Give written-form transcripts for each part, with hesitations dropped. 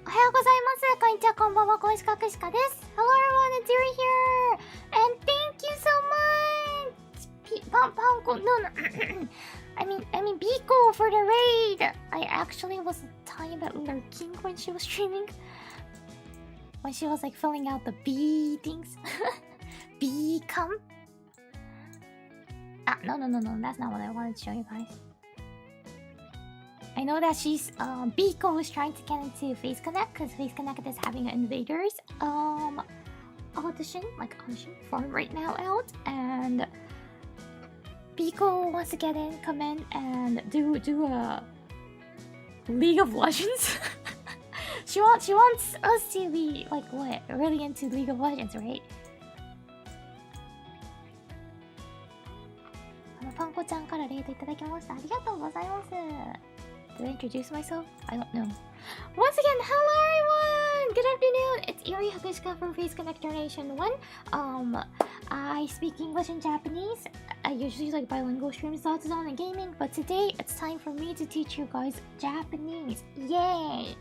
おはようございます。こんにちは、こんばんは、こんしかくしかです。Hello everyone, it's Iori here! And thank you so much! No, I mean, Biko for the raid! I actually was talking about lurking when she was streaming. When she was like filling out the bee things. Bee come? No, that's not what I wanted to show you guys. I know that she's Biko is trying to get into Face Connect because Face Connect is having an invaders audition form right now out, and Biko wants to get in, come in and do a League of Legends. she wants us to be like what, really into League of Legends, right? パンコちゃんからレートいただきました。ありがとうございます。Did I introduce myself? I don't know. Once again, hello everyone! Good afternoon! It's Iori Hakushika from Face Connect Nation 1. I speak English and Japanese. I usually like bilingual streams, thoughts on and gaming, but today it's time for me to teach you guys Japanese. Yay!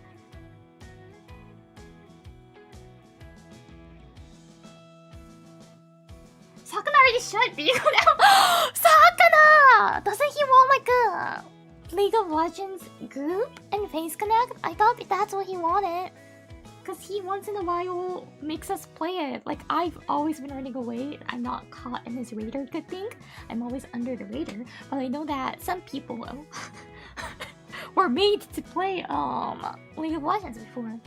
Sakana already shut the Sakana! Doesn't he want like a League of Legends group and Face Connect? I thought that's what he wanted. Because he once in a while makes us play it. Like, I've always been running away. I'm not caught in his radar, good thing. I'm always under the radar. But I know that some people were made to play League of Legends before.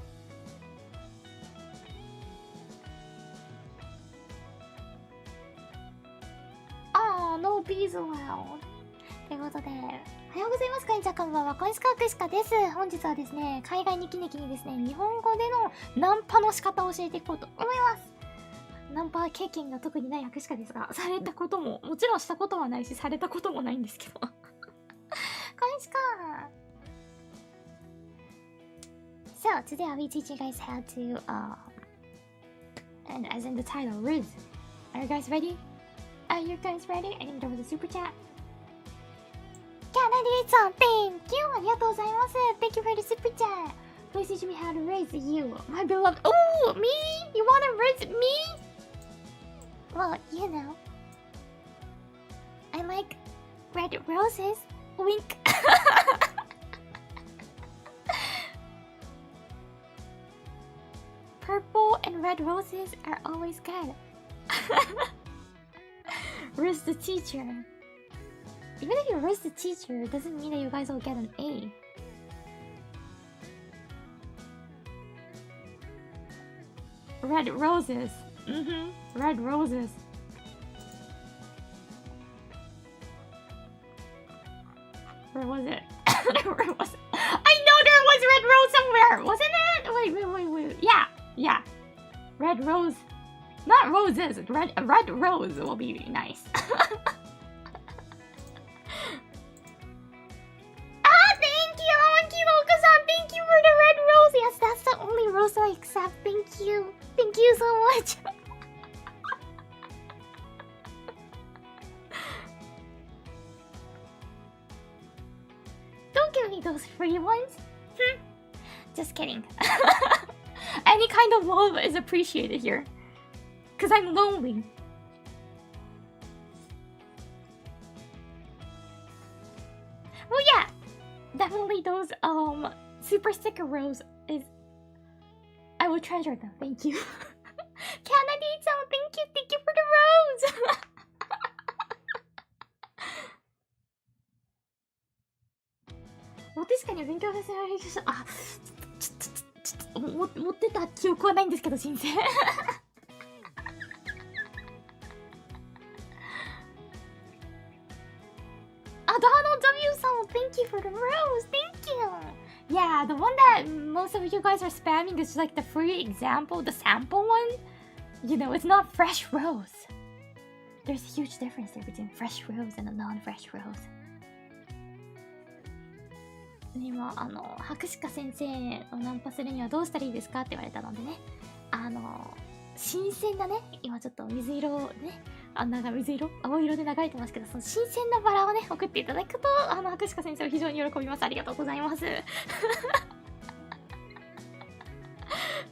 Oh, no bees allowed. ということで、おはようございます。こんにちは、こんばんは。こんしかくしかです。本日はですね、海外にきにきにですね、日本語でのナンパの仕方を教えていこうと思います。ナンパ経験が特にないアクシカですが、されたことも、もちろんしたことはないし、されたこともないんですけど。こんしか。So, today I'll be teaching you guys how to, and as in the title, rizz. Are you guys ready? Are you guys ready? I think there was a super chat. Canada-san, thank you! ありがとうございます。Thank you for the super chat. Please teach me how to raise you, my beloved. Oh, me? You wanna raise me? Well, you know. I like red roses. Wink. Purple and red roses are always good. Rizz the teacher. Even if you rizz the teacher, it doesn't mean that you guys will get an A. Red roses. Red roses. Where was it? Where was it? I know there was red rose somewhere, wasn't it? Wait. Yeah. Red rose. Not roses. Red rose will be nice. Yes, that's the only rose I accept. Thank you. Thank you so much. Don't give me those free ones. Just kidding. Any kind of love is appreciated here. Because I'm lonely. Well, yeah. Definitely those, super sticker rose is... I will treasure them, thank you. Canada-san, thank you for the rose! 確かに勉強させられる人、持ってた記憶はないんですけど、申請。Donald W. Thank you for the rose. Thank you. Yeah, the one that most of you guys are spamming is like the free example, the sample one. You know, it's not fresh rose. There's a huge difference there between fresh rose and a non-fresh rose. 今、博士課先生をナンパするにはどうしたらいいですかって言われたのでね。新鮮なね、今ちょっと水色をね、水色青色で流れてますけど、その新鮮なバラをね、送っていただくと、博士課先生は非常に喜びます。ありがとうございます。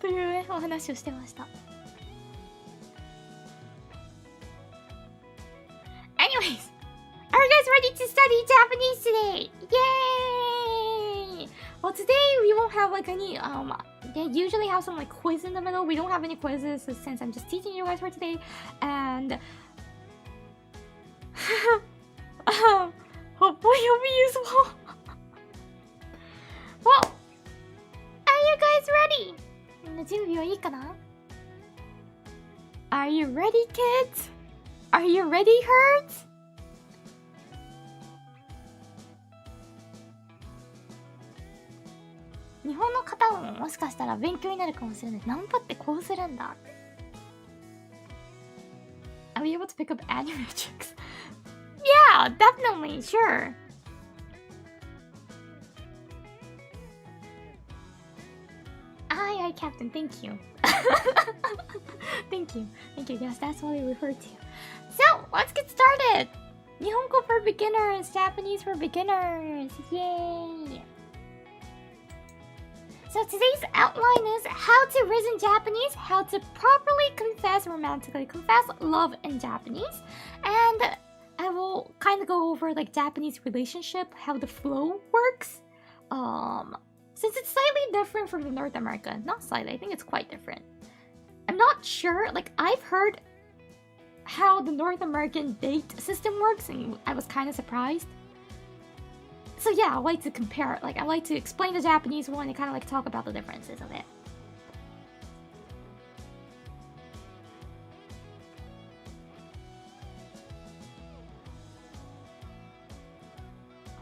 というね、お話をしてました。Anyways, are you guys ready to study Japanese today? Yay! Well, today we won't have like any, they usually have some like quiz in the middle. We don't have any quizzes since I'm just teaching you guys for today. And, hopefully it'll be useful. Well, are you guys ready? みんな準備はいいかな? Are you ready, kids? Are you ready, herds? 日本の方ももしかしたら勉強になるかもしれない。ナンパってこうするんだ。Are we able to pick up anime chicks? Yeah, definitely, sure. Aye, Captain, thank you. Thank you. Yes, that's what I refer to. So, let's get started. 日本語 for beginners, Japanese for beginners. Yay! So today's outline is how to rizz in Japanese, how to properly romantically confess love in Japanese, and I will kind of go over like Japanese relationship, how the flow works. Since it's slightly different from the North American, not slightly, I think it's quite different. I'm not sure, like I've heard how the North American date system works, and I was kind of surprised. So yeah, I like to compare, like I like to explain the Japanese one and kind of like talk about the differences of it.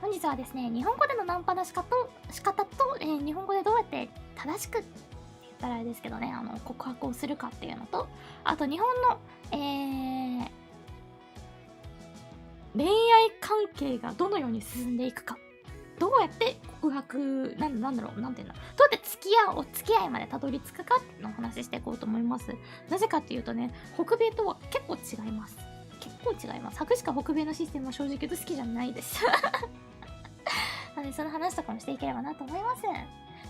Today はですね、日本語でのナンパの仕方と、日本語でどうやって正しくって言ったらあれですけどね、告白をするかっていうのと、あと日本の、恋愛関係がどのように進んでいくか、どうやって告白なんだろう、なんていうんだ、どうやってお付き合いまでたどり着くかっていうのをお話ししていこうと思います。なぜかっていうとね、北米とは結構違います。白しか北米のシステムは正直言うと好きじゃないです。なのでその話とかもしていければなと思います。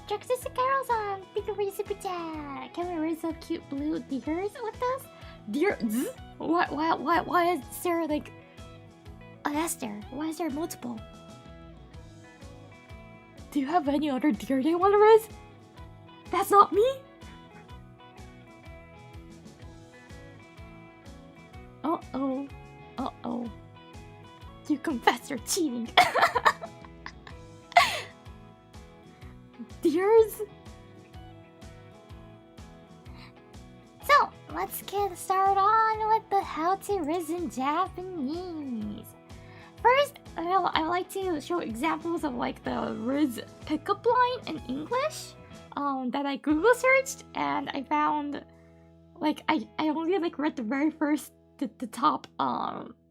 Cactus Carol さん、Thank you for your super chat. Can we raise up cute blue deers with us? Deers? Why is there like a Esther? Why is there multiple? Do you have any other deer they want to raise? That's not me? Uh-oh. You confess you're cheating. Deers? So, let's get started on with the how to rizz in Japanese. First, I like to show examples of like the rizz pickup line in English that I Google searched, and I found like I only like read the very first the top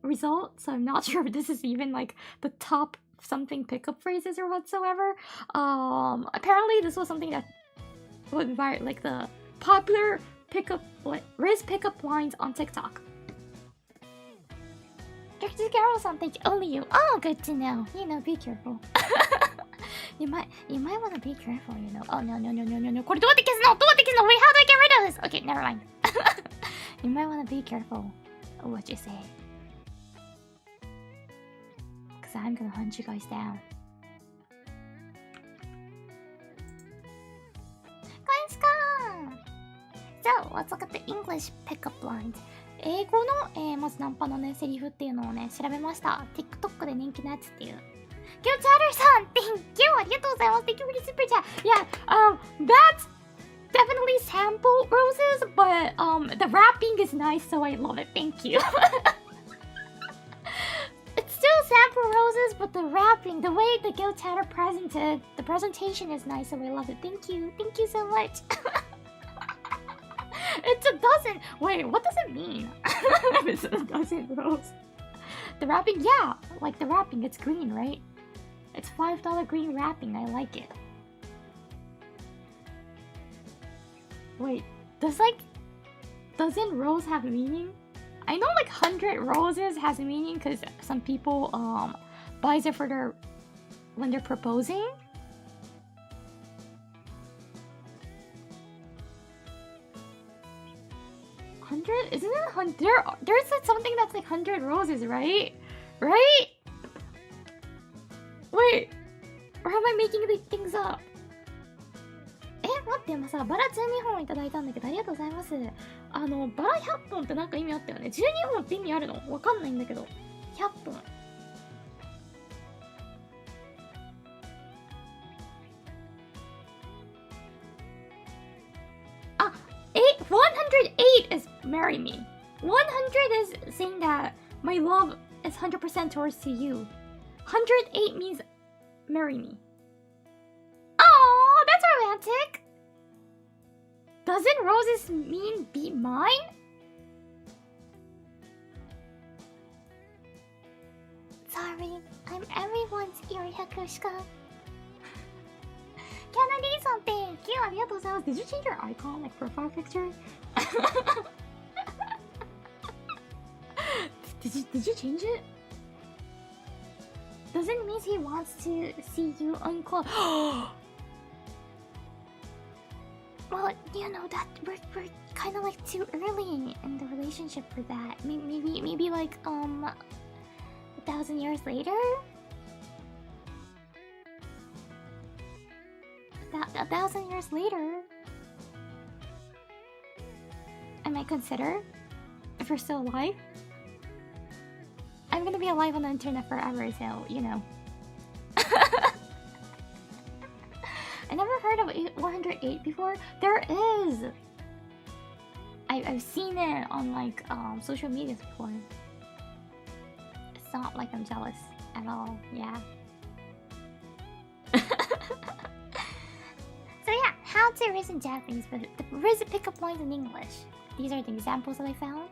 result, so I'm not sure if this is even like the top something pickup phrases or whatsoever. Apparently this was something that would like the popular rizz pickup lines on TikTok. Dr. Carol-san, thank you. Only you. Oh, good to know. You know, be careful. You might want to be careful, you know. Oh, no. これどうやって消すの? Wait, how do I get rid of this? Okay, never mind. You might want to be careful of what you say. Because I'm gonna hunt you guys down. So, let's look at the English pickup lines. 英語の、まずナンパのね、セリフっていうのをね、調べました。TikTok で人気のやつっていう。ギョチャルさん Thank you! ありがとうございます。Thank you for the super chat. Yeah, that's definitely sample roses, but the wrapping is nice, so I love it. Thank you. It's still sample roses, but the wrapping, the way the Gil Chatter presented, the presentation is nice, so I love it. Thank you so much. It's a dozen. Wait, what does it mean? It's a dozen rose. The wrapping, yeah, like the wrapping, it's green, right? It's $5 green wrapping. I like it. Wait, doesn't rose have meaning? I know like 100 roses has a meaning because some people buys it for when they're proposing. 100? Isn't it 100? There's like something that's like 100 roses, right? Right? Wait, or am I making these things up? 待って、今さ、バラ12本いただいたんだけど、ありがとうございます。バラ100本ってなんか意味あったよね。12本って意味あるのわかんないんだけど。100本。あ、108 is marry me. 100 is saying that my love is 100% towards to you. 108 means marry me. Oh, that's romantic. Doesn't roses mean be mine? Sorry, I'm everyone's Iori Hakushika. Can I need something? Thank you, ありがとうございます。Did you change your icon, like profile picture? Did you change it? Doesn't mean he wants to see you unclothed. Well, you know that we're kind of like too early in the relationship for that. Maybe like 1,000 years later. 1,000 years later. I might consider if you're still alive. I'm gonna be alive on the internet forever, so you know. I never heard of 108 before. There is. I've seen it on like social media before. It's not like I'm jealous at all. Yeah. So yeah, how to rizz in Japanese, but the rizz pickup lines in English. These are the examples that I found.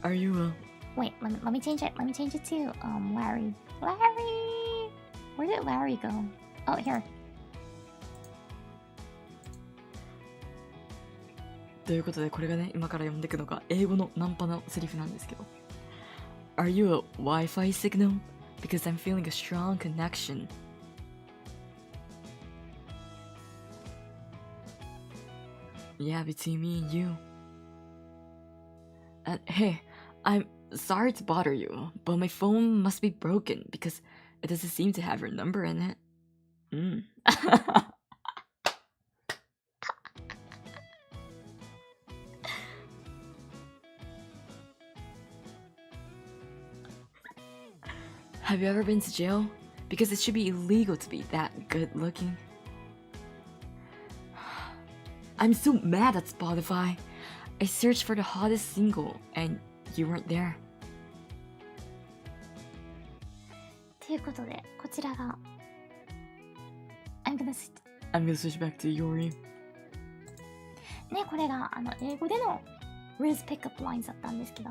Are you Wait, let me change it. Let me change it to Larry. Larry. Where did Larry go? Oh, here. ということで、これがね、今から読んでいくのが英語のナンパのセリフなんですけど。Are you a Wi-Fi signal? Because I'm feeling a strong connection. Yeah, between me and you. And hey, I'm sorry to bother you, but my phone must be broken because it doesn't seem to have your number in it. Have you ever been to jail? Because it should be illegal to be that good looking. I'm so mad at Spotify. I searched for the hottest single and you weren't there. ということで、こちらが I'm gonna switch back to Iori. ね、これが英語での rizz pickup lines だったんですけど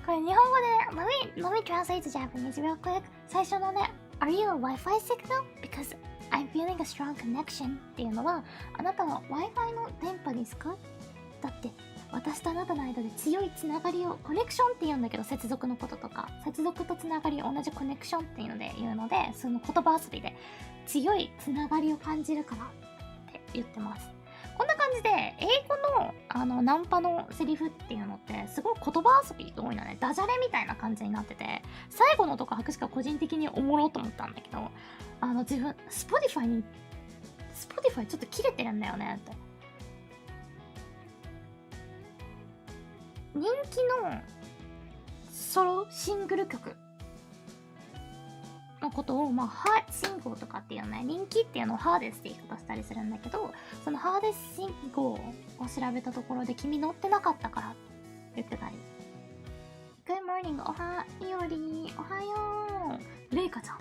これ日本語で let me translate to Japanese real quick. 最初のね Are you a Wi-Fi signal? Because I'm feeling a strong connection っていうのはあなたは Wi-Fi の電波ですか？だって私とあなたの間で強いつながりをコネクションって言うんだけど接続のこととか接続とつながり同じコネクションっていうので言うのでその言葉遊びで強いつながりを感じるからって言ってます。こんな感じで英語のナンパのセリフっていうのってすごい言葉遊び多いのね。ダジャレみたいな感じになってて最後のとこ白しか個人的におもろうと思ったんだけど自分Spotify ちょっと切れてるんだよねって人気のソロシングル曲のことをハーシングルとかっていうね人気っていうのをハーデスって言い方したりするんだけどそのハーデスシングルを調べたところで君乗ってなかったからって言ってたり Good morning おはいおりおはようレイカちゃん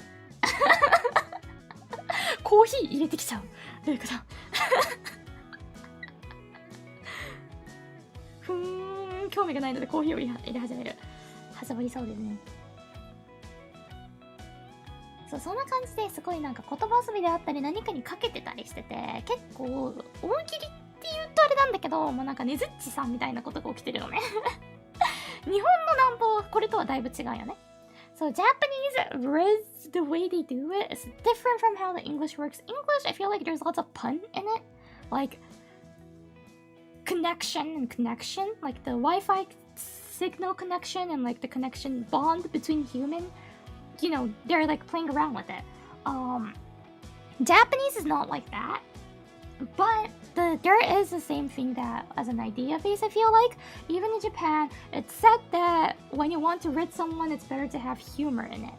コーヒー入れてきちゃうレイカちゃん興味がないのでコーヒーを入れ始める始まりそうですねそんな感じですごいなんか言葉遊びであったり何かにかけてたりしてて結構思い切りって言うとあれなんだけどもうなんかねずっちさんみたいなことが起きてるのね日本のナンパはこれとはだいぶ違うよね So Japanese rizz, the way they do it is different from how the English works. English, I feel like there's lots of pun in it. Like connection and connection, like the Wi-Fi signal connection and like the connection bond between human. You know, they're like playing around with it. Japanese is not like that. But there is the same thing that as an idea base, I feel like. Even in Japan, it's said that when you want to rid someone, it's better to have humor in it.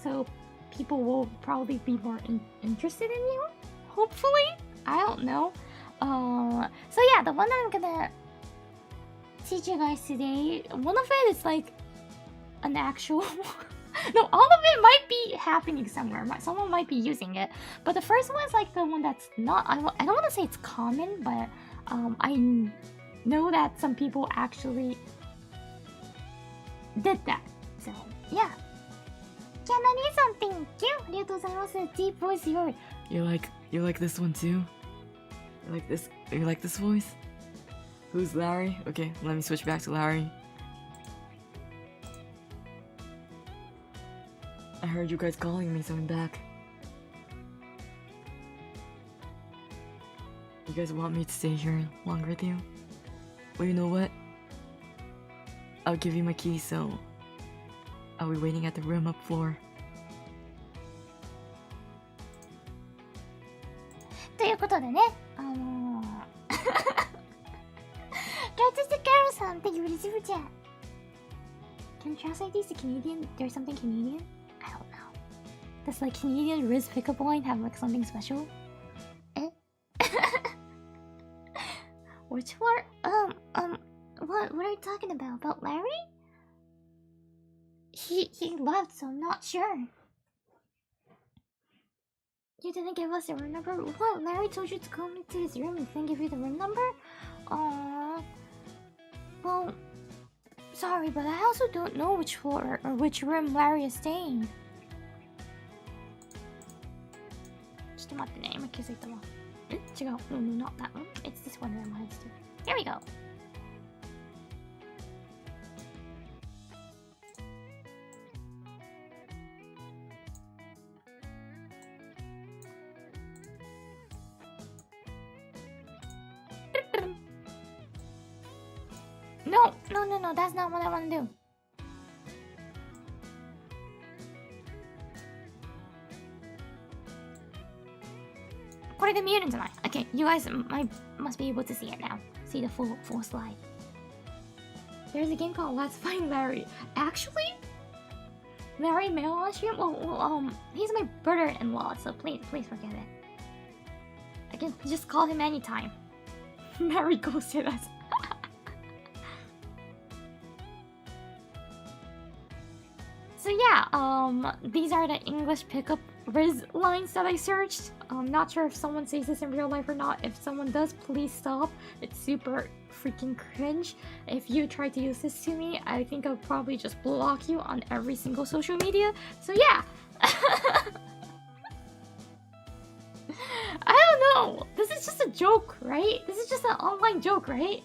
So people will probably be more interested in you, hopefully. I don't know. So yeah, the one that I'm gonna teach you guys today, one of it is like an actual... No, all of it might be happening somewhere. Someone might be using it. But the first one is like the one that's not... I don't want to say it's common, but I know that some people actually did that. So, yeah. Canani-san, thank you. ありがとうございます. Deep voice, Iori. You like this one too? You like this voice? Who's Larry? Okay, let me switch back to Larry. I heard you guys calling me, so I'm back. You guys want me to stay here longer with you? Well, you know what? I'll give you my key, so I'll be waiting at the room up floor. ということでね、Carol-san, thank you for the super chat. Can you translate these to Canadian? There's something Canadian? I don't know. Does like Canadian rizz pickup line have like something special? Eh? Which one? What are you talking about? About Larry? He left, so I'm not sure. You didn't give us the room number? What? Larry told you to come into his room and then give you the room number? Well, sorry, but I also don't know which floor or which room Larry is staying. ちょっと待ってね、今気づいたわ。え？違う。No, not that one. It's this one that reminds me. Here we go. No, that's not what I want to do. Okay, you guys must be able to see it now. See the full slide. There's a game called Let's Find Larry. Actually, Larry male on stream? Well, he's my brother-in-law, so please forget it. I can just call him anytime. Larry ghosted us. So yeah, these are the English pickup rizz lines that I searched. I'm not sure if someone says this in real life or not. If someone does, please stop. It's super freaking cringe. If you try to use this to me, I think I'll probably just block you on every single social media. So yeah. I don't know. This is just a joke, right? This is just an online joke, right?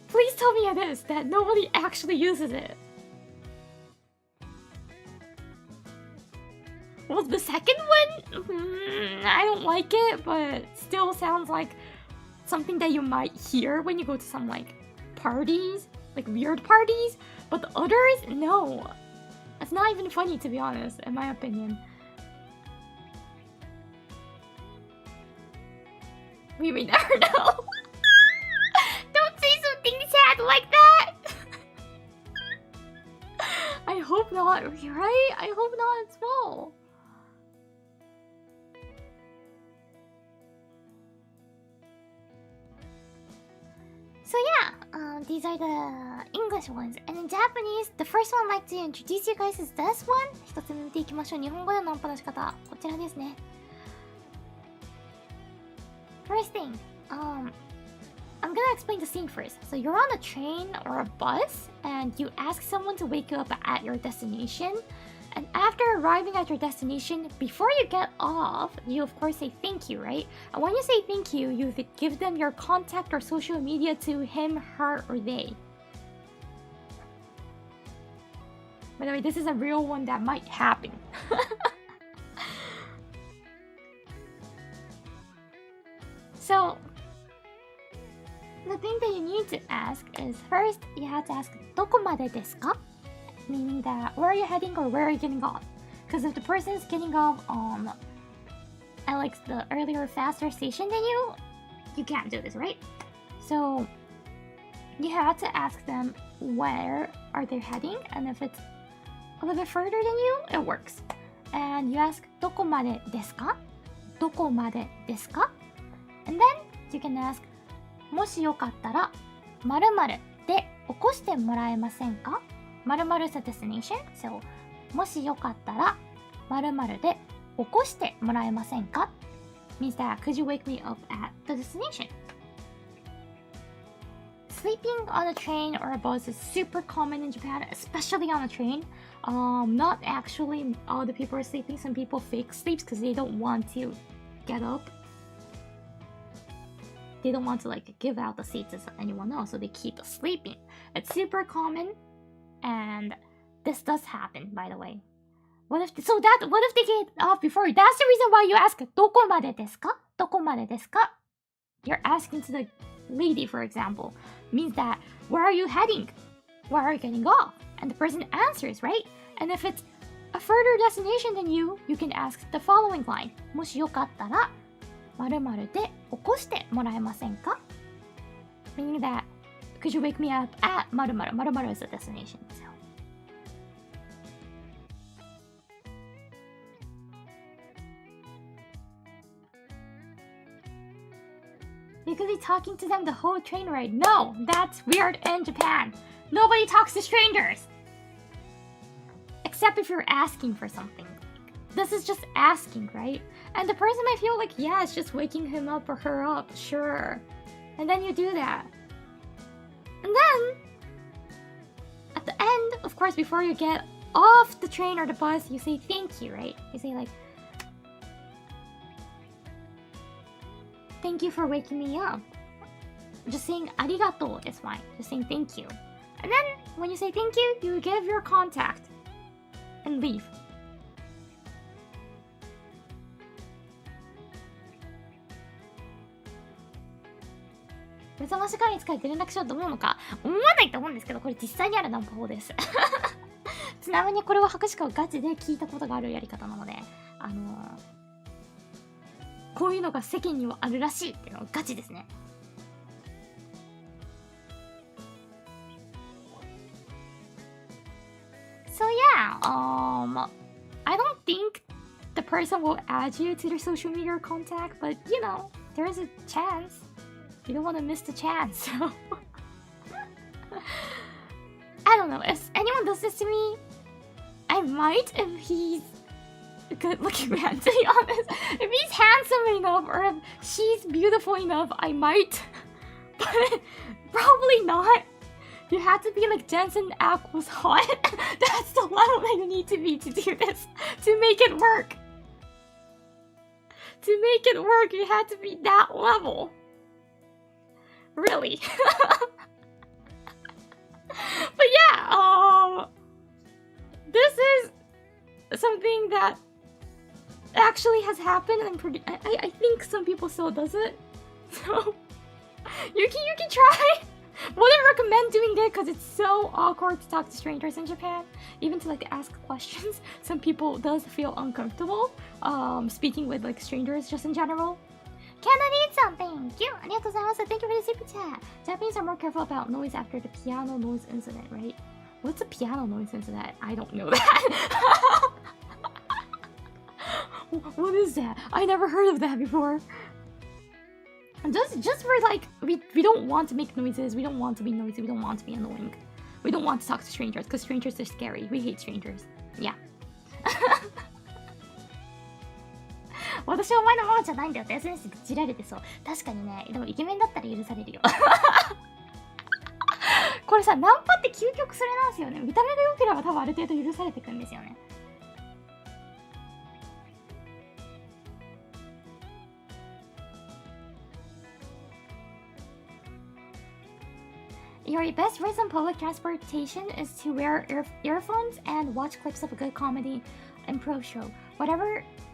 Please tell me it is, that nobody actually uses it. Well, the second one, I don't like it, but still sounds like something that you might hear when you go to some like parties, like weird parties. But the others, no. It's not even funny, to be honest, in my opinion. We may never know. Don't say something sad like that. I hope not, right? I hope not as well. So yeah, these are the English ones. And in Japanese, the first one I'd like to introduce you guys is this one. 一つ目見ていきましょう。日本語でのナンパの仕方。こちらですね。First thing, I'm gonna explain the scene first. So you're on a train or a bus, and you ask someone to wake you up at your destination. And after arriving at your destination, before you get off, you of course say thank you, right? And when you say thank you, you give them your contact or social media to him, her, or they. By the way, this is a real one that might happen. So, the thing that you need to ask is first, you have to ask, どこまでですか? Meaning that, where are you heading or where are you getting off? Because if the person is getting off at like the earlier, faster station than you can't do this, right? So, you have to ask them where are they heading, and if it's a little bit further than you, it works. And you ask, どこまでですか? どこまでですか? And then you can ask, もしよかったら〇〇で起こしてもらえませんか? 〇〇 is a destination. So, もしよかったら〇〇で起こしてもらえませんか? Means that, could you wake me up at the destination? Sleeping on a train or a bus is super common in Japan, especially on a train. Not actually all the people are sleeping. Some people fake sleeps because they don't want to get up. They don't want to like give out the seats to anyone else, so they keep sleeping. It's super common, and this does happen, by the way. What if they get off before you? That's the reason why you ask, どこまでですか? どこまでですか? You're asking to the lady, for example, means that, where are you heading? Where are you getting off? And the person answers, right? And if it's a further destination than you can ask the following line. もしよかったら〇〇で起こしてもらえませんか? Meaning that, could you wake me up at 〇〇? 〇〇 is a destination. So. You could be talking to them the whole train ride. No, that's weird in Japan. Nobody talks to strangers. Except if you're asking for something. This is just asking, right? And the person might feel like, yeah, it's just waking him up or her up, sure. And then you do that. And then, at the end, of course, before you get off the train or the bus, you say thank you, right? You say like, thank you for waking me up. Just saying arigato is fine. Just saying thank you. And then, when you say thank you, you give your contact and leave.「目覚まし代わりに使い連絡しようと思うのか?」思わないと思うんですけど、これ実際にあるナンパ法です。ちなみにこれは博士課をガチで聞いたことがあるやり方なので、こういうのが世間にはあるらしいっていうのはガチですね。So yeah, I don't think the person will add you to their social media contact, but you know, there is a chance. You don't want to miss the chance, so I don't know, if anyone does this to me, I might if he's a good-looking man, to be honest. If he's handsome enough or if she's beautiful enough, I might. But probably not. You have to be like Jensen Ackles hot. That's the level that you need to be to do this. To make it work. To make it work, you have to be that level. Really. But yeah, this is something that actually has happened, and I think some people still does it. So you can try. Wouldn't recommend doing it because it's so awkward to talk to strangers in Japan. Even to like ask questions, some people does feel uncomfortable speaking with like strangers just in general. Canada thank you. ありがとうございます。Thank you for the super chat. Japanese are more careful about noise after the piano noise incident, right? What's a piano noise incident? I don't know that. What is that? I never heard of that before. Just for like, we don't want to make noises. We don't want to be noisy. We don't want to be annoying. We don't want to talk to strangers because strangers are scary. We hate strangers. Yeah. 私はお前のママじゃないんだよって SNS でじられてそう。確かにね、でもイケメンだったら許されるよ。これさ、ナンパって究極それなんですよね。見た目が良ければ多分ある程度許されてくんですよね。Iori, best ways on public transportation is to wear earphones and watch clips of a good comedy improv show.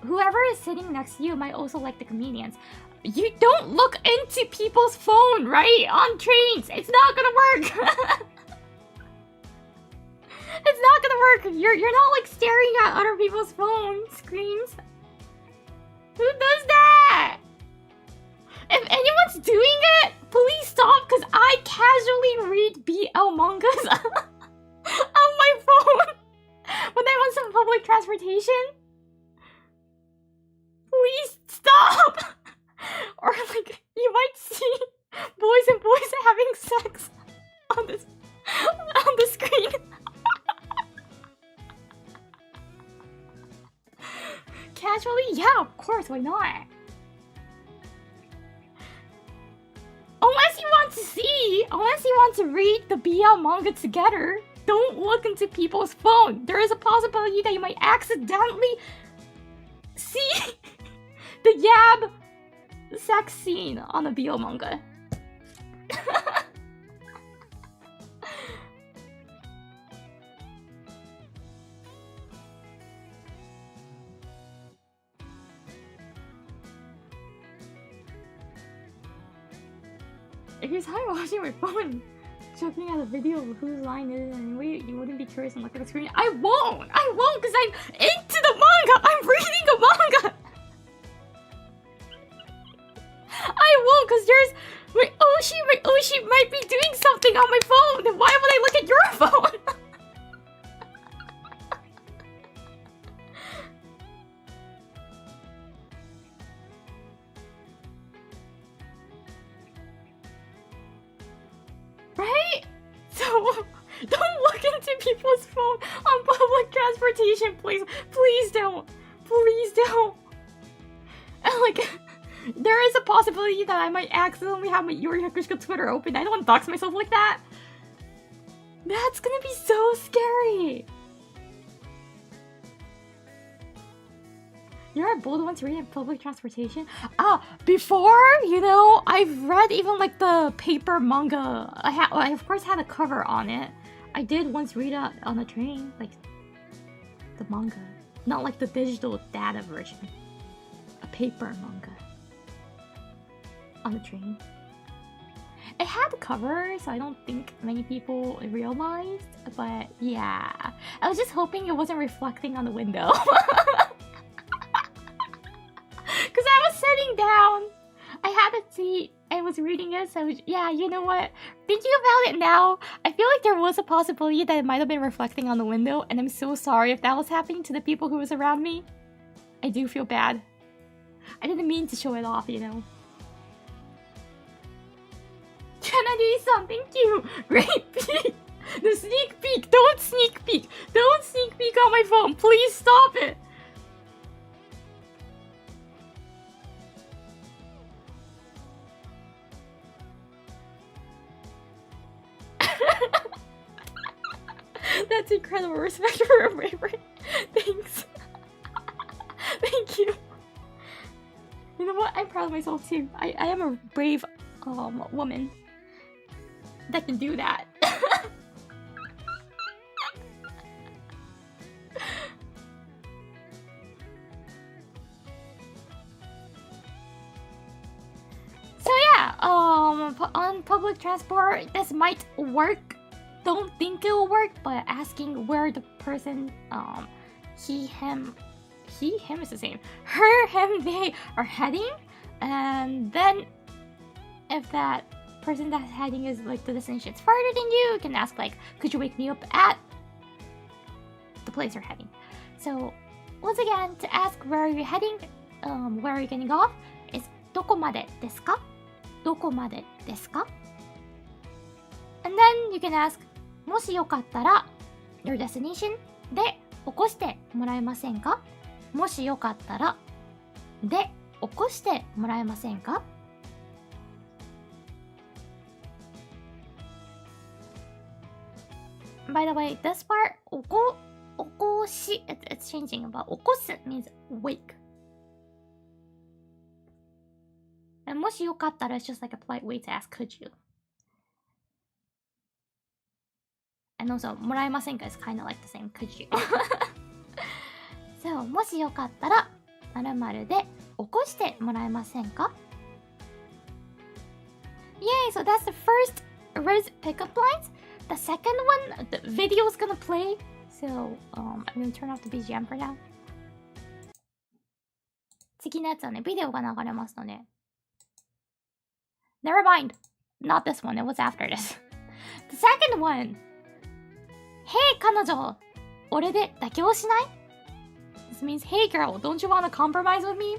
Whoever is sitting next to you might also like the comedians. You don't look into people's phone, right? On trains. It's not gonna work. It's not gonna work. You're not like staring at other people's phone screens. Who does that? If anyone's doing it, please stop, because I casually read BL mangas on my phone when I'm on some public transportation. Please stop. Or like you might see boys and boys having sex on the screen. Casually? Yeah, of course, why not? Unless you want to read the BL manga together, don't look into people's phone. There is a possibility that you might accidentally see the Yab sex scene on a BL manga. If you're time watching my phone, checking out a video of whose line is it anyway, you wouldn't be curious and look at the screen. I won't, because I'm into the manga. I'm reading a manga. I won't, because there's my Oshi might be doing something on my phone. Then why would I look at your phone? Right? So, don't look into people's phone on public transportation, please. Please don't. Please don't. And like, there is a possibility that I might accidentally have my Iori Hakushika Twitter open. I don't want to dox myself like that. That's gonna be so scary. You're a bold one to read in public transportation? Before, I've read even like the paper manga. I of course had a cover on it. I did once read it on a train, like the manga. Not like the digital data version. A paper manga. On the train. It had a cover, so I don't think many people realized, but yeah. I was just hoping it wasn't reflecting on the window. Because I was sitting down, I had a seat, I was reading it, so yeah, you know what? Thinking about it now, I feel like there was a possibility that it might have been reflecting on the window, and I'm so sorry if that was happening to the people who was around me. I do feel bad. I didn't mean to show it off, Kennedy-san, thank you! Great peek! The sneak peek! Don't sneak peek! Don't sneak peek on my phone! Please stop it! That's incredible. Respect for her bravery. Thanks. Thank you. You know what? I'm proud of myself too. I am a brave woman that can do that. So yeah, on public transport, this might work. Don't think it will work, but asking where the person, he, him is the same. Her, him, they are heading, and then if that person that's heading is like the destination is farther than you can ask like, could you wake me up at the place you're heading? So once again, to ask where you're heading, where are you getting off, is どこまでですか? どこまでですか? And then you can ask, もしよかったら your destination で起こしてもらえませんか? もしよかったらで起こしてもらえませんか? By the way, this part, 起こし, it's changing, but 起こす means wake. And もしよかったら is just like a polite way to ask, could you? And also もらえませんか is kind of like the same. Could you? So もしよかったら〇〇で起こしてもらえませんか Yay! So that's the first rizz pickup lines. The second one, the video is gonna play. So I'm gonna turn off the BGM for now. 次のやつはね、ビデオが流れますので。Never mind. Not this one. It was after this. The second one. Hey, 彼女。俺で妥協しない This means, hey girl, don't you want to compromise with me?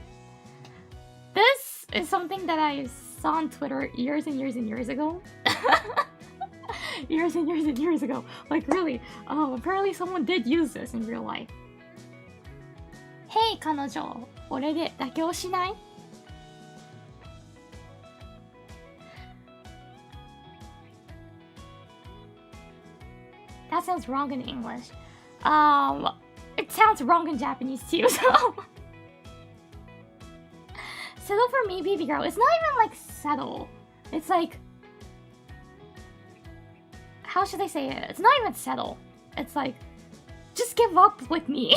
This is something that I saw on Twitter years and years and years ago. Years and years and years ago. Like really, apparently someone did use this in real life. Hey, 彼女。俺で妥協しない That sounds wrong in English. It sounds wrong in Japanese too, so... Settle for me, baby girl. It's not even like settle. It's like... How should I say it? It's not even settle. It's like... Just give up with me.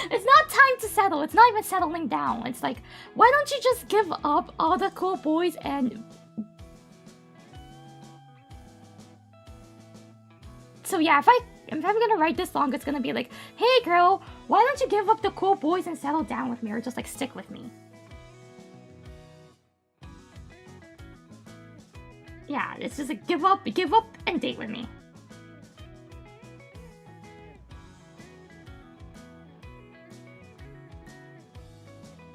It's not time to settle. It's not even settling down. It's like, why don't you just give up all the cool boys and... So yeah, if I'm gonna write this song, it's gonna be like, hey girl, why don't you give up the cool boys and settle down with me, or just like stick with me? Yeah, it's just like give up and date with me.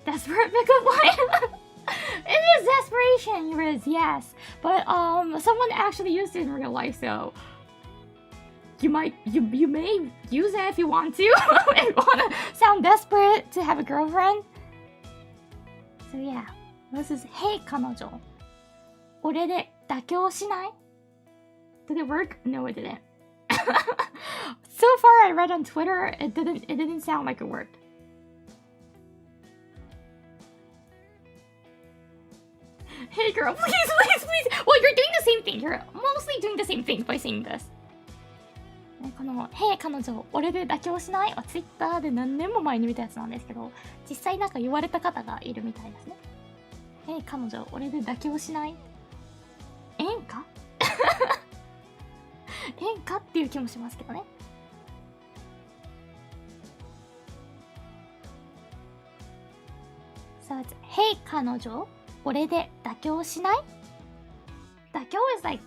Desperate pickup line. It is desperation, Rizz, yes. But someone actually used it in real life, so you may use it if you want to. If you want to sound desperate to have a girlfriend. So yeah, this is hey 彼女。俺で妥協しない? Did it work? No, it didn't. So far, I read on Twitter, it didn't sound like it worked. Hey girl, please. Well, you're doing the same thing. You're mostly doing the same thing by saying this. この、Hey 彼女、俺で妥協しないは Twitter で何年も前に見たやつなんですけど、実際なんか言われた方がいるみたいですね。Hey 彼女、俺で妥協しない演歌演歌っていう気もしますけどね。So it's, Hey 彼女、俺で妥協しない? 妥協 is like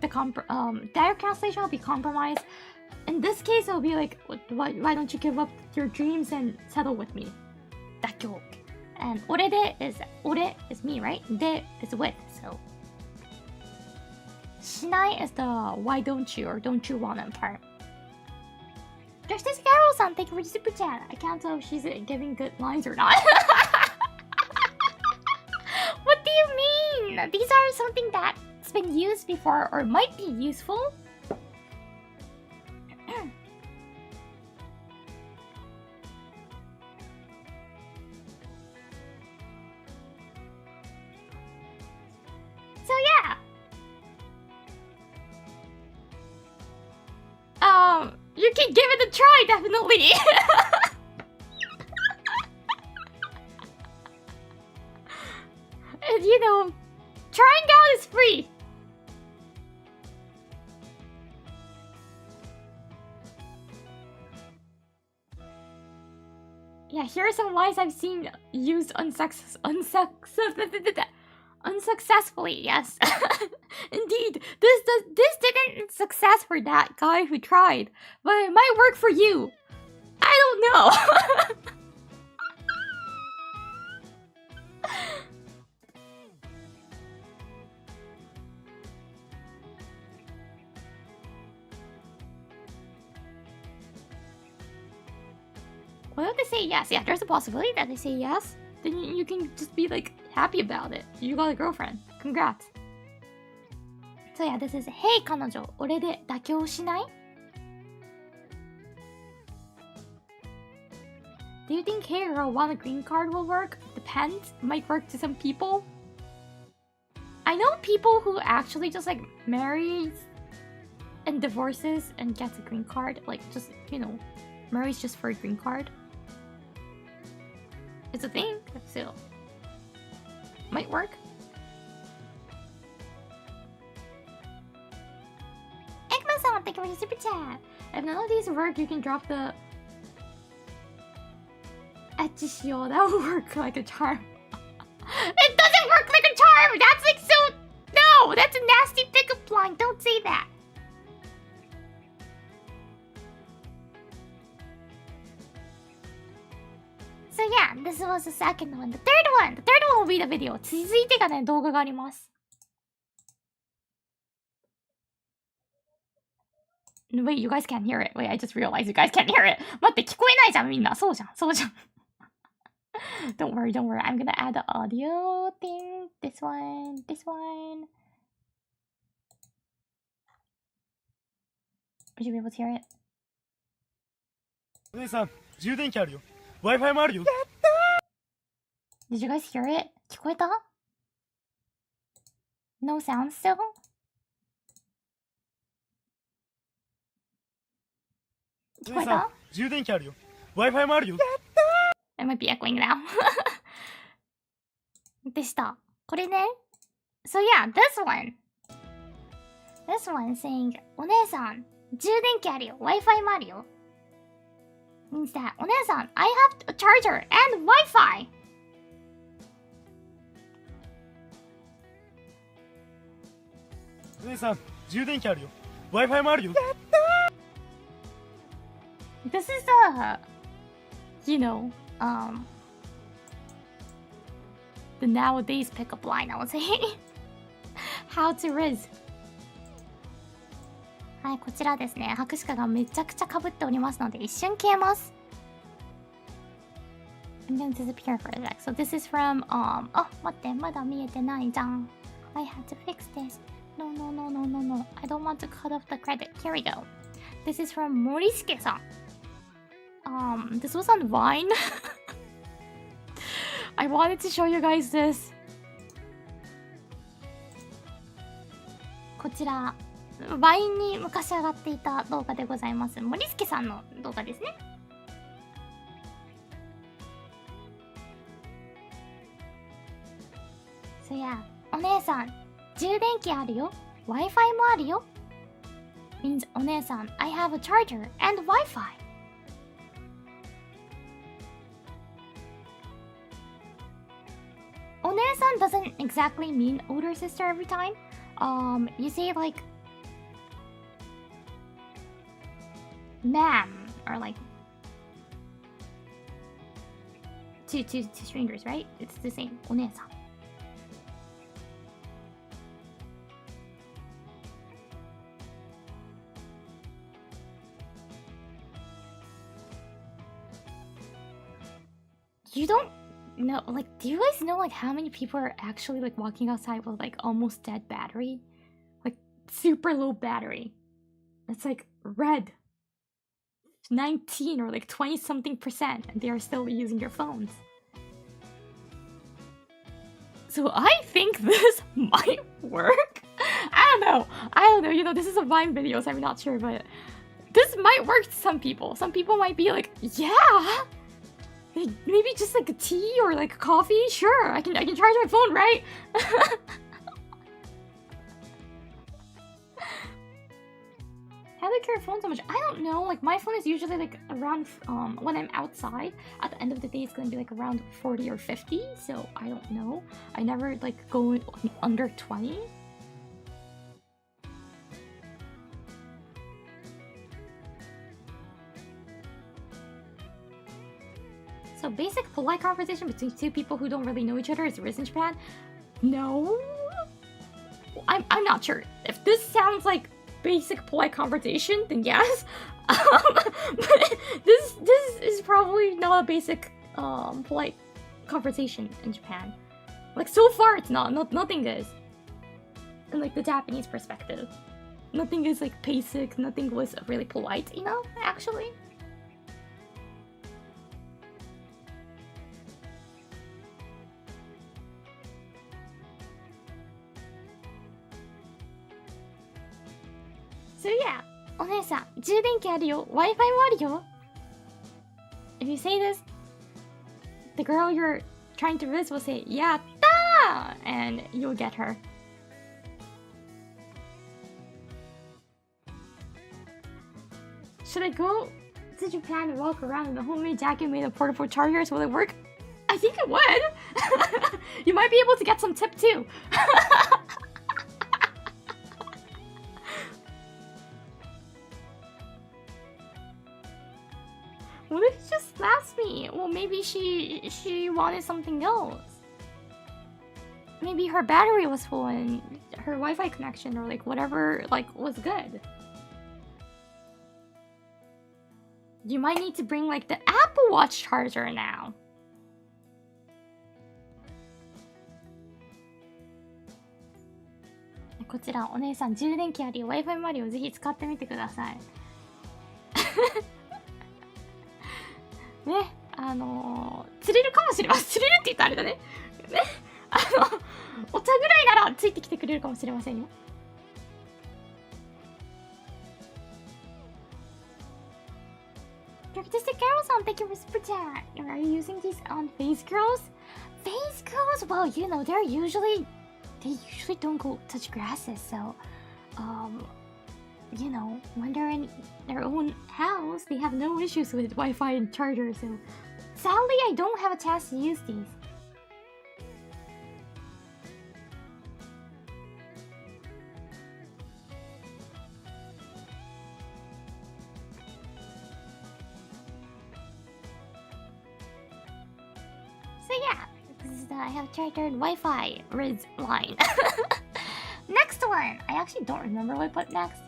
the direct translation will be compromise. In this case, it will be like, why don't you give up your dreams and settle with me? 妥協. And 俺で 俺 is me, right? で is with, so. しない is the why don't you or don't you want it part. There's this Carol-san, thank you for the super chat. I can't tell if she's giving good lines or not. What do you mean? These are something that's been used before or might be useful. So yeah. You can give it a try, definitely. And you know, trying out is free. Yeah, here are some lines I've seen used unsuccessfully, yes. Indeed, this didn't success for that guy who tried, but it might work for you. I don't know. What if they say yes? Yeah, there's a possibility that they say yes. Then you can just be like happy about it. You got a girlfriend. Congrats. So yeah, this is Hey 彼女、俺で妥協しない? Do you think Hey girl want a green card will work? Depends. Might work to some people. I know people who actually just like marry and divorces and gets a green card. Like, just, you know, marries just for a green card. It's a thing, so might work. Ekma-san, thank you for the super chat. If none of these work, you can drop the Echishio. That would work like a charm. It doesn't work like a charm! That's like so... No! That's a nasty pickup line. Don't say that. So yeah, this was the second one. The third one will be the video. 続いてがね、動画があります。Wait, you guys can't hear it. Wait, I just realized you guys can't hear it. 待って、聞こえないじゃん、みんな。そうじゃん。Don't worry. I'm gonna add the audio thing. This one. Would you be able to hear it? お姉さん、充電器あるよ。Wi-Fi もあるよ。Did you guys hear it? 聞こえた? No sound still? 聞こえた? 充電器あるよ。Wi-Fi もあるよ。I might be echoing now. でした。これね。So yeah, this one saying お姉さん、充電器あるよ。Wi-Fi もあるよ。means that お姉さん、I have a charger and Wi-Fi. お姉さん、充電器あるよ。Wi-Fi もあるよ。This is you know, the nowadays pickup line, I would say. How to rizz. はい、こちらですね。拍手がめちゃくちゃ被っておりますので、一瞬消えます。I'm gonna disappear for a sec. So this is from, 待って、まだ見えてないじゃん。I had to fix this. No. I don't want to cut off the credit. Here we go. This is from Morisuke-san. This was on Vine. I wanted to show you guys this. こちら、Vine に昔上がっていた動画でございます。森助さんの動画ですね。So yeah, お姉さん、充電器あるよ。Wi-Fi もあるよ。means お姉さん、I have a charger and Wi-Fi. お姉さん doesn't exactly mean older sister every time. You say like ma'am or like to strangers, right? It's the same. お姉さん。You don't know, like, do you guys know like how many people are actually like walking outside with like almost dead battery? Like super low battery. It's like red. 19 or like 20 something percent and they are still using their phones. So I think this might work. I don't know, you know, this is a Vine video, so I'm not sure, but this might work to some people. Some people might be like, yeah, maybe just like a tea or like coffee. Sure, I can charge my phone, right? How do I carry phone so much? I don't know. Like my phone is usually like around when I'm outside. At the end of the day, it's gonna be like around 40 or 50. So I don't know. I never like go under 20. So basic polite conversation between two people who don't really know each other is rizz in Japan? No, I'm not sure. If this sounds like basic polite conversation, then yes. But this is probably not a basic polite conversation in Japan. Like so far, it's not. Nothing is. In like the Japanese perspective, nothing is like basic. Nothing was really polite, you know. Actually. So yeah, お姉さん、充電器あるよ、Wi-Fi もあるよ。If you say this, the girl you're trying to rizz will say, Yatta! And you'll get her. Should I go to Japan and walk around in a homemade jacket made of portable chargers? Will it work? I think it would. You might be able to get some tip too. What if she just slaps me? Well, maybe she wanted something else. Maybe her battery was full and her Wi-Fi connection or like whatever like was good. You might need to bring like the Apple Watch charger now. Kochira, お姉さん充電器ありよ Wi-Fi もありよぜひ使ってみてください。ね、釣れるかもしれません。釣れるって言ったらあれだね。ね、お茶ぐらいならついてきてくれるかもしれませんよ。Artistic Carol-san, thank you for super chat. Are you using these on face girls? Face girls? Well, you know, they usually don't go touch grasses, so you know, when they're in their own house, they have no issues with Wi-Fi and chargers, so sadly I don't have a chance to use these. So yeah, this is I have chartered Wi-Fi rizz line. Next one! I actually don't remember what I put next.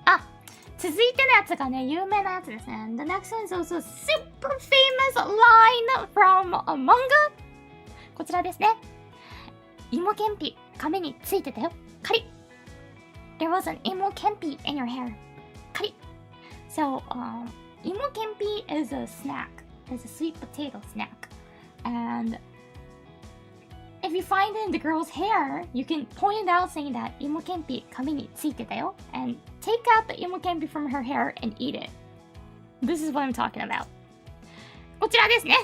あ、続いてのやつがね、有名なやつですね。The next one is also a super famous line from a manga. こちらですね。芋けんぴ、髪についてたよ。カリッ。There was an 芋けんぴ in your hair. カリッ。So, 芋けんぴ is a snack. It's a sweet potato snack. And if you find it in the girl's hair, you can point it out saying that 芋けんぴ髪についてたよ and take out the 芋けんぴ from her hair and eat it. This is what I'm talking about. こちらですね。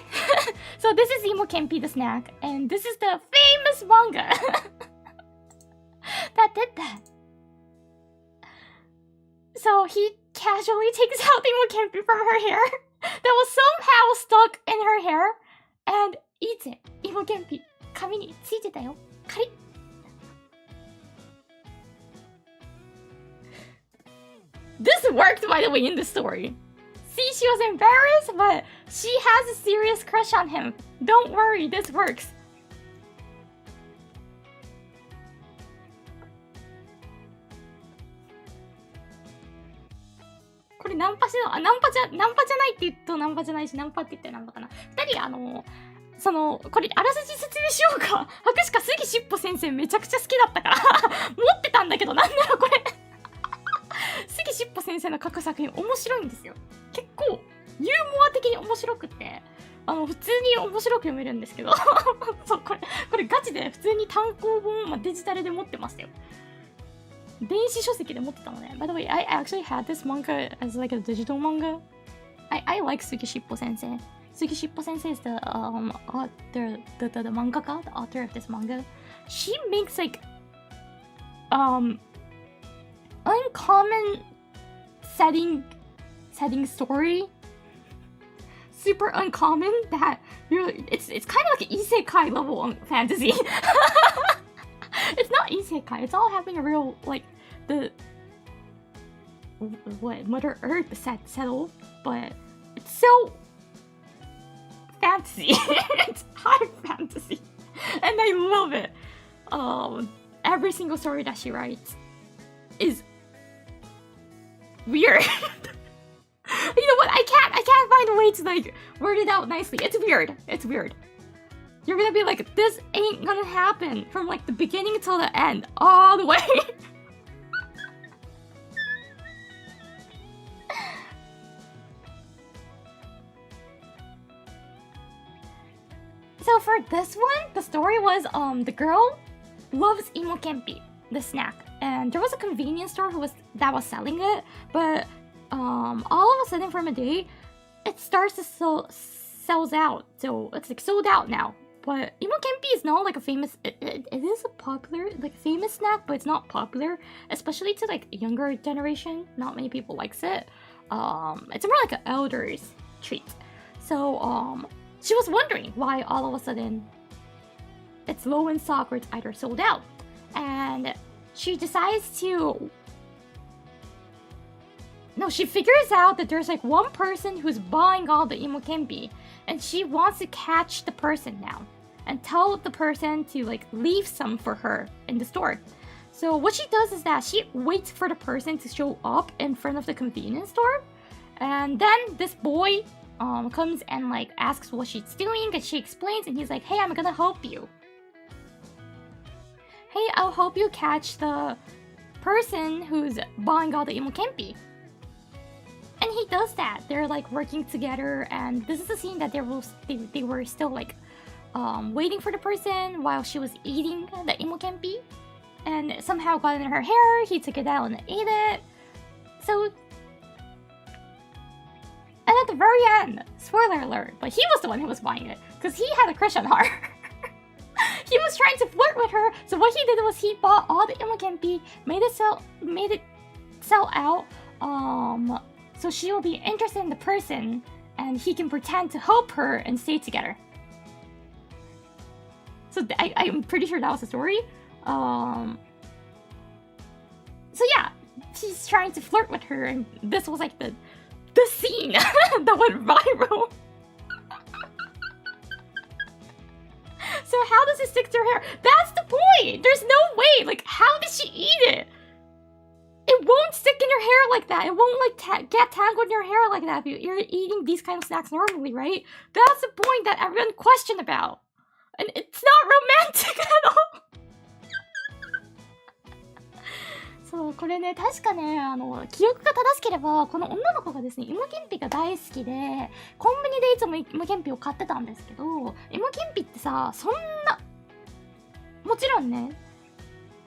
So this is 芋けんぴ the snack and this is the famous manga that did that. So he casually takes out the 芋けんぴ from her hair that was somehow stuck in her hair and eats it. 芋けんぴ髪についてたよ。カリッ。This worked, by the way, in the story. See, she was embarrassed, but she has a serious crush on him. Don't worry, this works.これナンパしの、ナンパじゃないって言うとナンパじゃないし、ナンパって言ったらナンパかな。二人これあらすじ説明しようか。博士か杉しっぽ先生めちゃくちゃ好きだったから持ってたんだけど、なんだろうこれ杉しっぽ先生の書く作品面白いんですよ。結構ユーモア的に面白くって普通に面白く読めるんですけどそうこれガチで普通に単行本、デジタルで持ってましたよ。電子書籍で持ってたのね。By the way, I actually had this manga as like a digital manga. I like 杉しっぽ先生。Sugi Shippo Sensei is the mangaka, the author of this manga. She makes like uncommon setting story. Super uncommon that it's kind of like an isekai level fantasy. It's not isekai. It's all having a real like the Mother Earth settle, but it's so fantasy. It's high fantasy and I love it. Every single story that she writes is weird. You know what, I can't find a way to like word it out nicely. It's weird. You're gonna be like, this ain't gonna happen from like the beginning till the end all the way. So for this one, the story was the girl loves imo kenpi, the snack, and there was a convenience store that was selling it, but all of a sudden from a day, it starts to sells out. So it's like sold out now. But Imo-Kempi is not like a famous, it is a popular, like famous snack, but it's not popular, especially to like younger generation. Not many people likes it. It's more like an elder's treat. So she was wondering why all of a sudden it's low in stock or it's either sold out. And she decides to... No, she figures out that there's like one person who's buying all the Imo-Kempi, and she wants to catch the person now and tell the person to like leave some for her in the store. So what she does is that she waits for the person to show up in front of the convenience store, and then this boy comes and like asks what she's doing, and she explains, and he's like, hey, I'm gonna help you. Hey, I'll help you catch the person who's buying all the Imo-Kempi. And he does that. They're like working together, and this is a scene that they were still like waiting for the person while she was eating the Imo-Kempi, and somehow got in her hair. He took it out and ate it. So, and at the very end, spoiler alert, but he was the one who was buying it because he had a crush on her. He was trying to flirt with her. So what he did was he bought all the Imo-Kempi, made it sell out. So she will be interested in the person, and he can pretend to help her and stay together. So I'm pretty sure that was the story. So yeah, she's trying to flirt with her, and this was like the scene that went viral. So how does it stick to her hair? That's the point! There's no way! Like, how did she eat it? It won't stick in your hair like that. It won't like get tangled in your hair like that if you're eating these kind of snacks normally, right? That's the point that everyone questioned about. And it's not romantic at all. そう、これね、確かね、記憶が正しければ、この女の子がですね、Imo-Kempiが大好きで、コンビニでいつもImo-Kempiを買ってたんですけど、Imo-Kempiってさ、そんな、もちろんね、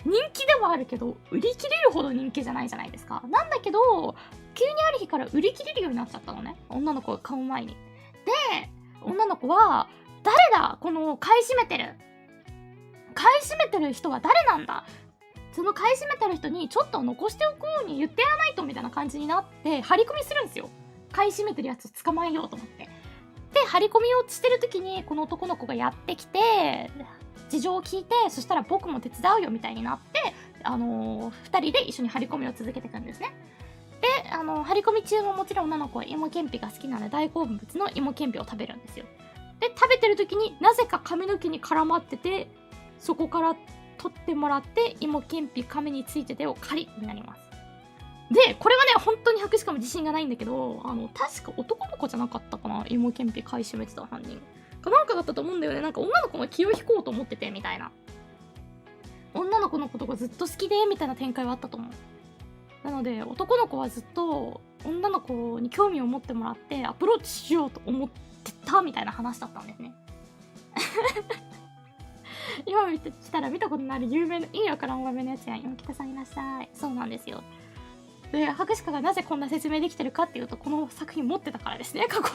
人気ではあるけど、売り切れるほど人気じゃないじゃないですか。なんだけど、急にある日から売り切れるようになっちゃったのね。女の子が買う前に。で、女の子は、誰だこの買い占めてる。買い占めてる人は誰なんだ。その買い占めてる人にちょっと残しておこうに言ってやらないとみたいな感じになって張り込みするんですよ。買い占めてるやつを捕まえようと思って。で、張り込みをしてる時にこの男の子がやってきて、事情を聞いて、そしたら僕も手伝うよみたいになって、2人で一緒に張り込みを続けていくんですね。で、張り込み中ももちろん女の子はImo-Kempiが好きなので大好物のImo-Kempiを食べるんですよ。で、食べてる時になぜか髪の毛に絡まってて、そこから取ってもらってImo-Kempi髪についててをカリッになります。で、これはね、本当に100しかも自信がないんだけど、確か男の子じゃなかったかな、Imo-Kempi買い占めてた犯人。なんかだったと思うんだよね。なんか女の子が気を引こうと思っててみたいな。女の子のことがずっと好きでみたいな展開はあったと思う。なので男の子はずっと女の子に興味を持ってもらってアプローチしようと思ってたみたいな話だったんですね。今見てきたら見たことのある有名な意味わからんおめのやつやん。今北さんいらっしゃい。そうなんですよ。で、博士がなぜこんな説明できてるかっていうと、この作品持ってたからですね、過去。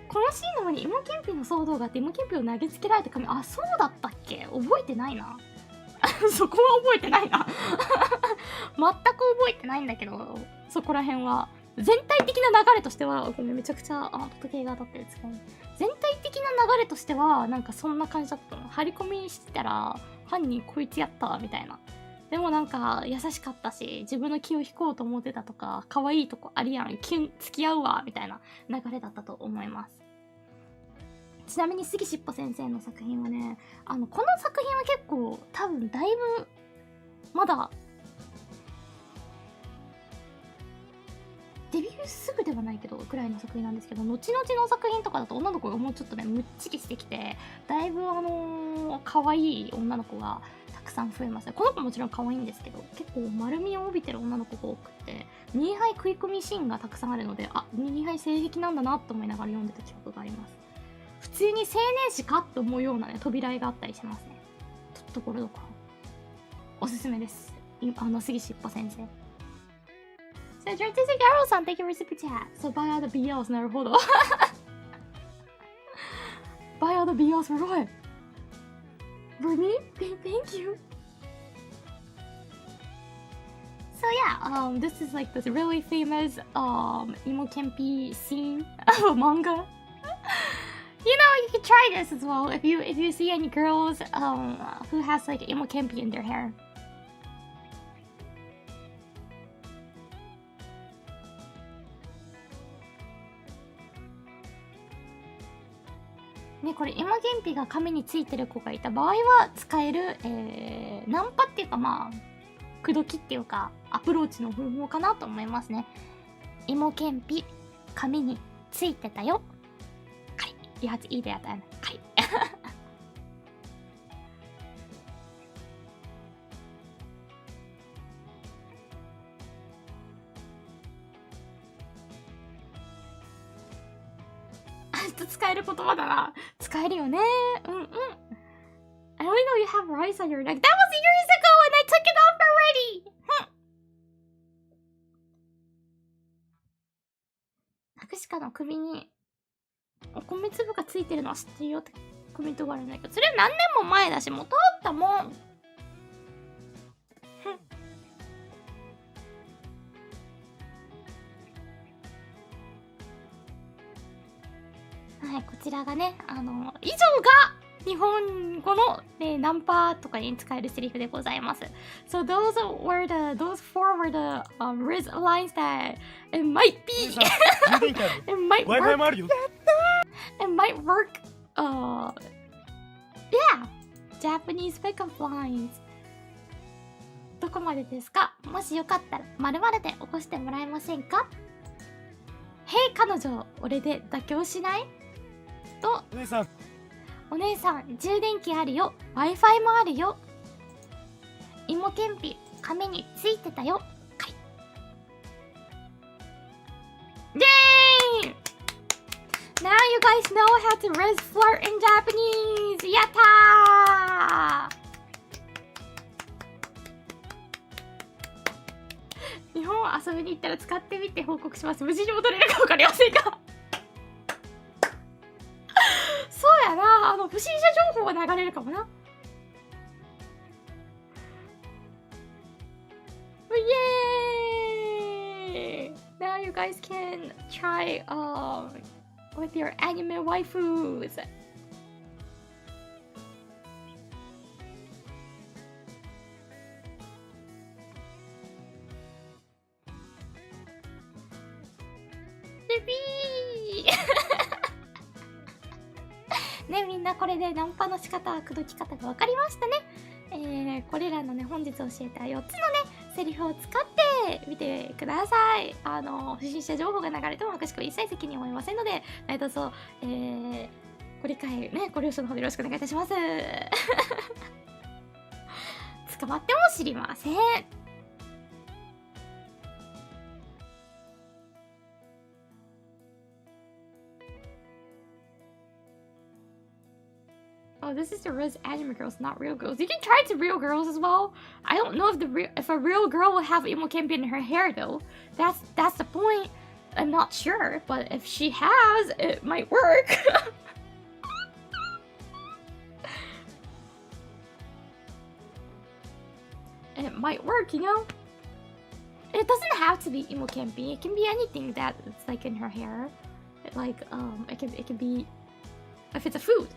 このシーンの前にImo-Kempiの騒動があってImo-Kempiを投げつけられた髪、あ、そうだったっけ？覚えてないな。そこは覚えてないな。全く覚えてないんだけど、そこら辺は。全体的な流れとしては、ごめん、めちゃくちゃ、時計が当たってる。全体的な流れとしては、なんかそんな感じだったの。張り込みしてたら、犯人こいつやったみたいな。でもなんか優しかったし、自分の気を引こうと思ってたとか、可愛いとこありやん、キュン、付き合うわ、みたいな流れだったと思います。ちなみに杉しっぽ先生の作品はね、この作品は結構多分だいぶまだデビューすぐではないけどくらいの作品なんですけど、後々の作品とかだと女の子がもうちょっとねむっちりしてきて、だいぶ可愛い女の子がたくさん増えますね。この子もちろん可愛いんですけど、結構丸みを帯びてる女の子が多くて、ニーハイ食い込みシーンがたくさんあるので、あ、ニーハイ性癖なんだなと思いながら読んでた記憶があります。普通に青年誌かって思うようなね扉絵があったりしますね。ところどころおすすめです。杉しっぽ先生。So, Artistic Arrow さん、thank you for super chat. So, buy all the BLs. なるほど。buy all the BLs for what? For me? Thank you. So, yeah, this is like this really famous emo campy scene of a manga. You know, you can try this as well if you see any girls who has like emo campy in their hair. ね、これエマゲンピが髪についてる子がいた場合は使える、ナンパっていうかまあ口説きっていうかアプローチの方法かなと思いますね。エモケンピ髪についてたよ。カリッ。いや、いいでやったよね。カリッ。使える言葉だな。使えるよね。うんうん。I only know you have rice on your neck. That was years ago and I took it off already! ナクシカの首にお米粒がついてるのは知ってるよってコメントがあるんだけど、それは何年も前だし、もう通ったもん。はい、こちらがね、以上が日本語の、ナンパとかに使えるセリフでございます。So those four were the rizz lines that it might be, it might work, it might work, yeah, Japanese pickup lines. どこまでですか？もしよかったら〇〇で起こしてもらえませんか？ Hey 彼女、俺で妥協しない？と、お姉さん充電器あるよ、 Wi-Fi もあるよ、芋けんぴ髪についてたよ、はい、イェーイ Now you guys know how to rizz flirt in Japanese! やったー！日本遊びに行ったら使ってみて報告します。無事に戻れるか分かりませんがそうやな、不審者情報が流れるかもな。イエーイ Now you guys can try with your anime waifus. ね、みんなこれでナンパの仕方、口説き方が分かりましたね。これらのね、本日教えた4つのね、セリフを使ってみてください。不審者情報が流れても私は一切責任を負いませんので、どうぞ、ご理解ね、ご了承のほどよろしくお願いいたします。捕まっても知りません。Oh, this is the rizz anime girls, not real girls. You can try it to real girls as well. I don't know if a real girl will have emo campy in her hair though. That's the point. I'm not sure, but if she has, it might work. It might work, you know? It doesn't have to be emo campy. It can be anything that's like in her hair. It can be if it's a food.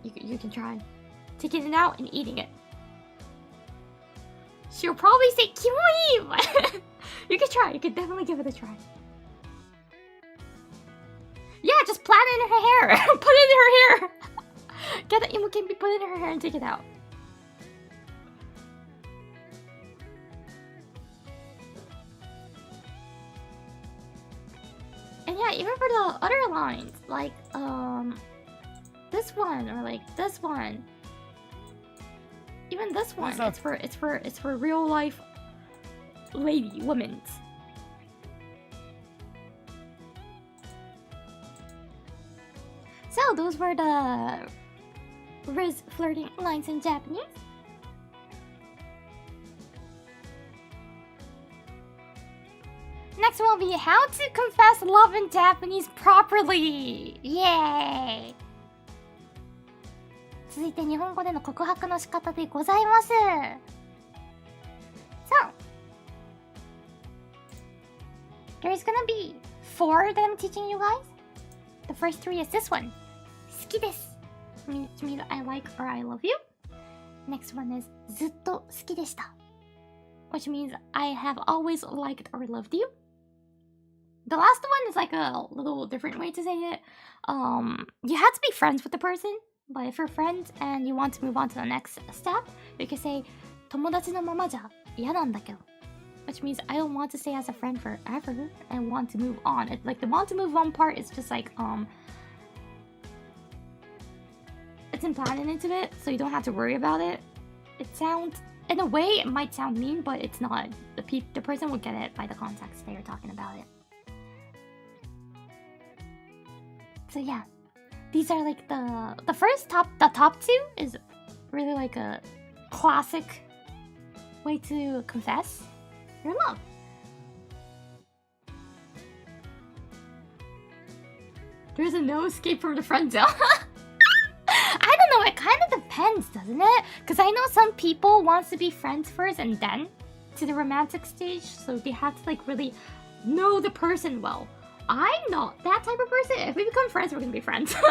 You can try taking it out and eating it. She'll probably say "Kimoii," but you can try. You can definitely give it a try. Yeah, just plant it in her hair. Put it in her hair. Get the emo campy, put it in her hair, and take it out. yeah, even for the other lines, like this one or like this one. Even this one, it's for real life women. So those were the rizz flirting lines in Japanese. Next will be how to confess love in Japanese properly. Yay! 続いて日本語での告白の仕方でございます。So, there's gonna be 4 that I'm teaching you guys. The first 3 is this one. 好きです。which means I like or I love you. Next one is ずっと好きでした。which means I have always liked or loved you. The last one is like a little different way to say it. You have to be friends with the person, but if you're friends and you want to move on to the next step, you can say 友達のままじゃ嫌なんだけど. Which means I don't want to stay as a friend forever and want to move on. It's like the want to move on part is just like it's implanted into it, so you don't have to worry about it. It sounds, in a way, it might sound mean, but it's not. The person will get it by the context they are talking about it. So yeah, these are like the first the top 2 is really like a classic way to confess your love. There's a no escape from the friend zone. I don't know, it kind of depends, doesn't it? Because I know some people wants to be friends first and then to the romantic stage, so they have to like really know the person well. I'm not that type of person. If we become friends, we're gonna be friends. For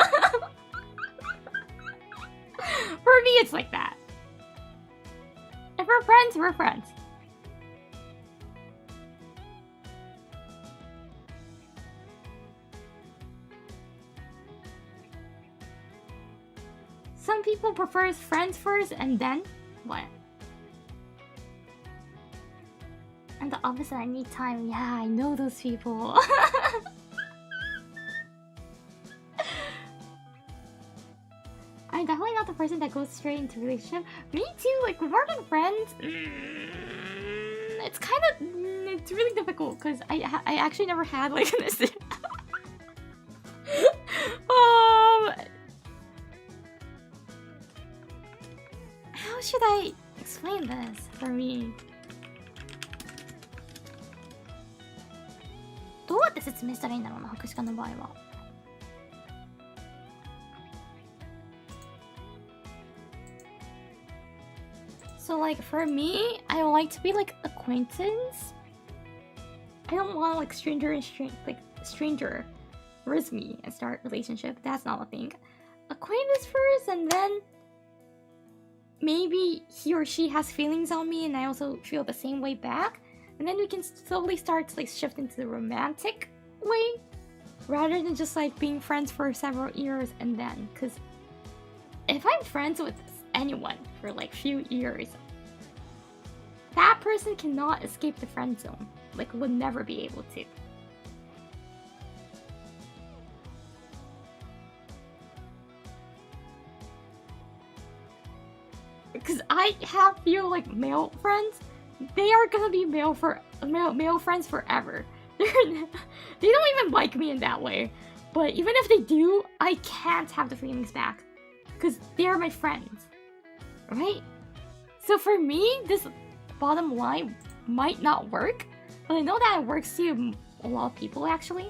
me, it's like that. If we're friends, we're friends. Some people prefer friends first and then what? And the opposite, I need time. Yeah, I know those people. I'm definitely not the person that goes straight into a relationship. Me too, like more than friends. It's kind of, it's really difficult because I actually never had like this. How should I explain this for me? どうやって説明したらいいんだろうな、博士課の場合は。So like for me, I like to be like acquaintance. I don't want like stranger rizz me and start relationship. That's not a thing. Acquaintance first, and then maybe he or she has feelings on me, and I also feel the same way back. And then we can slowly start to like shift into the romantic way, rather than just like being friends for several years and then. Because if I'm friends with anyone for like few years, that person cannot escape the friend zone. Like, would never be able to. Because I have few like male friends, they are gonna be male friends forever. They don't even like me in that way. But even if they do, I can't have the feelings back. Because they are my friends. Right? So for me, this bottom line might not work. But I know that it works to a lot of people actually.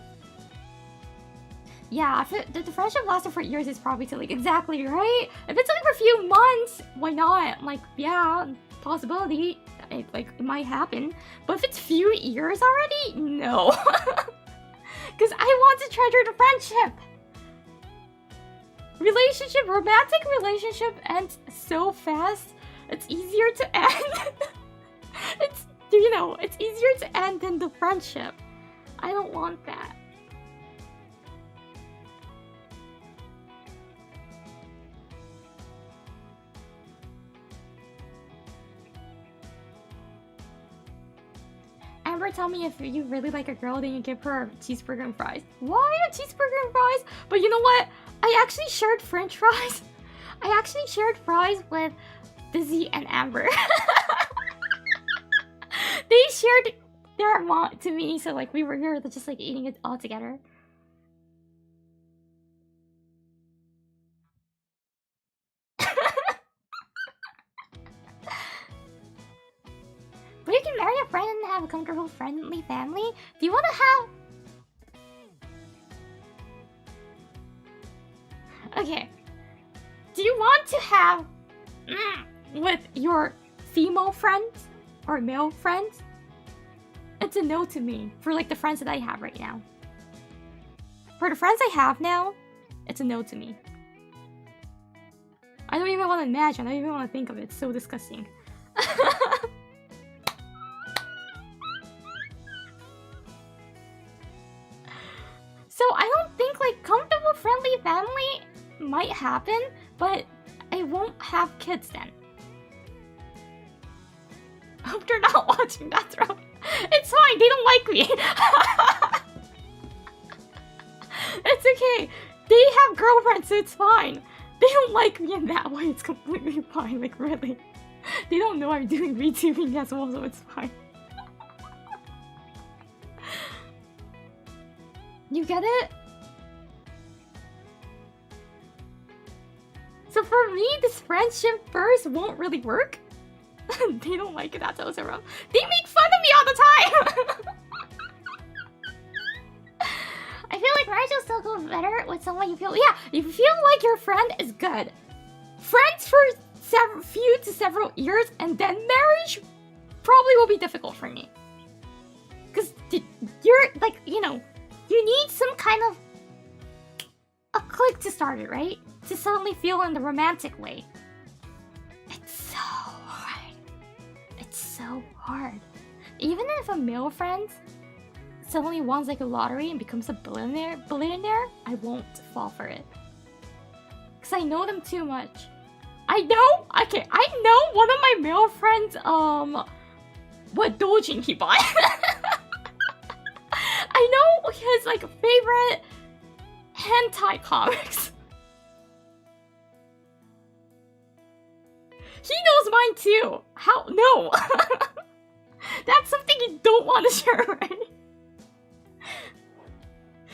Yeah, if the friendship lasted for years, it's probably to like, exactly, right? If it's only for a few months, why not? Like, yeah, possibility. It might happen. But if it's few years already, no. Because I want to treasure the friendship. Romantic relationship ends so fast. It's easier to end. It's easier to end than the friendship. I don't want that. tell me if you really like a girl, then you give her a cheeseburger and fries. Why a cheeseburger and fries? But you know what? I actually shared French fries. I actually shared fries with Dizzy and Amber. They shared their amount to me, so like we were here just like eating it all together. But you can marry a friend and have a comfortable, friendly family. Do you want to have... Okay. Do you want to have... with your female friends? Or male friends? It's a no to me. For like the friends that I have right now. For the friends I have now, it's a no to me. I don't even want to imagine. I don't even want to think of it. It's so disgusting. So I don't think like comfortable, friendly family might happen, but I won't have kids then. I hope they're not watching that throw. It's fine, they don't like me. It's okay. They have girlfriends, so it's fine. They don't like me in that way, it's completely fine, like really. They don't know I'm doing VTubing as well, so it's fine. You get it? So for me, this friendship first won't really work. They don't like it, that's also wrong. They make fun of me all the time! I feel like marriage will still go better with someone you feel... Yeah, you feel like your friend is good. Friends for few to several years and then marriage probably will be difficult for me. Because you're like, you know, you need some kind of a click to start it, right? To suddenly feel in the romantic way. It's so hard. It's so hard. Even if a male friend suddenly wants like a lottery and becomes a billionaire, I won't fall for it. Because I know them too much. I know one of my male friends, what doujin he bought. I know his like favorite hentai comics. He knows mine too. How? No. That's something you don't want to share, right?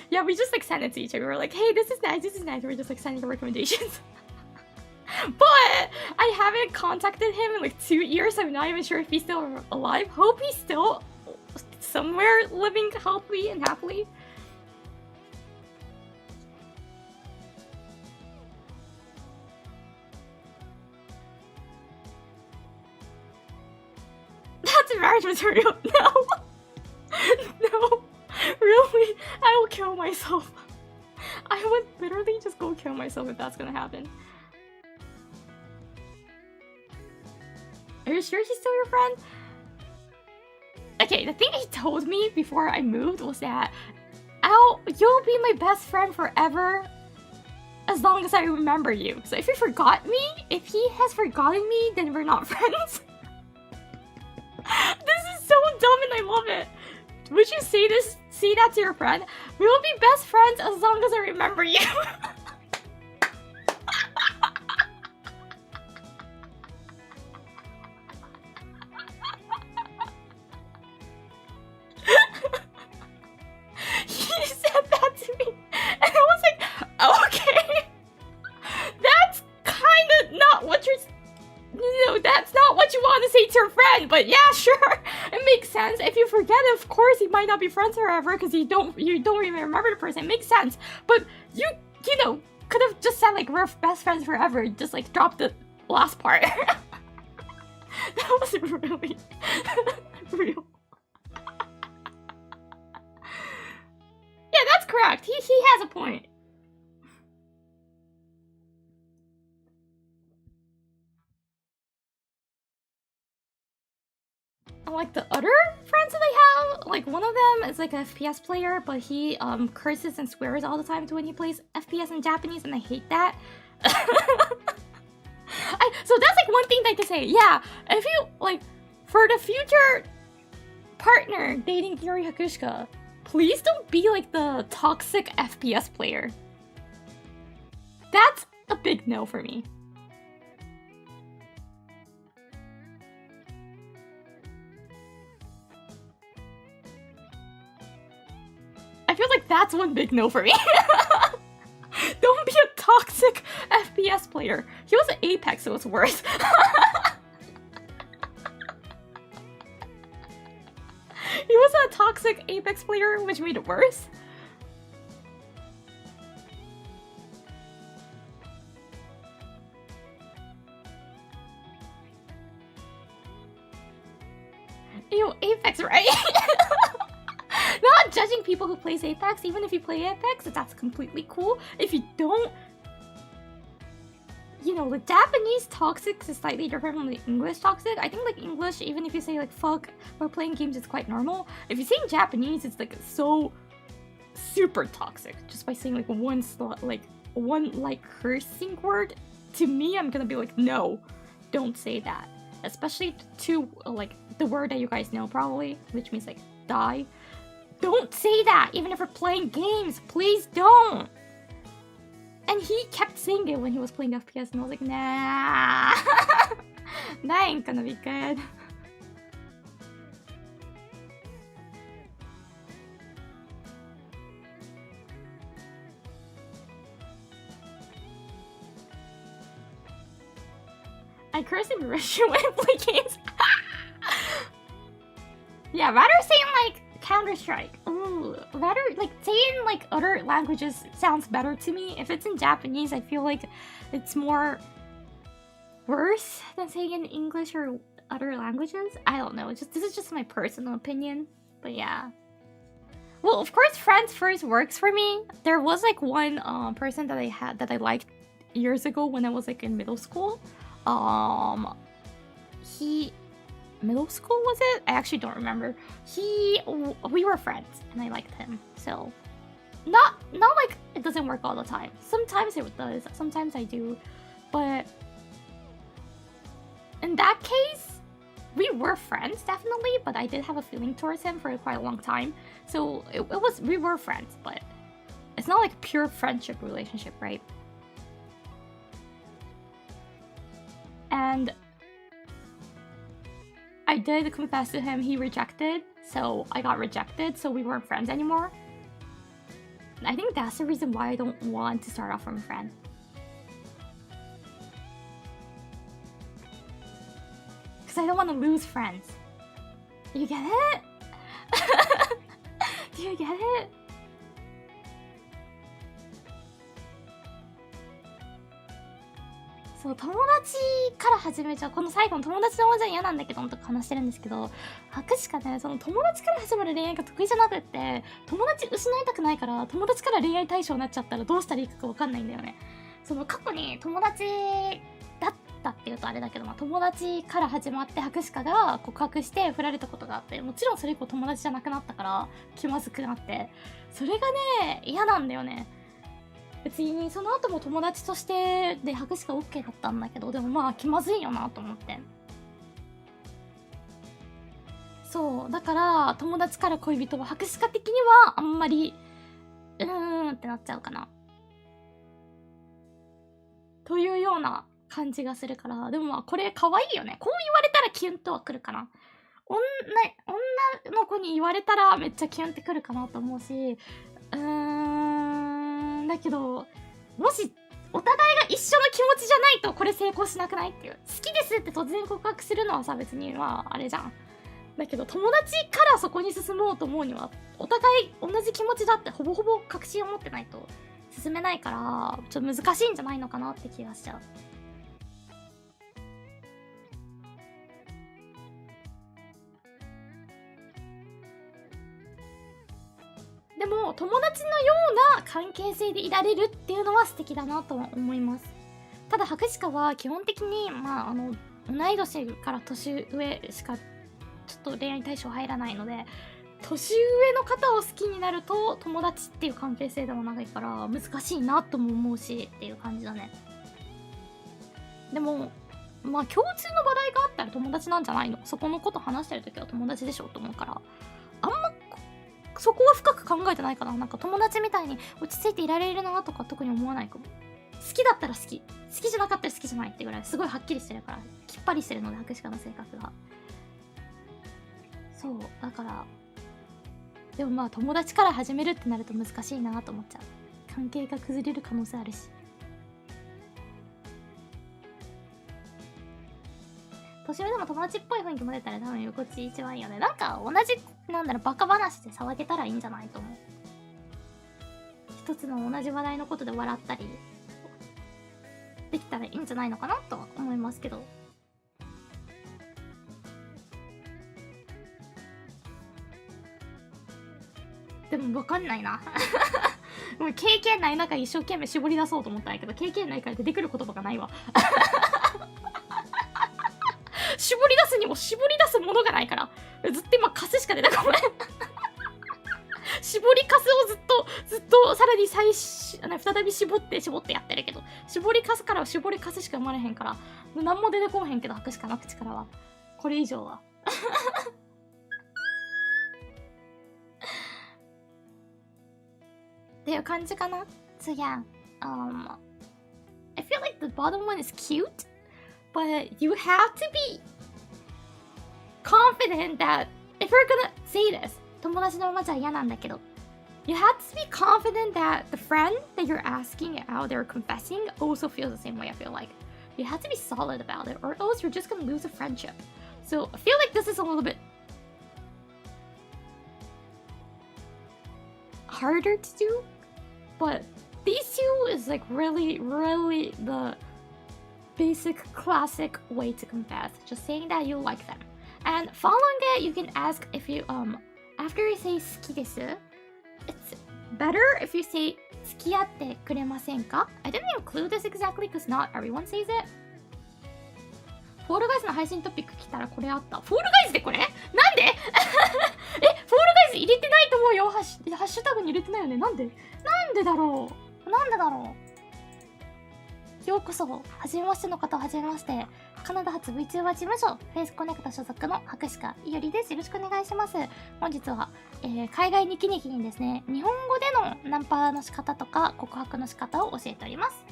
Yeah, we just like sent it to each other. We were like, hey, this is nice, this is nice. We're just like sending the recommendations. But I haven't contacted him in like 2 years, so I'm not even sure if he's still alive. Hope he's still somewhere living healthily and happily. That's marriage material. No. No. Really? I will kill myself. I would literally just go kill myself if that's gonna happen. Are you sure he's still your friend? Okay, the thing he told me before I moved was that you'll be my best friend forever as long as I remember you. So if you forgot me, if he has forgotten me, then we're not friends. This is so dumb and I love it. Would you say that to your friend? We will be best friends as long as I remember you. He said that to me, and I was like, okay. That's kind of not what you're... No, that's not what you want to say to your friend, but yeah, sure. It makes sense. If you forget, of course, you might not be friends forever because you don't even remember the person. It makes sense. But you know, could have just said like we're best friends forever. Just like drop the last part. That was really real. Yeah, that's correct. He has a point. Like the other friends that I have, like one of them is like an FPS player, but he curses and swears all the time when he plays FPS in Japanese, and I hate that. So that's like one thing that I can say. Yeah, if you like for the future partner dating Iori Hakushika, please don't be like the toxic FPS player. That's a big no for me. I feel like that's one big no for me. Don't be a toxic FPS player. He was an Apex, so it's worse. He was a toxic Apex player, which made it worse. Ew, Apex, right? Not judging people who plays Apex. Even if you play Apex, that's completely cool. If you don't, you know, the Japanese toxic is slightly different from the English toxic. I think like English, even if you say like fuck or playing games, it's quite normal. If you say in Japanese, it's like so super toxic. Just by saying like one cursing word, to me, I'm gonna be like, no, don't say that. Especially to like the word that you guys know probably, which means like die. Don't say that, even if we're playing games. Please don't. And he kept saying it when he was playing FPS, and I was like, nah. That ain't gonna be good. I curse in Russian when I play games. Yeah, rather saying like Counter-Strike. Ooh, rather like saying like other languages sounds better to me. If it's in Japanese, I feel like it's more worse than saying in English or other languages. I don't know. This is just my personal opinion. But yeah. Well, of course, friends first works for me. There was like one person that I liked years ago when I was like in middle school. Middle school was it? I actually don't remember. We were friends and I liked him. So not like it doesn't work all the time. Sometimes it does, sometimes I do. But in that case, we were friends definitely, but I did have a feeling towards him for quite a long time. So we were friends, but it's not like a pure friendship relationship, right? And I did confess to him, he rejected, so I got rejected, so we weren't friends anymore. I think that's the reason why I don't want to start off from a friend. Because I don't want to lose friends. You get it? Do you get it?そう、友達から始めちゃう。この最後の友達の方じゃ嫌なんだけどとか話してるんですけど、博士かね、その友達から始まる恋愛が得意じゃなくって、友達失いたくないから、友達から恋愛対象になっちゃったらどうしたらいいかわかんないんだよね。その過去に友達だったっていうとあれだけど、友達から始まって博士かが告白して振られたことがあって、もちろんそれ以降友達じゃなくなったから気まずくなって、それがね、嫌なんだよね。別にその後も友達としてで博士が OK だったんだけど、でもまあ気まずいよなと思って。そうだから友達から恋人は博士化的にはあんまりってなっちゃうかなというような感じがするから。でもまあこれ可愛いよね。こう言われたらキュンとはくるかな。女の子に言われたらめっちゃキュンってくるかなと思うし、だけどもしお互いが一緒の気持ちじゃないとこれ成功しなくないっていう。好きですって突然告白するのはさ、別にまああれじゃん。だけど友達からそこに進もうと思うにはお互い同じ気持ちだってほぼほぼ確信を持ってないと進めないから、ちょっと難しいんじゃないのかなって気がしちゃう。でも友達のような関係性でいられるっていうのは素敵だなとは思います。ただ博士かは基本的にまあ同い年から年上しかちょっと恋愛対象入らないので、年上の方を好きになると友達っていう関係性でも長いから難しいなとも思うしっていう感じだね。でもまあ共通の話題があったら友達なんじゃないの？そこのこと話してるときは友達でしょと思うから、あんまそこは深く考えてないかな。なんか友達みたいに落ち着いていられるなとか特に思わないかも。好きだったら好き、好きじゃなかったら好きじゃないってぐらいすごいはっきりしてるから、きっぱりしてるので、博士の性格が。そうだから、でもまあ友達から始めるってなると難しいなと思っちゃう。関係が崩れる可能性あるし。年上でも友達っぽい雰囲気も出たら多分横地一番いいよね。なんか同じ、なんだろう、バカ話で騒げたらいいんじゃないと思う。一つの同じ話題のことで笑ったりできたらいいんじゃないのかなとは思いますけど。でも分かんないなもう経験ない中一生懸命絞り出そうと思ったんやけど、経験ないから出てくる言葉がないわ絞り出すにも絞り出すものがないから、ずっと今カスしか出てこない絞りカスをずっとさらに再び絞ってやってるけど、絞りカスからは絞りカスしか生まれへんから何も出てこへんけど、博士かな口からはこれ以上はっていう感じかな。So yeah, I feel like the bottom one is cute, but you have to be confident that if you're gonna say this, 友達のままじゃ嫌なんだけど、you have to be confident that the friend that you're asking out there confessing also feels the same way. I feel like you have to be solid about it, or else you're just gonna lose a friendship. So I feel like this is a little bit harder to do, but these two is like really the basic classic way to confess, just saying that you like them. And following it, you can ask if you after you say 好きです, it's better if you say 付き合ってくれませんか? I didn't include this exactly because not everyone says it. フォールガイズの配信トピック来たらこれあった。フォールガイズでこれなんでフォールガイズ入れてないと思うよ。ハッシュタグに入れてないよね。なんでだろう。ようこそ、はじめましての方ははじめまして。カナダ発 VTuber 事務所、フェイスコネクト所属の博士いおりです。よろしくお願いします。本日は、海外ニキニキにですね、日本語でのナンパの仕方とか告白の仕方を教えております。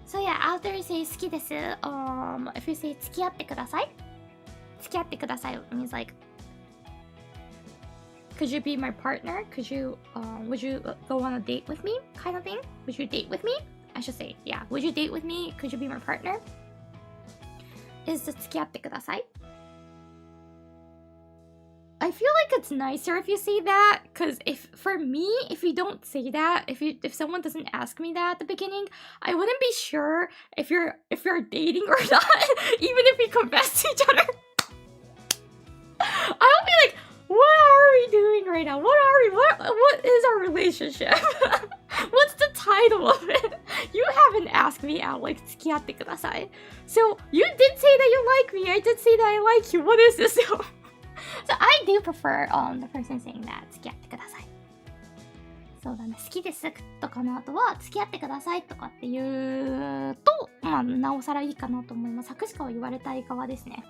So yeah, after you say 好きです、if you say 付き合ってください、付き合ってください means like could you be my partner? Could you would you go on a date with me kind of thing? Would you date with me? I should say, yeah, would you date with me? Could you be my partner? Is 付き合ってください。I feel like it's nicer if you say that, because for me, if you don't say that, if someone doesn't ask me that at the beginning, I wouldn't be sure if you're dating or not, even if we confess to each other. I'll be like, what are we doing right now? What is our relationship? What's the title of it? You haven't asked me out, like, 付き合ってください. So, you did say that you like me. I did say that I like you. What is this? So, I do prefer the person saying that 付き合ってください。そうだね、好きですとかの後は付き合ってくださいとかって言うと、まあ、なおさらいいかなと思います。作詞家は言われたい側ですね。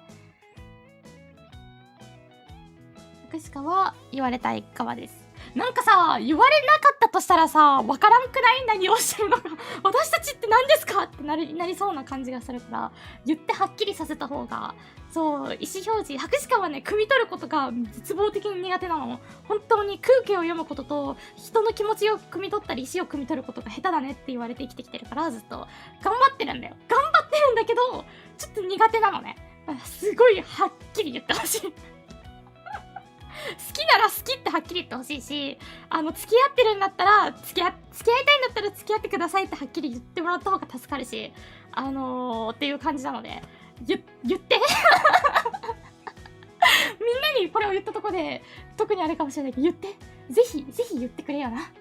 作詞家は言われたい側です。なんかさ、言われなかったとしたらさ、わからんくない何をしてるのか私たちって何ですかってなりそうな感じがするから、言ってはっきりさせた方が、そう、意思表示、博士課はね、汲み取ることが絶望的に苦手なの。本当に空気を読むことと、人の気持ちを汲み取ったり、意思を汲み取ることが下手だねって言われて生きてきてるから、ずっと頑張ってるんだよ。頑張ってるんだけど、ちょっと苦手なのね。すごいはっきり言ってほしい。好きなら好きってはっきり言ってほしいし、付き合ってるんだったら付き合いたいんだったら付き合ってくださいってはっきり言ってもらった方が助かるし、っていう感じなので、言ってみんなにこれを言ったとこで特にあれかもしれないけど、言って、ぜひ言ってくれよな。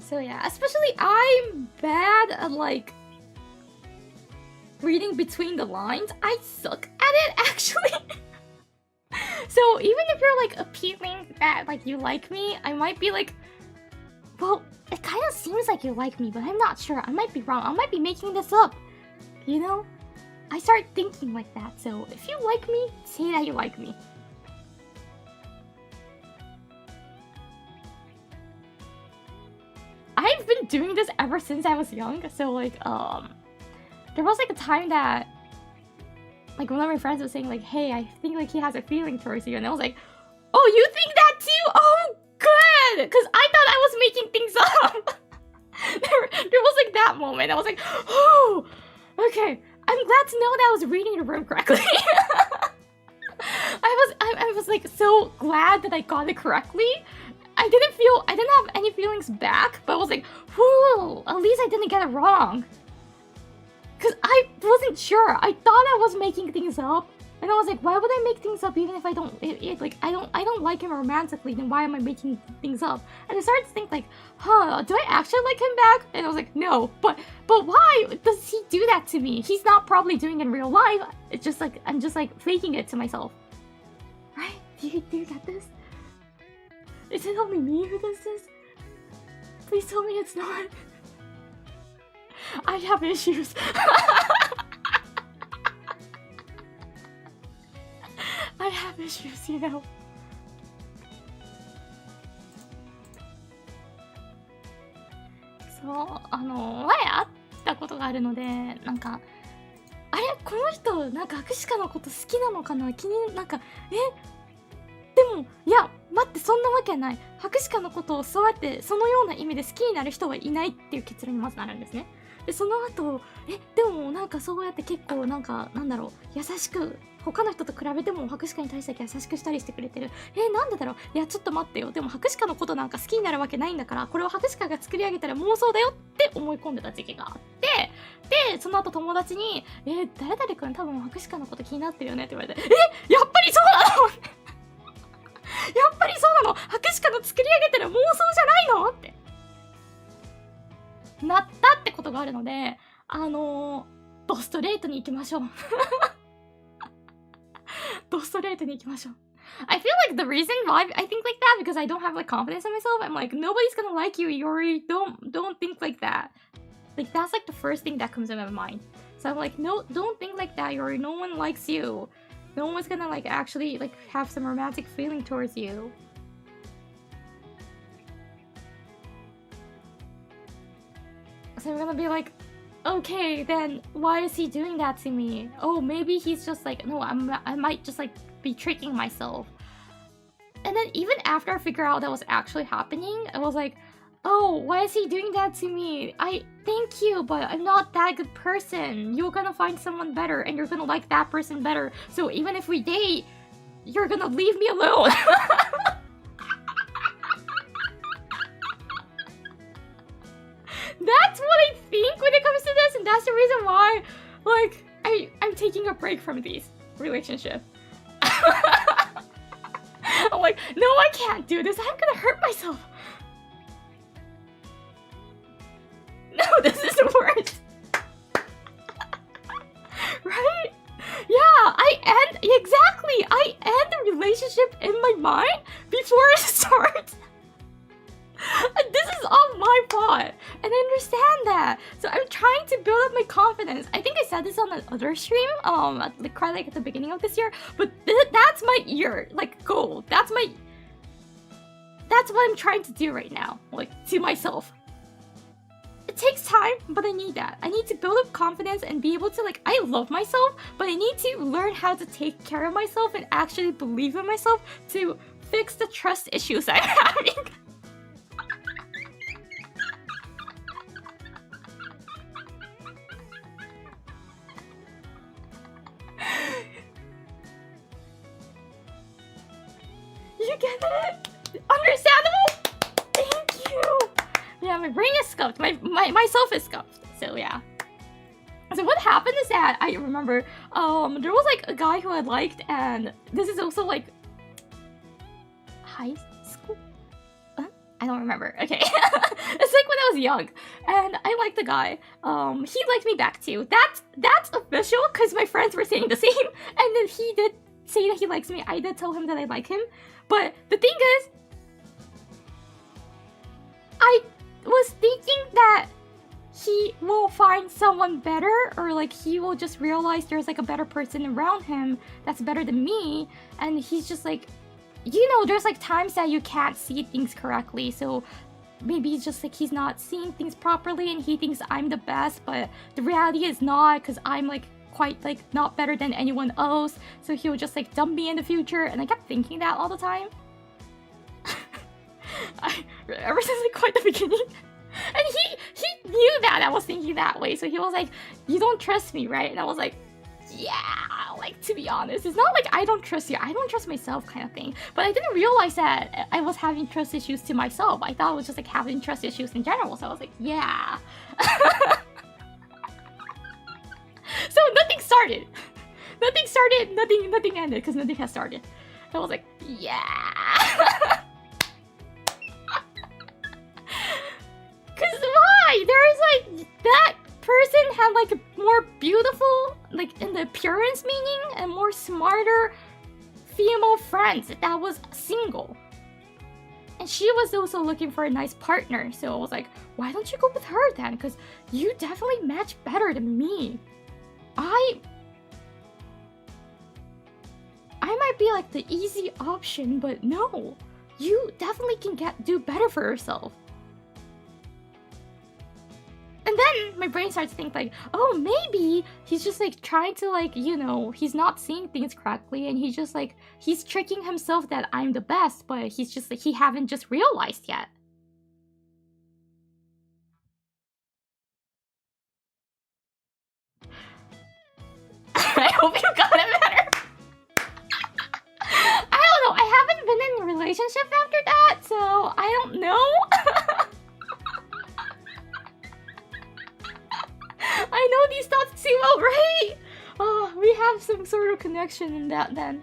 So yeah, especially I'm bad at like reading between the lines. I suck at it, actually. So even if you're like appealing that like you like me, I might be like, well, it kind of seems like you like me, but I'm not sure. I might be wrong. I might be making this up. You know? I start thinking like that. So if you like me, say that you like me. I've been doing this ever since I was young. So like, there was like a time that like one of my friends was saying like, hey, I think like he has a feeling towards you, and I was like, oh, you think that too? Oh, good, because I thought I was making things up. there was like that moment. I was like, oh, okay. I'm glad to know that I was reading the room correctly. I was like so glad that I got it correctly. I didn't have any feelings back, but I was like, whew, at least I didn't get it wrong. Cause I wasn't sure. I thought I was making things up, and I was like, why would I make things up even if I don't like I don't like him romantically? Then why am I making things up? And I started to think like, huh, do I actually like him back? And I was like, no, but why does he do that to me? He's not probably doing it in real life. It's just like I'm just like faking it to myself, right? Do you get this? Is it only me who does this? Please tell me it's not. I have issues. I have issues, you know. そう、前会ったことがあるので、なんか、あれこの人、なんか、アクシカのこと好きなのかななんか、でも、いや、待って、そんなわけない。ハクシカのことをそうやって、そのような意味で好きになる人はいないっていう結論にまずなるんですね。で、その後、でもなんかそうやって結構なんか、なんだろう、優しく、他の人と比べてもハクシカに対して優しくしたりしてくれてる。なんでだろう、いや、ちょっと待ってよ。でもハクシカのことなんか好きになるわけないんだから、これはハクシカが作り上げたら妄想だよって思い込んでた時期があって、で、その後友達に、誰々くん多分ハクシカのこと気になってるよねって言われて、やっぱりそうなのやっぱりそうなの、ハクシカの作り上げてる妄想じゃないのってなったってことがあるので、ドストレートに行きましょう。ドストレートに行きましょう。I feel like the reason why I think like that because I don't have like confidence in myself. I'm like, nobody's gonna like you, Iori. Don't think like that. Like that's like the first thing that comes in my mind. So I'm like, no, don't think like that, Iori. No one likes you. No one's gonna like actually like have some romantic feeling towards you. So I'm gonna be like, okay, then why is he doing that to me? Oh, maybe he's just like, no, I might just like be tricking myself. And then even after I figure out that was actually happening, I was like, oh, why is he doing that to me? I thank you, but I'm not that good person. You're gonna find someone better and you're gonna like that person better. So even if we date, you're gonna leave me alone. That's what I think when it comes to this, and that's the reason why, like, I'm taking a break from these relationships. I'm like, no, I can't do this. I'm gonna hurt myself. No, this is the worst. Right? Yeah, I end the relationship in my mind before it starts. This is all my fault, and I understand that. So I'm trying to build up my confidence. I think I said this on another stream, at the beginning of this year. But that's my goal. That's what I'm trying to do right now, like to myself. It takes time, but I need that. I need to build up confidence and be able to I love myself, but I need to learn how to take care of myself and actually believe in myself to fix the trust issues I'm having. You get it? Understandable? Thank you. Yeah, my brain is scuffed. Myself is scuffed. So yeah. So what happened is that I remember there was a guy who I liked, and this is also high school? I don't remember. Okay. It's like when I was young, and I liked the guy. He liked me back too. That's official because my friends were saying the same, and then he did say that he likes me. I did tell him that I like him, but the thing is, I was thinking that he will find someone better, or like he will just realize there's like a better person around him that's better than me, and he's just like, you know, there's like times that you can't see things correctly, so maybe it's just like he's not seeing things properly and he thinks I'm the best, but the reality is not, because I'm like quite like not better than anyone else, so he'll just like dump me in the future. And I kept thinking that all the time. Ever since like quite the beginning. And he knew that I was thinking that way, so he was like, you don't trust me, right? And I was like, yeah, like to be honest, it's not like I don't trust you, I don't trust myself kind of thing. But I didn't realize that I was having trust issues to myself. I thought it was just like having trust issues in general, so I was like, yeah. So nothing started, nothing ended, because nothing has started. I was like, yeah. Cause why? There's like that person had like a more beautiful, like in the appearance meaning, and more smarter female friends that was single. And she was also looking for a nice partner, so I was like, why don't you go with her then? Because you definitely match better than me. I might be like the easy option, but no, you definitely can do better for yourself. And then my brain starts to think like, oh, maybe he's just like trying to like, you know, he's not seeing things correctly, and he's just like, he's tricking himself that I'm the best, but he's just like, he haven't just realized yet. I hope you got it better. I don't know, I haven't been in a relationship after that, so I don't know. I know these thoughts too well, right? Oh, we have some sort of connection in that then.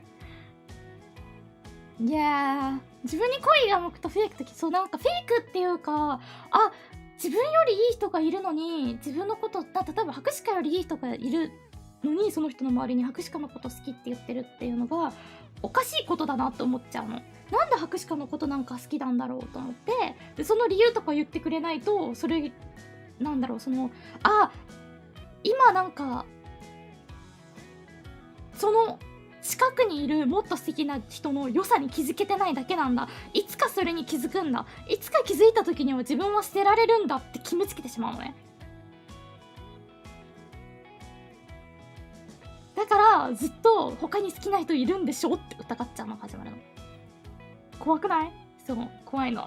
Yeah. 自分に恋が向くとフェイクって、そうなんかフェイクっていうか、あ、自分よりいい人がいるのに、自分のこと、例えば博士課よりいい人がいるのに、その人の周りに博士課のこと好きって言ってるっていうのがおかしいことだなって思っちゃうの。なんで博士課のことなんか好きなんだろうと思って、でその理由とか言ってくれないと、それなんだろう、その今なんかその近くにいるもっと素敵な人の良さに気づけてないだけなんだ。いつかそれに気づくんだ。いつか気づいた時には自分は捨てられるんだって決めつけてしまうのね。だからずっと他に好きな人いるんでしょって疑っちゃうのが始まるの。怖くない？そう、怖いの。っ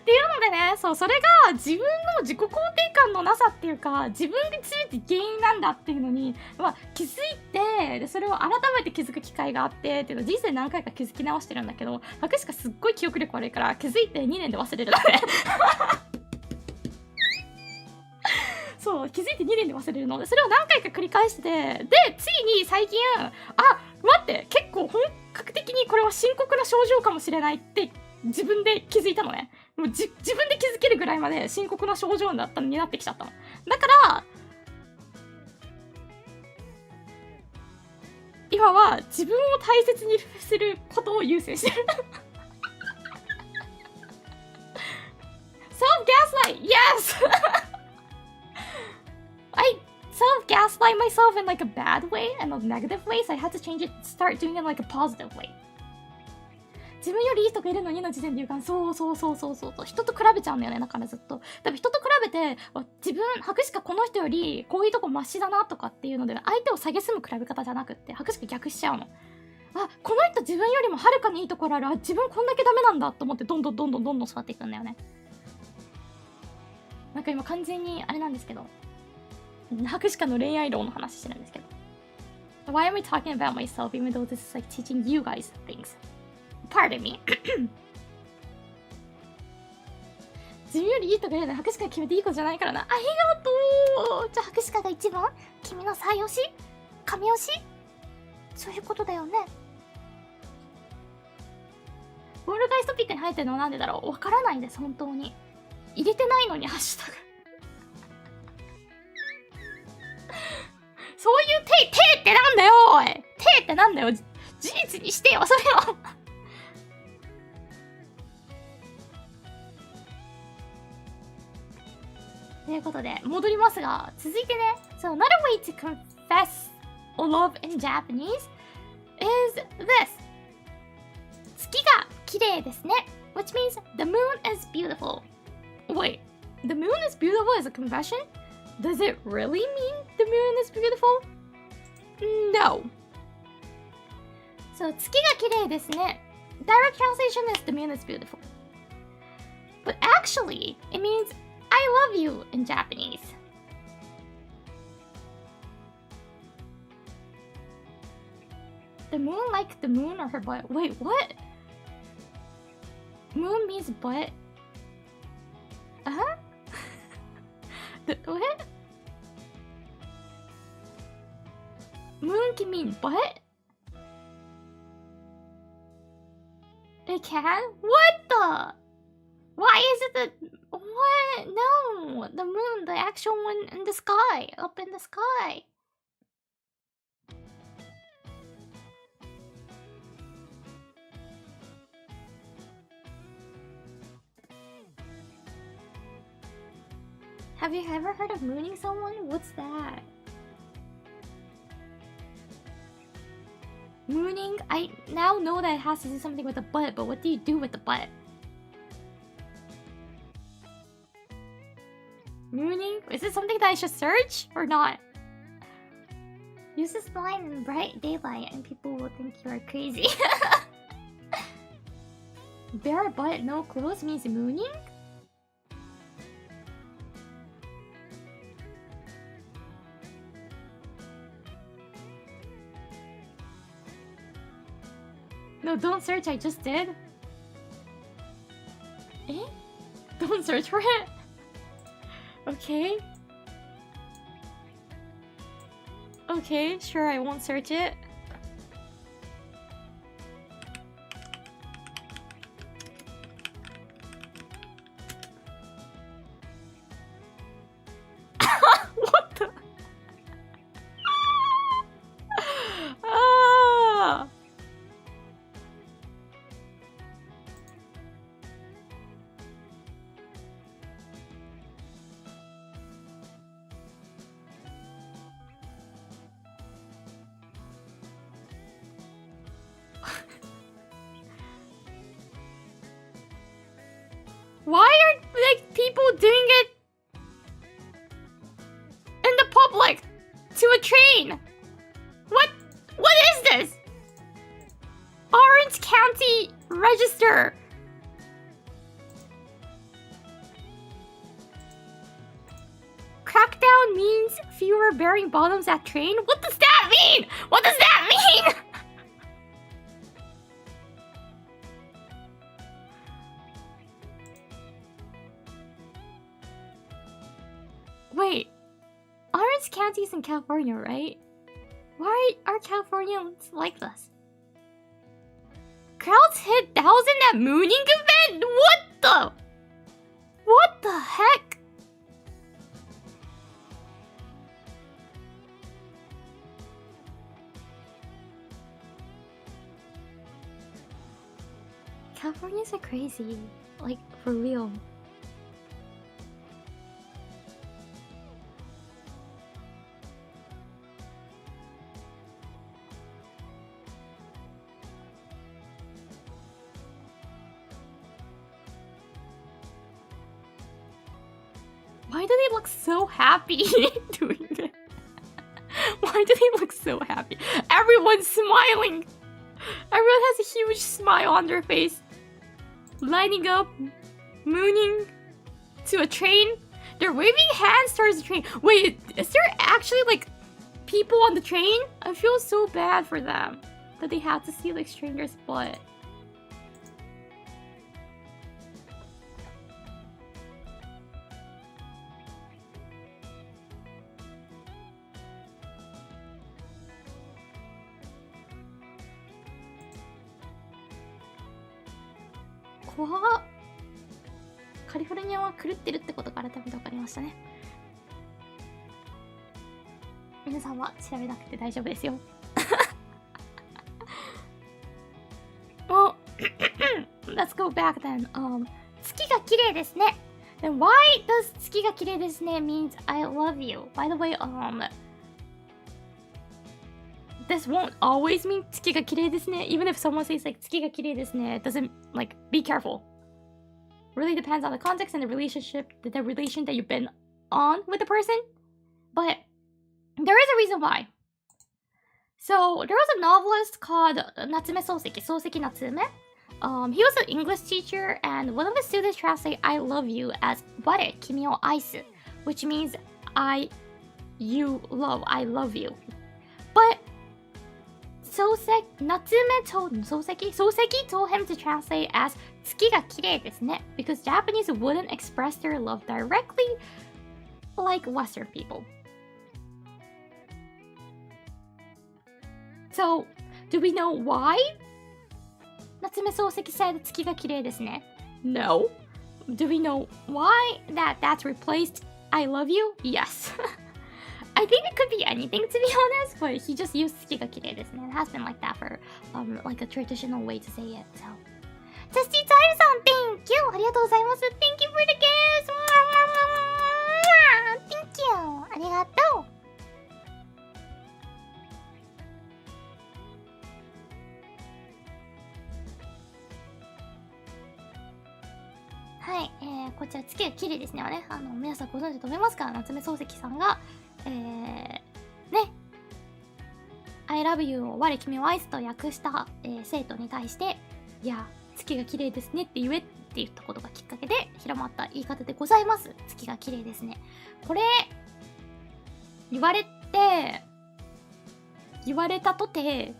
ていうのでね、そう、それが自分の自己肯定感のなさっていうか、自分が全て原因なんだっていうのに、まあ、気づいて、でそれを改めて気づく機会があってっていうのを人生何回か気づき直してるんだけど、博士がすっごい記憶力悪いから気づいて2年で忘れるのね。そう、気づいて2年で忘れるので、それを何回か繰り返してて、でついに最近、あ、待って、結構本格的にこれは深刻な症状かもしれないって自分で気づいたのね。もう自分で気づけるぐらいまで深刻な症状になってきちゃったの。だから今は自分を大切にすることを優先してる。Self-gaslight! Yes! I self-gaslight myself in like a bad way and a negative way, so I had to change it, start doing it in like a positive way. 自分よりいい人がいるのにの時点で言うから、そう人と比べちゃうんだよね。だからずっと多分人と比べて自分博士かこの人よりこういうとこマシだなとかっていうので相手を下げすむ比べ方じゃなくって博士か逆しちゃうの。あ、この人自分よりもはるかにいいところある、あ、自分こんだけダメなんだと思ってどんどん育っていくんだよね。なんか今完全にあれなんですけど、博士かの恋愛論の話してるんですけど。Why am I talking about myself even though this is like teaching you guys things?Pardon me. 自分よりいいとか言うの博士課決めていいことじゃないからな。ありがとう。じゃあ博士課が一番？君の最推し？神推し？そういうことだよね。ボールガイストピックに入ってるのはなんでだろう？わからないんです、本当に。入れてないのにハッシュタグそういう手ってなんだよおい。手ってなんだよ。事実にしてよそれをということで戻りますが、続いてね、So another way to confess love in Japanese is this. 月が綺麗ですね。Which means the moon is beautiful. Wait, the moon is beautiful is a confession? Does it really mean the moon is beautiful? No. So 月が綺麗ですね。Direct translation is the moon is beautiful. But actually, it means I love you in Japanese. The moon like the moon or her butt. Wait, what? Moon means butt? What? Moon can mean butt? It can? What the? Why is it the... What? No! The moon, the actual one in the sky. Up in the sky. Have you ever heard of mooning someone? What's that? Mooning? I now know that it has to do something with the butt, but what do you do with the butt? Mooning? Is it something that I should search or not? Use this line in bright daylight and people will think you are crazy. Bare butt, no clothes means mooning? No, don't search, I just did. Eh? Don't search for it? Okay. Okay, sure, I won't search it. What the? Ah! Why are like people doing it in the public to a train? What is this? Orange County Register. Crackdown means fewer bearing bottoms at train? What does that mean? What does that mean? Wait, Orange County's in California, right? Why are Californians like this? Crowds hit 1,000 at mooning event? What the heck? Californians are crazy, like for real. Why do they look so happy doing it? Why do they look so happy? Everyone's smiling! Everyone has a huge smile on their face. Lining up, mooning to a train. They're waving hands towards the train. Wait, is there actually like people on the train? I feel so bad for them that they have to see like strangers' butt. カリフォルニアは狂ってるってことが改めて分かりましたね。皆さんは調べなくて大丈夫ですよ。Well, let's go back then. 月が綺麗ですね。Then why does 月が綺麗ですね means I love you? By the way, this won't always mean 月が綺麗ですね. Even if someone says like 月が綺麗ですね, it doesn't like be careful. Really depends on the context and the relationship, the relation that you've been on with the person. But there is a reason why. So there was a novelist called Natsume Soseki, Soseki Natsume. He was an English teacher, and one of his students translated "I love you" as "ware kimi o aisu," which means I love you. But Natsume told Soseki told him to translate as "tsuki ga kirei desu ne," because Japanese wouldn't express their love directly like Western people. So, do we know why Natsume Soseki said 月が綺麗ですね? No. Do we know why that's replaced I love you? Yes. I think it could be anything, to be honest, but he just used 月が綺麗ですね. It has been like that for like a traditional way to say it. So, Testy Tyler さん thank you! ありがとうございます. Thank you for the gifts! Thank you! ありがとう.はい、こちら月が綺麗ですねはね、皆さんご存知だと思いますか？夏目漱石さんが、ね、I love you を我君を愛すと訳した、生徒に対して、いや、月が綺麗ですねって言えって言ったことがきっかけで広まった言い方でございます。月が綺麗ですね。これ、言われたとて、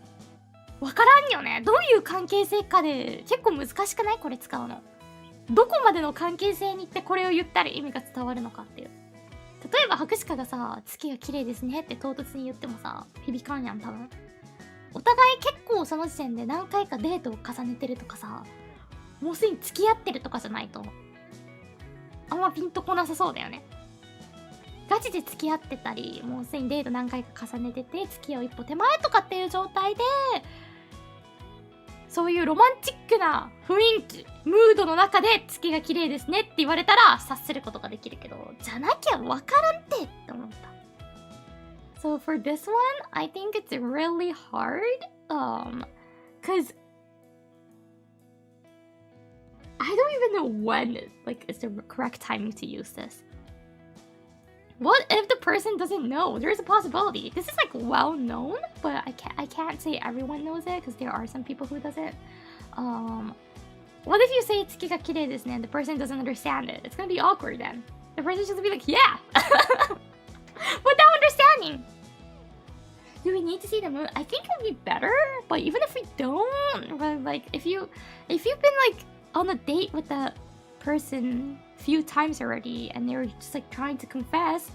わからんよね。どういう関係性かで結構難しくない？これ使うの。どこまでの関係性に行ってこれを言ったら意味が伝わるのかっていう。例えば博士家がさ、月が綺麗ですねって唐突に言ってもさ、響かんやん多分。お互い結構その時点で何回かデートを重ねてるとかさ、もうすでに付き合ってるとかじゃないとあんまピンとこなさそうだよね。ガチで付き合ってたり、もうすでにデート何回か重ねてて付き合う一歩手前とかっていう状態で、そういうロマンチックな雰囲気、ムードの中で月が綺麗ですねって言われたら察することができるけど、じゃなきゃわからんって思った。So for this one, I think it's really hard, cause I don't even know when like is the correct timing to use this. What if the person doesn't know? There's a possibility. This is like well known, but I can't say everyone knows it because there are some people who does it. What if you say 月が綺麗ですね and the person doesn't understand it? It's gonna be awkward then. The person's just gonna be like, yeah, without understanding. Do we need to see the moon? I think it would be better, but even if we don't, like if you've been like on a date with the person few times already and they're just like trying to confess,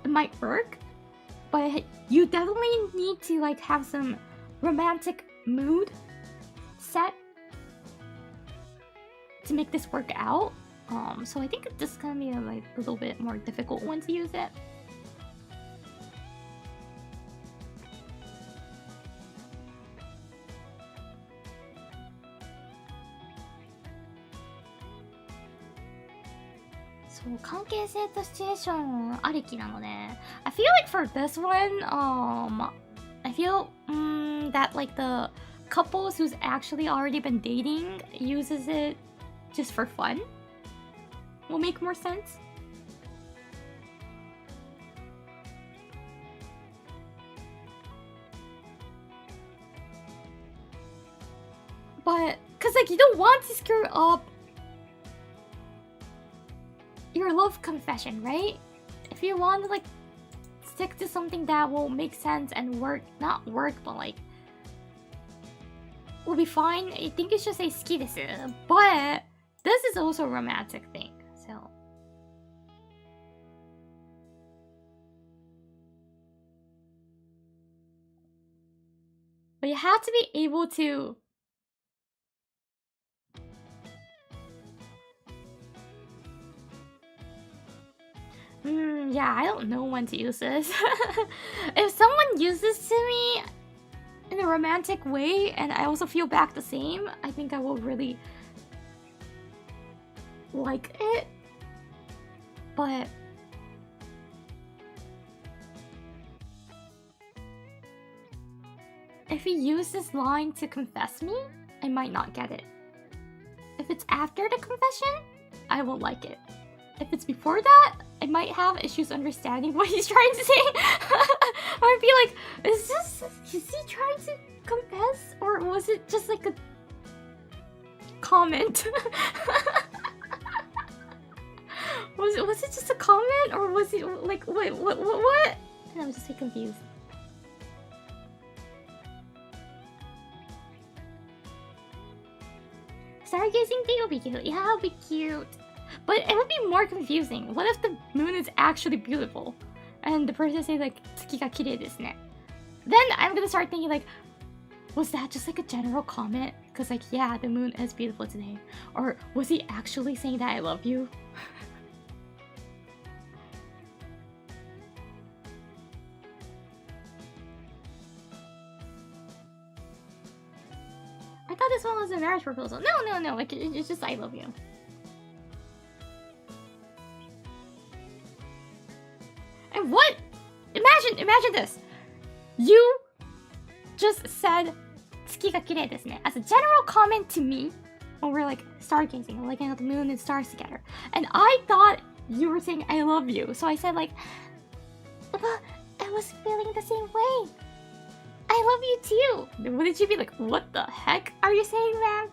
it might work, but you definitely need to like have some romantic mood set to make this work out. So I think this is gonna be a like little bit more difficult one to use it. So 関係性とシチュエーションありきなので I feel like for this one, I feel that like the couples who's actually already been dating uses it just for fun will make more sense. But cause like you don't want to screw up your love confession, right? If you want to like stick to something that will make sense and work, not work, but like will be fine, I think you should say 好きです. But this is also a romantic thing, so. But you have to be able to Yeah, I don't know when to use this. If someone uses to me in a romantic way and I also feel back the same, I think I will really like it. But if he used this line to confess me, I might not get it. If it's after the confession, I will like it. If it's before that, I might have issues understanding what he's trying to say. I might be like, is he trying to confess? Or was it just like a comment? was it just a comment? Or was it like, wait, what? And I was just like confused. Stargazing thing would be cute. Yeah, it'll be cute. But it would be more confusing. What if the moon is actually beautiful? And the person says like, 月が綺麗ですね. Then I'm gonna start thinking like, was that just like a general comment? Because like, yeah, the moon is beautiful today. Or was he actually saying that I love you? I thought this one was a marriage proposal. No. Like, it's just I love you. And what? Imagine this. You just said 月が綺麗ですね as a general comment to me when we're like stargazing, looking at the moon and stars together. And I thought you were saying I love you. So I said like, but I was feeling the same way. I love you too. Wouldn't you be like, what the heck are you saying, man?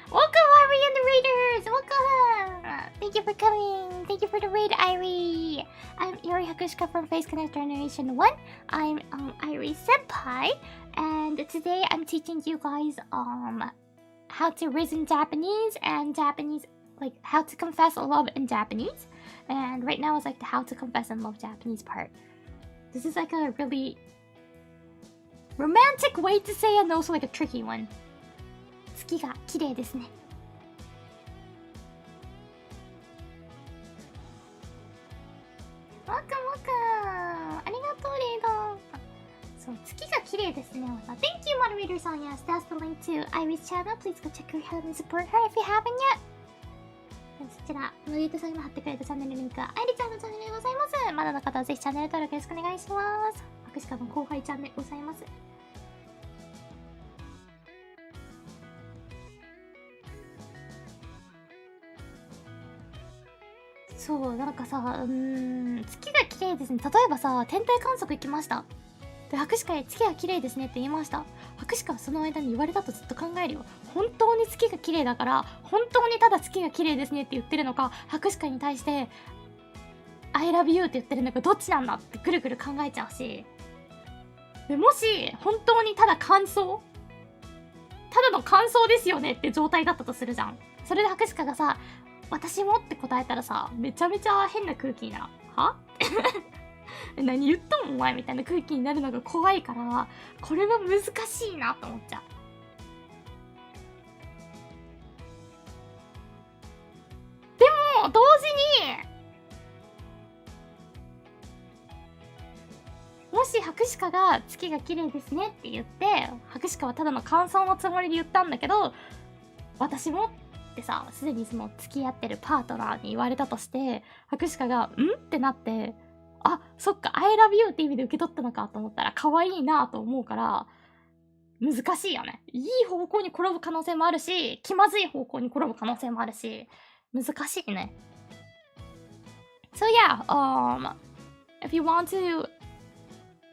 Welcome, Iori and the Raiders! Welcome! Thank you for coming. Thank you for the raid, Iori. I'm Iori Hakushika from Face Connect Generation 1. I'm Iori Senpai. And today I'm teaching you guys how to rizz in Japanese and Japanese, like how to confess love in Japanese. And right now it's like the how to confess and love Japanese part. This is like a really romantic way to say it and also like a tricky one. 月が綺麗ですね。Welcome. ありがとう、レイド。そう、月が綺麗ですね。Thank you, moderator Son. Yes, that's the link to Iori's channel. Please go check her out and support her if you haven't yet. そちら、モデレーターさんが貼ってくれたチャンネルリンクは、愛理ちゃんのチャンネルでございます。まだの方はぜひチャンネル登録よろしくお願いします。博士課の後輩チャンネルございます。そう、なんかさ、月が綺麗ですね。例えばさ、天体観測行きました。で、博士会月が綺麗ですねって言いました。博士会はその間に言われたとずっと考えるよ。本当に月が綺麗だから、本当にただ月が綺麗ですねって言ってるのか、博士会に対して、I love you って言ってるのか、どっちなんだってぐるぐる考えちゃうし。でもし、本当にただ感想ただの感想ですよねって状態だったとするじゃん。それで博士会がさ、私もって答えたらさ、めちゃめちゃ変な空気になる。は何言ったもんお前みたいな空気になるのが怖いから、これは難しいなと思っちゃう。でも、同時に、もし博士課が月が綺麗ですねって言って、博士課はただの感想のつもりで言ったんだけど、私もってさ、すでにその付き合ってるパートナーに言われたとして、博士課が、んってなって、あ、そっか、I love you って意味で受け取ったのかと思ったら、可愛いなと思うから、難しいよね。いい方向に転ぶ可能性もあるし、気まずい方向に転ぶ可能性もあるし、難しいね。So yeah, if you want to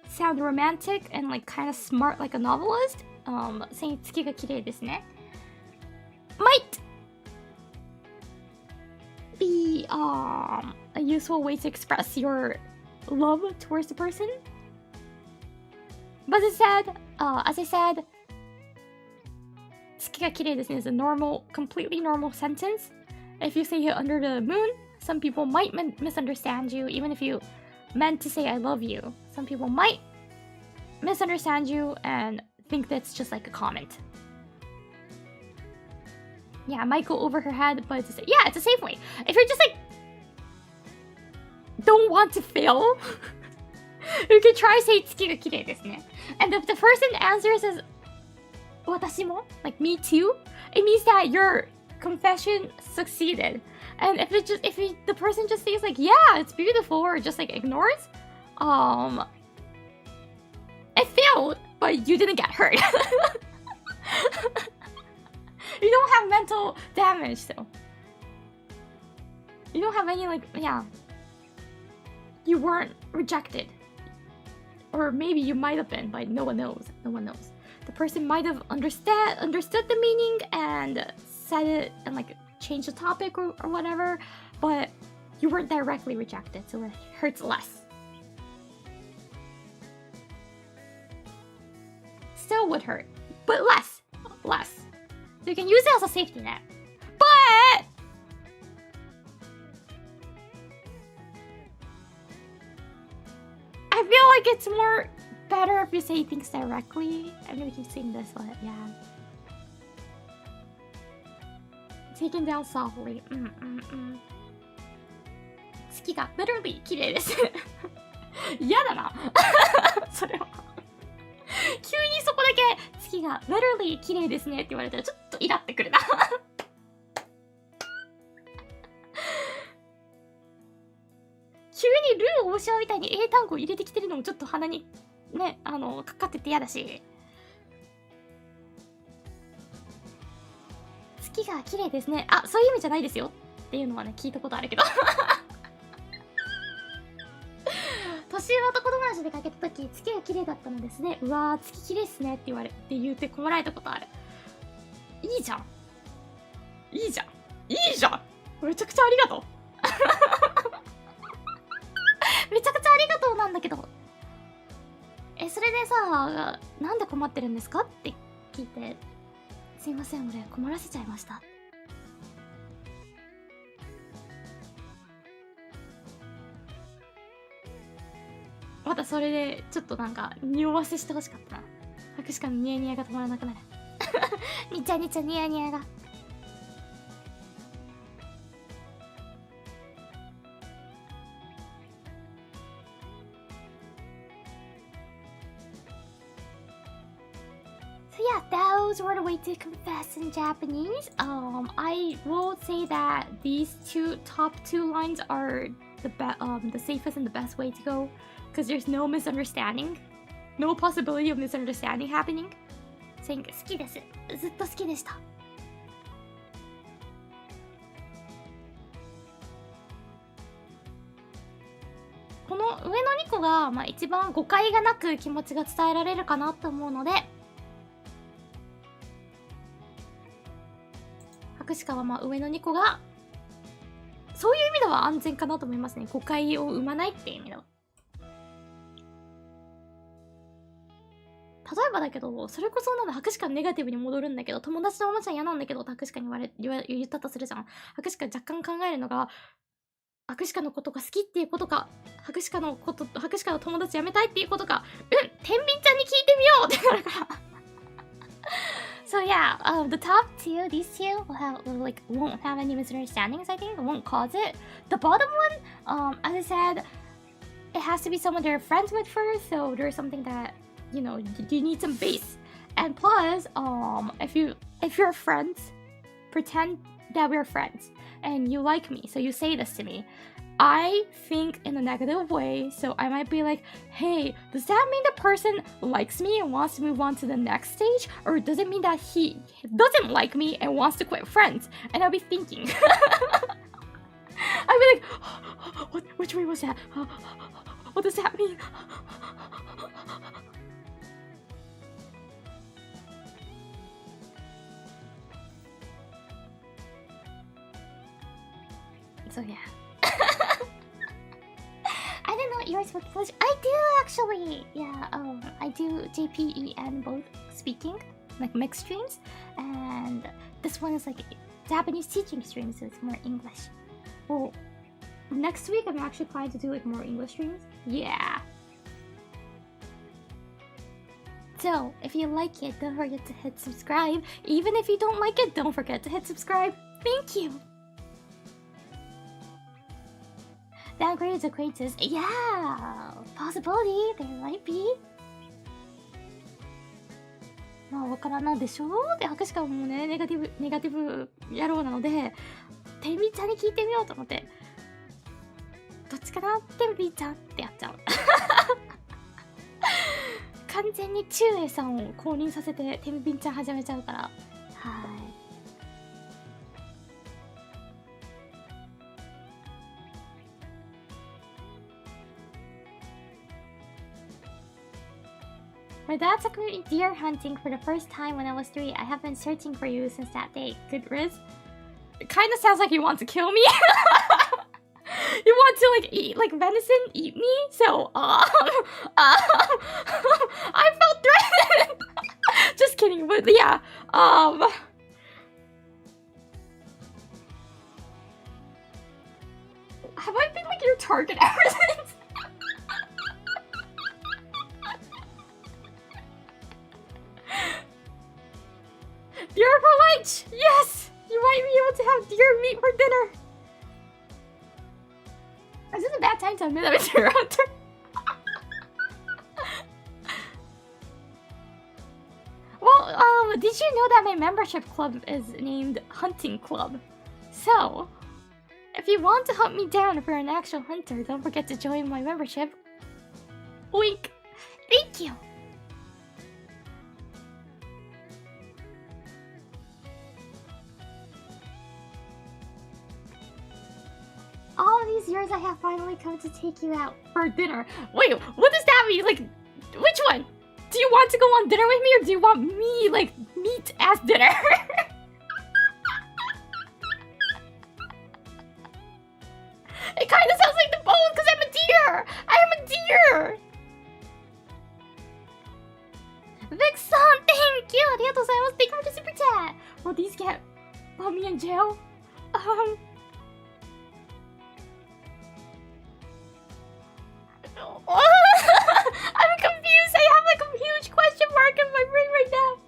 sound romantic and like kind of smart like a novelist, saying 月が綺麗ですね might be a useful way to express your love towards the person. But as I said, 月が綺麗ですね is a normal, completely normal sentence. If you say it under the moon, some people might misunderstand you, even if you meant to say I love you. Some people might misunderstand you and think that's just like a comment. Yeah, it might go over her head, but it's a safe way. If you're just like don't want to fail, you can try say 月が綺麗ですね. And if the person answers as 私も like me too, it means that your confession succeeded. And if the person just says like yeah it's beautiful or just like ignores, it failed but you didn't get hurt. You don't have mental damage though. You don't have any like you weren't rejected, or maybe you might have been, but no one knows. The person might have understood the meaning and said it and like changed the topic or whatever, but you weren't directly rejected, so it hurts less. Still would hurt, but less. So you can use it as a safety net. But I feel like it's more better if you say things directly. I know we keep saying this, but yeah. Taken down softly. 月が literally 綺麗です。嫌だな。それは。急にそこだけ月が literally 綺麗ですねって言われたらちょっとイラってくるな。急にルー大塩みたいに英単語入れてきてるのもちょっと鼻にね、かかってて嫌だし。月が綺麗ですね。あ、そういう意味じゃないですよっていうのはね、聞いたことあるけど。年上男友達でかけた時、月が綺麗だったのですね。うわー、月綺麗っすねって言ってこられたことある。いいじゃん。めちゃくちゃありがとう。めちゃくちゃありがとうなんだけど。それでさ、なんで困ってるんですかって聞いて、すいません、俺困らせちゃいました。またそれでちょっとなんか匂わせしてほしかったな。博士館のニヤニヤが止まらなくなる。にちゃにちゃニヤニヤが。So yeah, those were the way to confess in Japanese. I will say that these top two lines are the safest and the best way to go, because there's no misunderstanding, no possibility of misunderstanding happening. Saying 好きです。ずっと好きでした。この上の2個が、一番誤解がなく気持ちが伝えられるかなと思うので、博士課は上の2個がそういう意味では安全かなと思いますね。誤解を生まないっていう意味では。例えばだけど、それこそ博士課ネガティブに戻るんだけど、友達のおもちゃ嫌なんだけど博士課に言ったとするじゃん。博士課若干考えるのが、博士課のことが好きっていうことか、博士課の友達やめたいっていうことか、天秤ちゃんに聞いてみようってなるから。So yeah, the top two, these two won't have any misunderstandings. I think won't cause it. The bottom one, as I said, it has to be someone they're friends with first. So there's something that you need some base. And plus, if you're friends, pretend that we're friends and you like me. So you say this to me. I think in a negative way, so I might be like, hey, does that mean the person likes me and wants to move on to the next stage? Or does it mean that he doesn't like me and wants to quit friends? And I'll be thinking. I'll be like, which way was that? What does that mean? So yeah. I don't know what yours would push. I do actually. Yeah, I do JPN both speaking, like mixed streams, and this one is like Japanese teaching stream, so it's more English. Well, next week I'm actually planning to do like more English streams. Yeah. So if you like it, don't forget to hit subscribe. Even if you don't like it, don't forget to hit subscribe. Thank you. Downgraded acquaintances. Yeah, possibility. There might be. まあわからないでしょで、博士かもね、ネガティブ野郎なので、てみちゃんに聞いてみようと思って。どっちかなてみちゃんってやっちゃう。完全に中英さんを公認させて、てみぴんちゃん始めちゃうから。はい。My dad took me deer hunting for the first time when I was 3. I have been searching for you since that day. Good rizz? It kind of sounds like you want to kill me. You want to like eat like venison, eat me? So I felt threatened. Just kidding, but yeah. Have I been like your target ever since? Deer for lunch! Yes! You might be able to have deer meat for dinner. Is this a bad time to admit I'm a deer hunter? Well, did you know that my membership club is named Hunting Club? So, if you want to hunt me down if you're an actual hunter, don't forget to join my membership. Wink! Thank you! All these years I have finally come to take you out for dinner. Wait, what does that mean? Like, which one? Do you want to go on dinner with me or do you want me, like, meat as dinner? It kind of sounds like the both because I'm a deer! I am a deer! Vic-san, thank you! ありがとうございます。Thank you for the super chat! Will these put me in jail? I'm confused. I have like a huge question mark in my brain right now.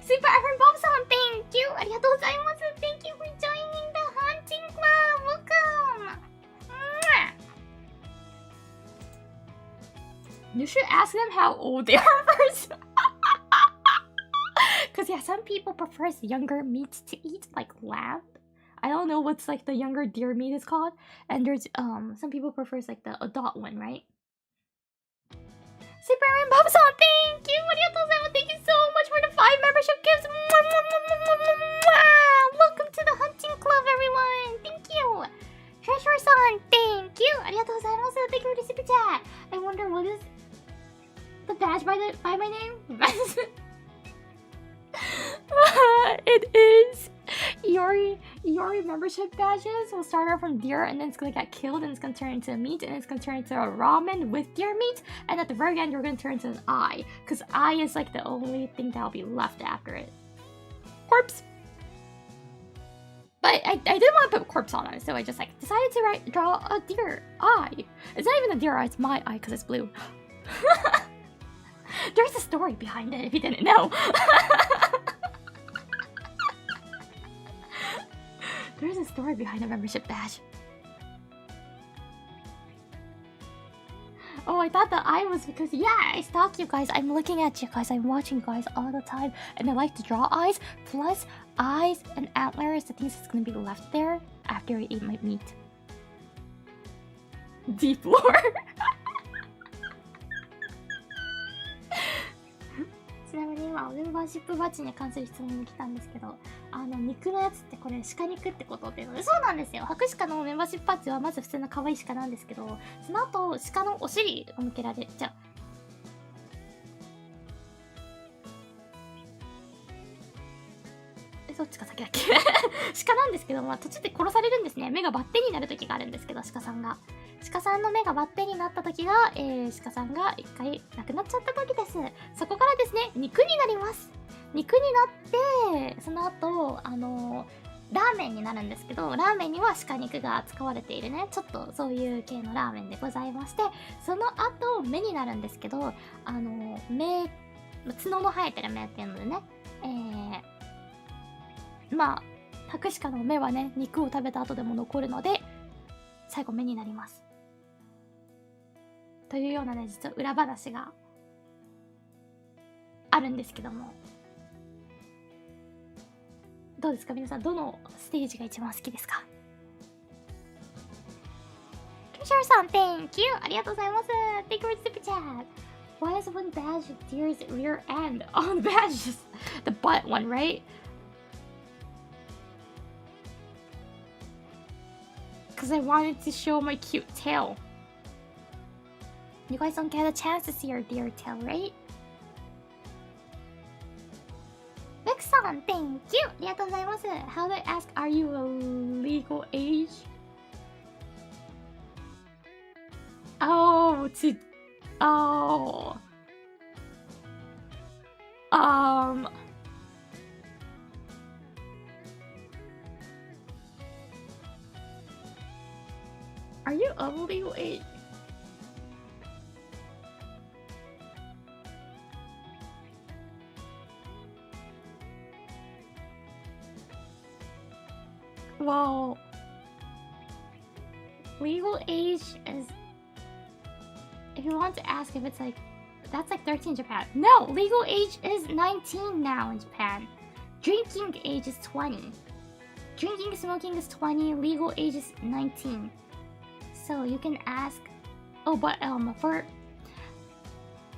Super Iron Bob-san, thank you. ありがとうございます。Thank you for joining the hunting club. Welcome. You should ask them how old they are first. Because yeah, some people prefer younger meats to eat, like lamb. I don't know what's like the younger deer meat is called. And there's some people prefers like the adult one, right? Super Iron Bob-san, thank you! ありがとうございます。Thank you so much for the 5 membership gifts! Welcome to the hunting club, everyone! Thank you! Treasure-san, thank you! ありがとうございます。Thank you for the super chat! I wonder what is the badge by my name? It is Iori membership badges will start off from deer and then it's gonna get killed and it's gonna turn into meat and it's gonna turn into a ramen with deer meat and at the very end you're gonna turn into an eye because eye is like the only thing that'll be left after it. Corpse. But I didn't want to put corpse on it, so I just like decided to draw a deer eye. It's not even a deer eye, it's my eye because it's blue. There's a story behind it if you didn't know. There's a story behind a membership badge. Oh, I thought the eye was because, yeah, I stalk you guys. I'm looking at you guys. I'm watching you guys all the time. And I like to draw eyes. Plus, eyes and antlers, the things that's going to be left there after I eat my meat. Deep lore. ちなみに今メンバーシップバッジに関する質問に来たんですけど、肉のやつってこれ鹿肉ってことっていうので、そうなんですよ。白鹿のメンバーシップバッジはまず普通の可愛い鹿なんですけど、その後鹿のお尻を向けられちゃう。どっちか先だっけ鹿なんですけど、まあ、途中で殺されるんですね。目がバッテンになる時があるんですけど、鹿さんがの目がバッテンになった時が、鹿さんが一回亡くなっちゃった時です。そこからですね、肉になります。肉になって、その後ラーメンになるんですけど、ラーメンには鹿肉が使われているね、ちょっとそういう系のラーメンでございまして、その後目になるんですけど、目、角の生えてる目っていうのでね、まあ白鹿の目はね、肉を食べた後でも残るので、最後目になります。というようなね、実は裏話があるんですけども、どうですか皆さん、どのステージが一番好きですか？トシャルさん、Thank you! ありがとうございます。 Thank you for the super chat. Why is one badge deer's rear end? Oh, the badge is the butt one, right? Because I wanted to show my cute tail. You guys don't get a chance to see your deer tail, right? Vic-san, thank you! ありがとうございます。How do I ask, are you a legal age? Oh, oh. Are you of legal age? Well, legal age is, if you want to ask if it's like, that's like 13 in Japan. No, legal age is 19 now in Japan. Drinking age is 20. Drinking, smoking is 20. Legal age is 19. So you can ask. Oh, but for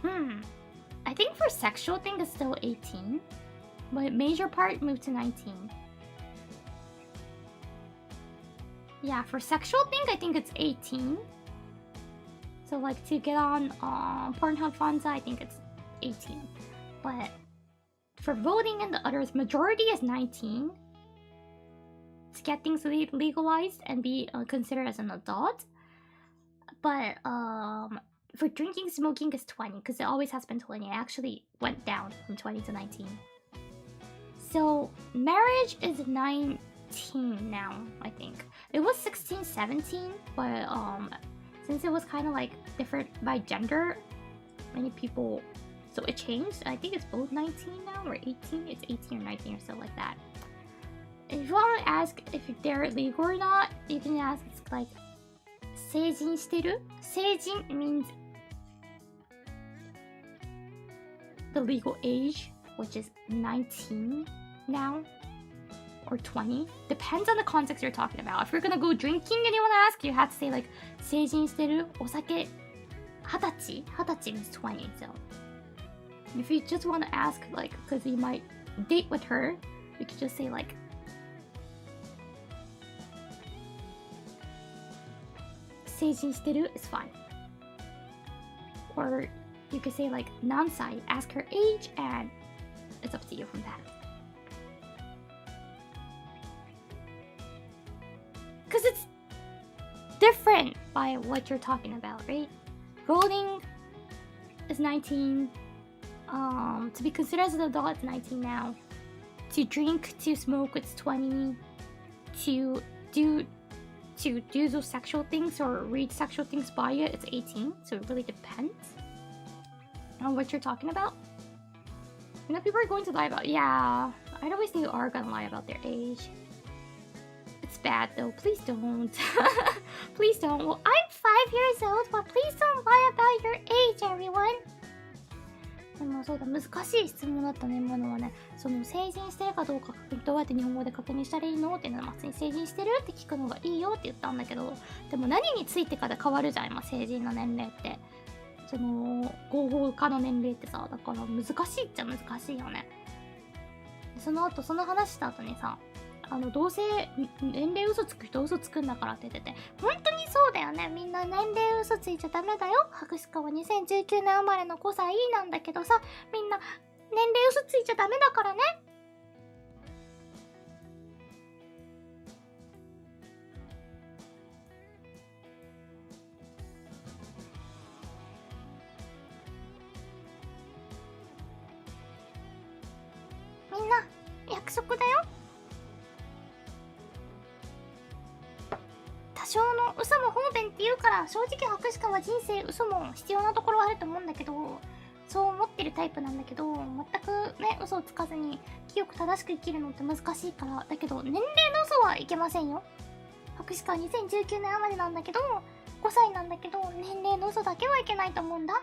I think for sexual thing is still 18, but major part moved to 19. Yeah, for sexual thing I think it's 18. So like to get on Pornhub Fonza, I think it's 18. But for voting and the others, majority is 19. To get things legalized and be considered as an adult. But for drinking, smoking is 20 because it always has been 20. It actually went down from 20 to 19. So marriage is 19 now, I think. It was 16, 17, but since it was kind of like different by gender, many people, so it changed. I think it's both 19 now or 18. It's 18 or 19 or so like that. If you want to ask if they're legal or not, you can ask it's like 成人してる? 成人 means the legal age, which is 19 now or 20. Depends on the context you're talking about. If you're gonna go drinking and you want to ask, you have to say like 成人してる? お酒20歳? 20歳 means 20. So if you just want to ask like because you might date with her, you could just say like 成人してる is fine. Or you could say like 何歳? Ask her age and it's up to you from that. Because it's different by what you're talking about, right? Voting is 19. To be considered as an adult, it's 19 now. To drink, to smoke, it's 20. To do those sexual things or read sexual things by it, it's 18. So it really depends on what you're talking about. You know, people are going to lie about, yeah, I'd always think are gonna lie about their age. It's bad though, please don't. Please don't. Well, I'm 5 years old, but please don't lie about your age, everyone. でもそうだ、難しい質問だったね、今のはね。その成人してるかどうかどうやって日本語で確認したらいいのっていうのは、まあ、成人してるって聞くのがいいよって言ったんだけど、でも何についてかで変わるじゃん、今成人の年齢って。その合法化の年齢ってさ、だから難しいっちゃ難しいよね。その後その話した後にさ、どうせ年齢嘘つく人嘘つくんだからって言ってて、本当にそうだよね。みんな年齢嘘ついちゃダメだよ。博士課は2019年生まれの5歳なんだけどさ、みんな年齢嘘ついちゃダメだからね。みんな約束だよ。多少の嘘も方便って言うから、正直博士課は人生嘘も必要なところはあると思うんだけど、そう思ってるタイプなんだけど、全くね嘘をつかずに清く正しく生きるのって難しいから。だけど年齢の嘘はいけませんよ。博士課は2019年生まれなんだけど、歳なんだけど、年齢の嘘だけはいけないと思うんだ。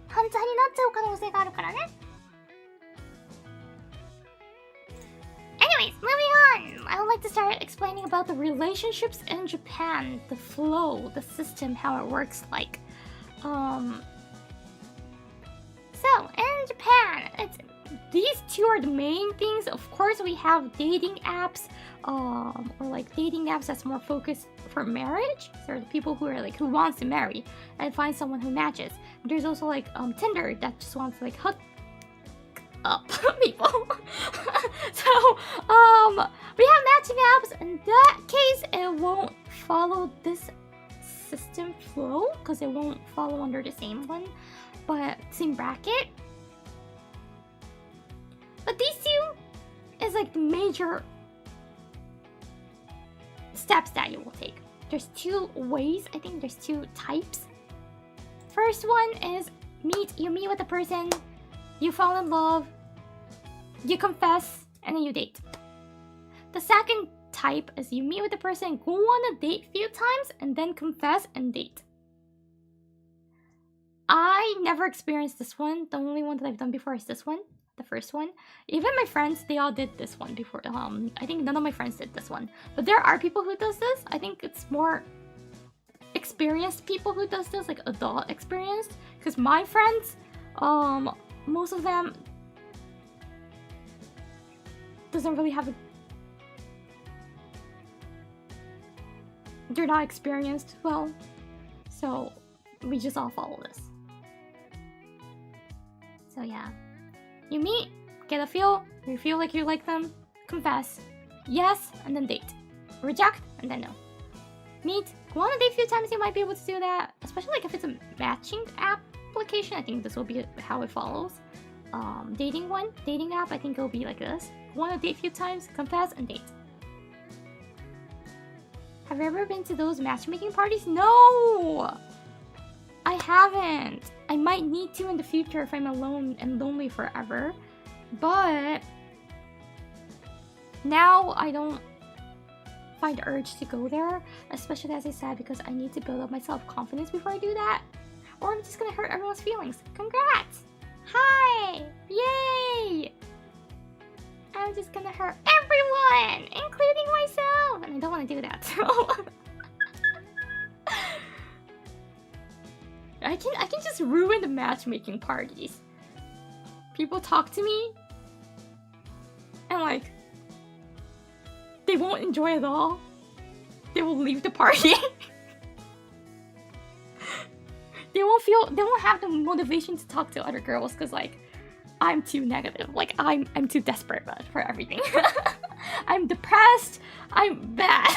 犯罪になっちゃう可能性があるからね。Anyways, moving on. I would like to start explaining about the relationships in Japan, the flow, the system, how it works like. So in Japan, these two are the main things. Of course, we have dating apps, or like dating apps that's more focused for marriage. So the people who are like who wants to marry and find someone who matches. There's also like Tinder that just wants to like hook up people. So we have matching apps. In that case, it won't follow this system flow because it won't follow under the same one, but same bracket. But these two is like the major steps that you will take. There's two ways. I think there's two types. First one is you meet with a person, you fall in love, you confess, and then you date. The second type is you meet with a person, go on a date a few times, and then confess and date. I never experienced this one. The only one that I've done before is this one, the first one. Even my friends, they all did this one before. I think none of my friends did this one. But there are people who does this. I think it's more experienced people who does this, like adult experienced. Because my friends, most of them doesn't really have they're not experienced well, so we just all follow this. So yeah, you meet, get a feel, you feel like you like them, confess, yes, and then date, reject, and then no. Meet, go on a date a few times, you might be able to do that, especially like if it's a matching application. I think this will be how it follows. Dating app, I think it'll be like this. Go on a date a few times, confess, and date. Have you ever been to those matchmaking parties? No! I haven't. I might need to in the future if I'm alone and lonely forever. But now I don't find urge to go there, especially as I said, because I need to build up my self-confidence before I do that. Or I'm just gonna hurt everyone's feelings. Congrats! Hi! Yay! I'm just gonna hurt everyone, including myself, and I don't want to do that. So I can just ruin the matchmaking parties. People talk to me, and like they won't enjoy it all. They will leave the party. They won't have the motivation to talk to other girls because like I'm too negative. Like I'm too desperate for everything. I'm depressed. I'm bad.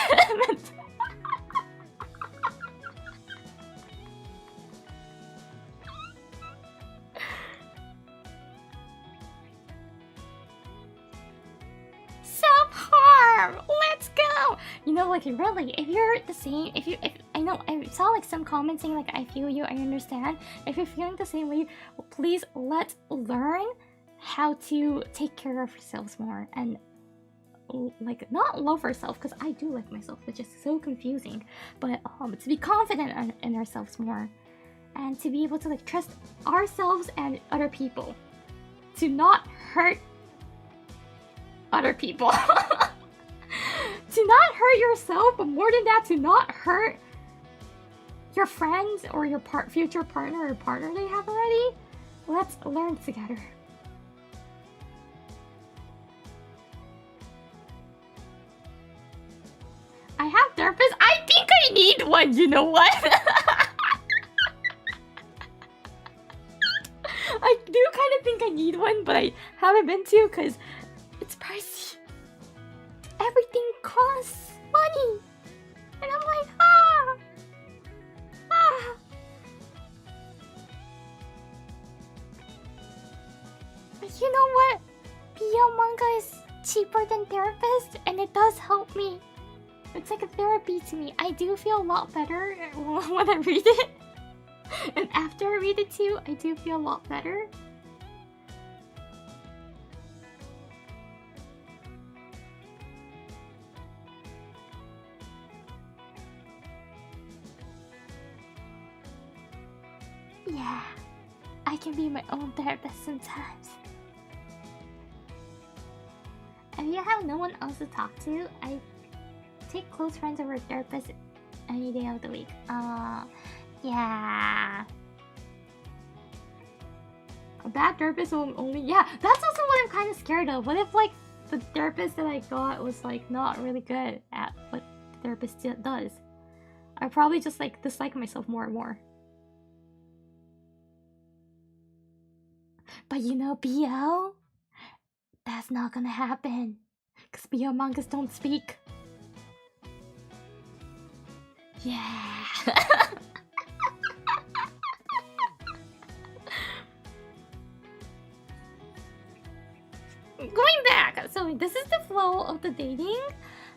Self-harm. Let's go. You know, like really, if you're the same, if I know I saw like some comments saying like I feel you, I understand. If you're feeling the same way, please let's learn how to take care of yourselves more and like not love ourselves, because I do like myself, which is so confusing, but to be confident in ourselves more and to be able to like trust ourselves and other people, to not hurt other people. To not hurt yourself, but more than that, to not hurt your friends or your future partner or partner they have already. Let's learn together. I have therapists. I think I need one. You know what? I do kind of think I need one, but I haven't been to because it's pricey. Everything costs money, and I'm like, But you know what? PL manga is cheaper than therapist, and it does help me. It's like a therapy to me. I do feel a lot better when I read it. And after I read it too, I do feel a lot better. Yeah, I can be my own therapist sometimes. If you have no one else to talk to, I take close friends over therapist any day of the week. Yeah. A bad therapist will only... Yeah, that's also what I'm kind of scared of. What if, like, the therapist that I got was, like, not really good at what the therapist does? I probably just, like, dislike myself more and more. But you know, BO? That's not gonna happen. Because BO mangas don't speak. Yeah. Going back, so this is the flow of the dating.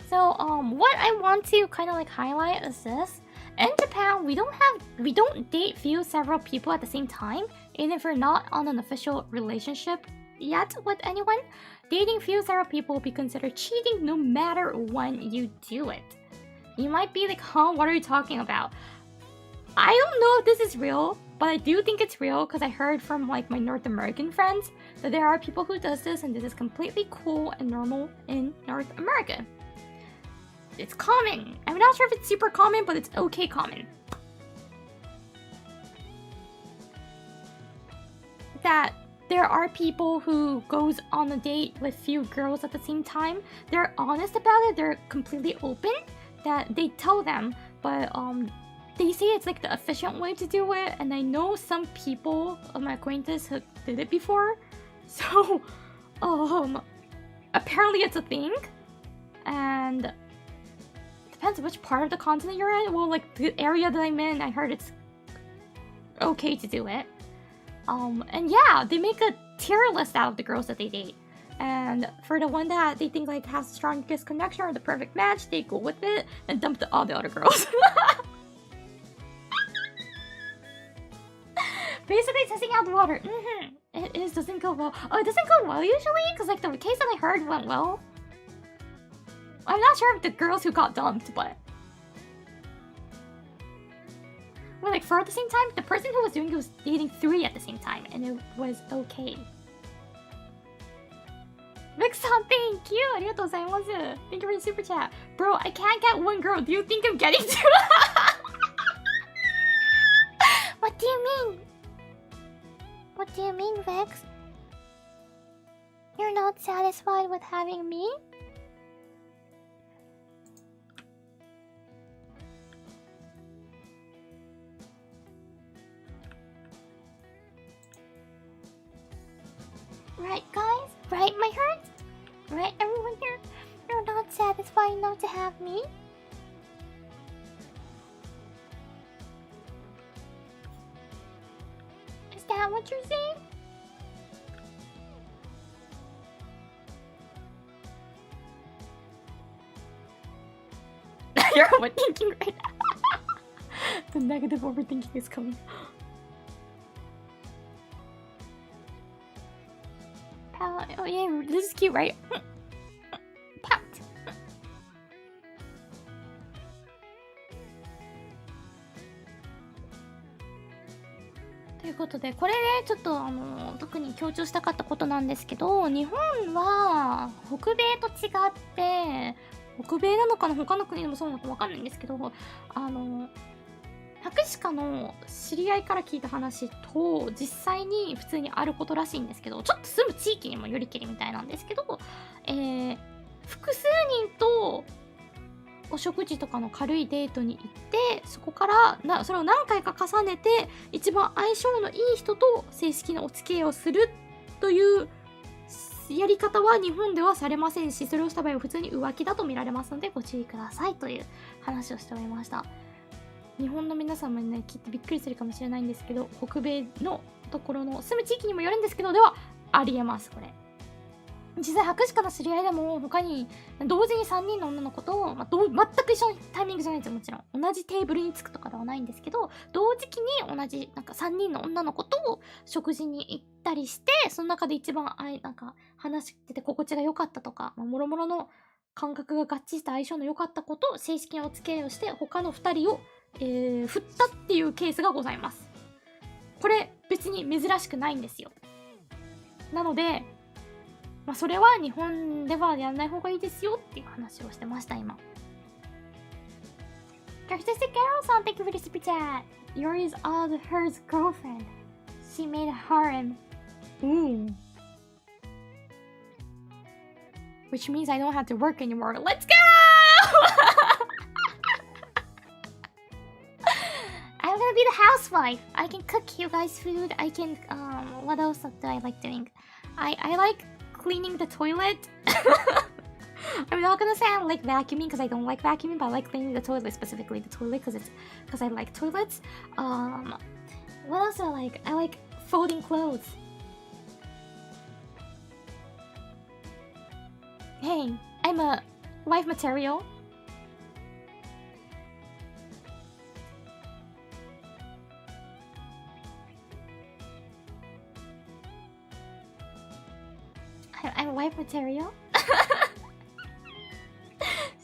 So what I want to kind of like highlight is this. In Japan, we don't date several people at the same time, even if we're not on an official relationship yet with anyone. Dating several people will be considered cheating no matter when you do it. You might be like, huh, what are you talking about? I don't know if this is real, but I do think it's real because I heard from like my North American friends that there are people who does this and this is completely cool and normal in North America. It's common. I'm not sure if it's super common, but it's okay common. That there are people who goes on a date with few girls at the same time. They're honest about it. They're completely open. That they tell them, but they say it's like the efficient way to do it. And I know some people of my acquaintance who did it before. So, apparently it's a thing. And depends which part of the continent you're in. Well, like the area that I'm in, I heard it's okay to do it. And yeah, they make a tier list out of the girls that they date. And for the one that they think like has the strongest connection or the perfect match, they go with it and dump all the other girls. Basically testing out the water. It doesn't go well. Oh, it doesn't go well usually? Because like the case that I heard went well. I'm not sure if the girls who got dumped, but... Well, like 4 at the same time? The person who was doing it was dating 3 at the same time, and it was okay. Rick-san, thank you! Arigatou gozaimasu! Thank you for the super chat. Bro, I can't get one girl. Do you think I'm getting to? What do you mean? What do you mean, Vex? You're not satisfied with having me? Right, guys? Right, my heart? Right, everyone here? You're not satisfied enough to have me? Is that what you're saying? You're overthinking right now. The negative overthinking is coming. Oh yeah, this is cute, right? Pout. ということで、これね、ちょっと特に強調したかったことなんですけど、日本は北米と違って、北米なのかな、他の国でもそうなのかわかんないんですけど、博士課の知り合いから聞いた話と実際に普通にあることらしいんですけど、ちょっと住む地域にもよりけりみたいなんですけど、複数人とお食事とかの軽いデートに行って、そこからそれを何回か重ねて一番相性のいい人と正式なお付き合いをするというやり方は日本ではされませんし、それをした場合は普通に浮気だと見られますのでご注意くださいという話をしておりました。日本の皆様にね、きっとびっくりするかもしれないんですけど、北米のところの住む地域にもよるんですけど、ではありえます、これ。実際博士課の知り合いでも他に同時に3人の女の子と、全く一緒のタイミングじゃないんですよ。もちろん同じテーブルに着くとかではないんですけど、同時期に同じなんか3人の女の子と食事に行ったりして、その中で一番なんか話してて心地が良かったとか、もろもろの感覚が合致した相性の良かった子と正式なお付き合いをして、他の2人を振ったっていうケースがございます。これ別に珍しくないんですよ。なので、まあ、それは日本ではやらない方がいいですよっていう話をしてました今。Characteristic Carol さん Thank you for the super chat. Iori is all her's girlfriend. She made a harem. Ooh. Which means I don't have to work anymore. Let's go! I'm gonna be the housewife. I can cook you guys food. I can, what else do I like doing? I like cleaning the toilet. I'm not gonna say I like vacuuming because I don't like vacuuming, but I like cleaning the toilet, specifically the toilet because I like toilets. What else do I like? I like folding clothes. Hey, I'm a wife material. I'm wife material.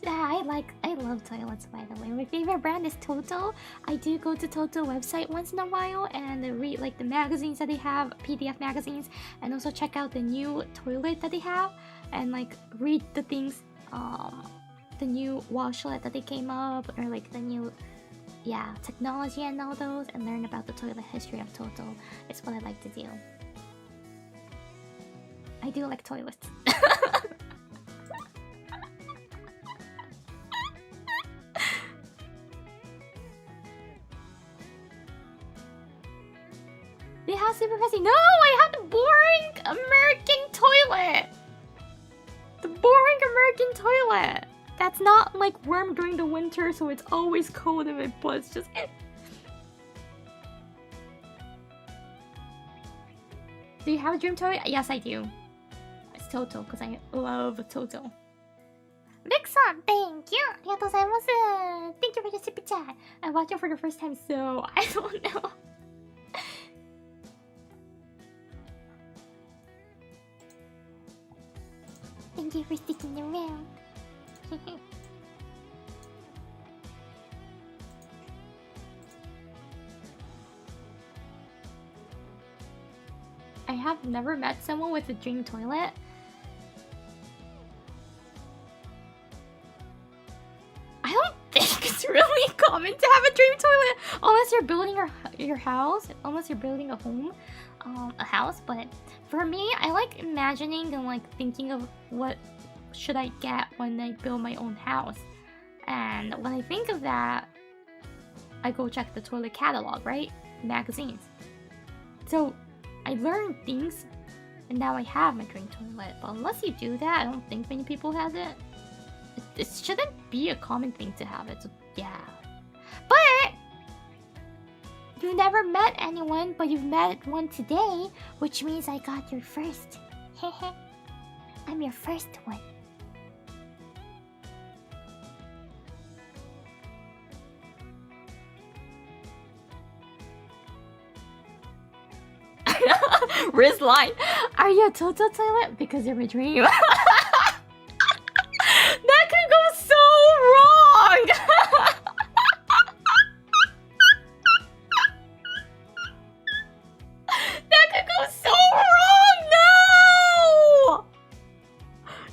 Yeah, I love toilets, by the way. My favorite brand is Toto. I do go to Toto website once in a while and read like the magazines that they have, PDF magazines, and also check out the new toilet that they have and like read the things, the new washlet that they came up or like the new, yeah, technology and all those, and learn about the toilet history of Toto. It's what I like to do. I do like toilets. They have super fancy. No, I have the boring American toilet. The boring American toilet. That's not like warm during the winter, so it's always cold in my butt. It's just. Do you have a dream toilet? Yes, I do. It's Toto, because I love Toto. Rick-san, thank you. ありがとうございます。Thank you for the super chat. I watched it for the first time, so I don't know. Thank you for sticking around. I have never met someone with a dream toilet. I don't think it's really common to have a dream toilet unless you're building your house, unless you're building a home, a house. But for me, I like imagining and like thinking of what should I get when I build my own house. And when I think of that, I go check the toilet catalog, right? Magazines. So I learn things, and now I have my dream toilet. But unless you do that, I don't think many people have it. It shouldn't be a common thing to have it, so yeah. But you've never met anyone, but you've met one today, which means I got your first. Hehe. I'm your first one. Rizz line. Are you a Toto toilet? Because you're my dream. That could go so wrong. That could go so wrong. No.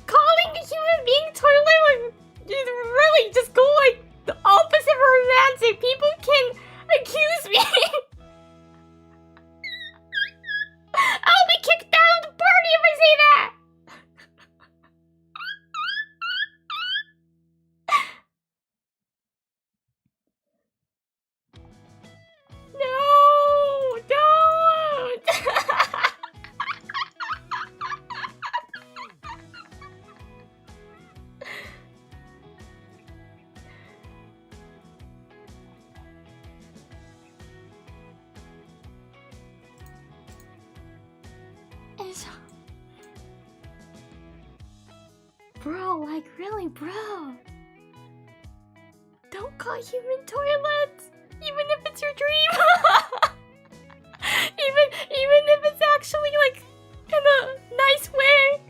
Calling a human being toilet would really just go like the opposite of romantic. People can accuse me. I'll be kicked out of the party if I say that! No! Don't! Bro, like really, bro. Don't call human toilets, even if it's your dream. even if it's actually like in a nice way.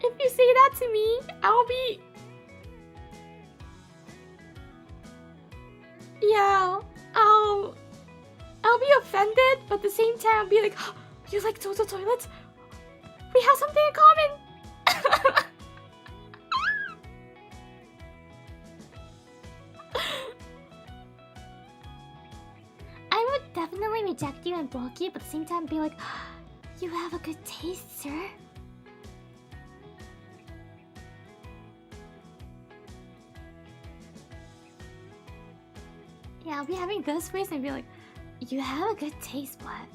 If you say that to me, I'll be Yeah, I'll be offended, but at the same time I'll be like, oh, you like Toto toilets? We have something in common. I would definitely reject you and block you, but at the same time be like, oh, you have a good taste, sir. Yeah, I'll be having this face and be like, you have a good taste, but...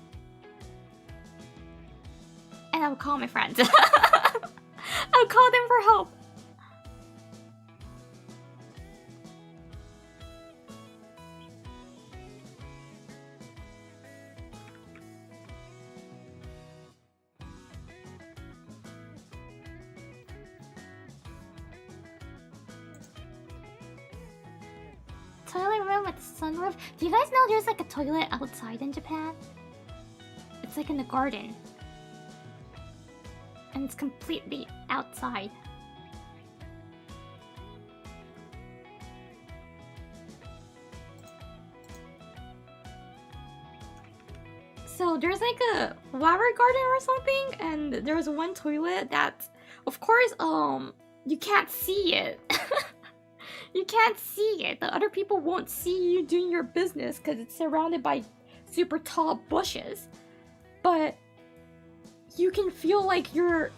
And I'll call my friends. I'll call them for help. Toilet room with sunroof. Do you guys know there's like a toilet outside in Japan? It's like in the garden. And it's completely outside. So there's like a flower garden or something, and there's one toilet that, of course, you can't see it. You can't see it. The other people won't see you doing your business because it's surrounded by super tall bushes. But you can feel like there's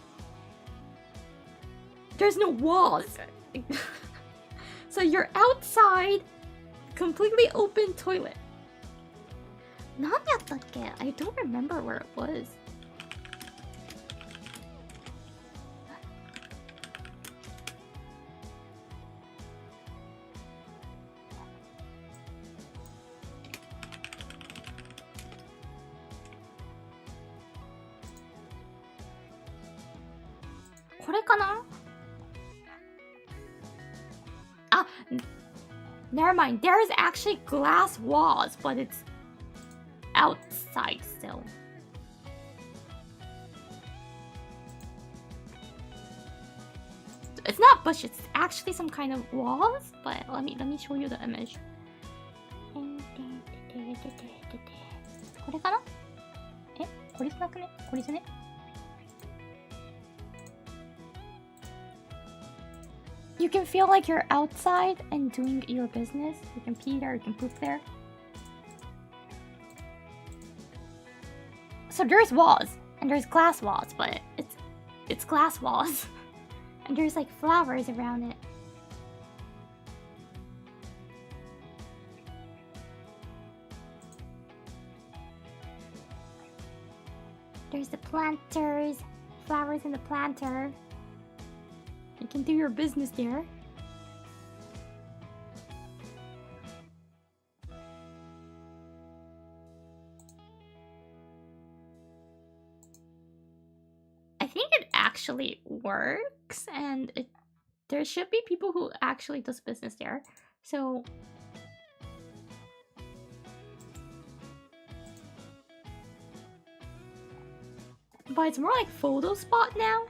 no walls. So you're outside, completely open toilet. 何やったっけ? I don't remember where it was. Never mind, there is actually glass walls, but it's outside still. It's not bushes, it's actually some kind of walls, but let me show you the image. これかな? これじゃなくね? これじゃね? You can feel like you're outside and doing your business. You can pee there, you can poop there. So there's walls, and there's glass walls, but it's glass walls. And there's like flowers around it. There's the planters, flowers in the planter. You can do your business there. I think it actually works, and there should be people who actually does business there. So but it's more like photo spot now.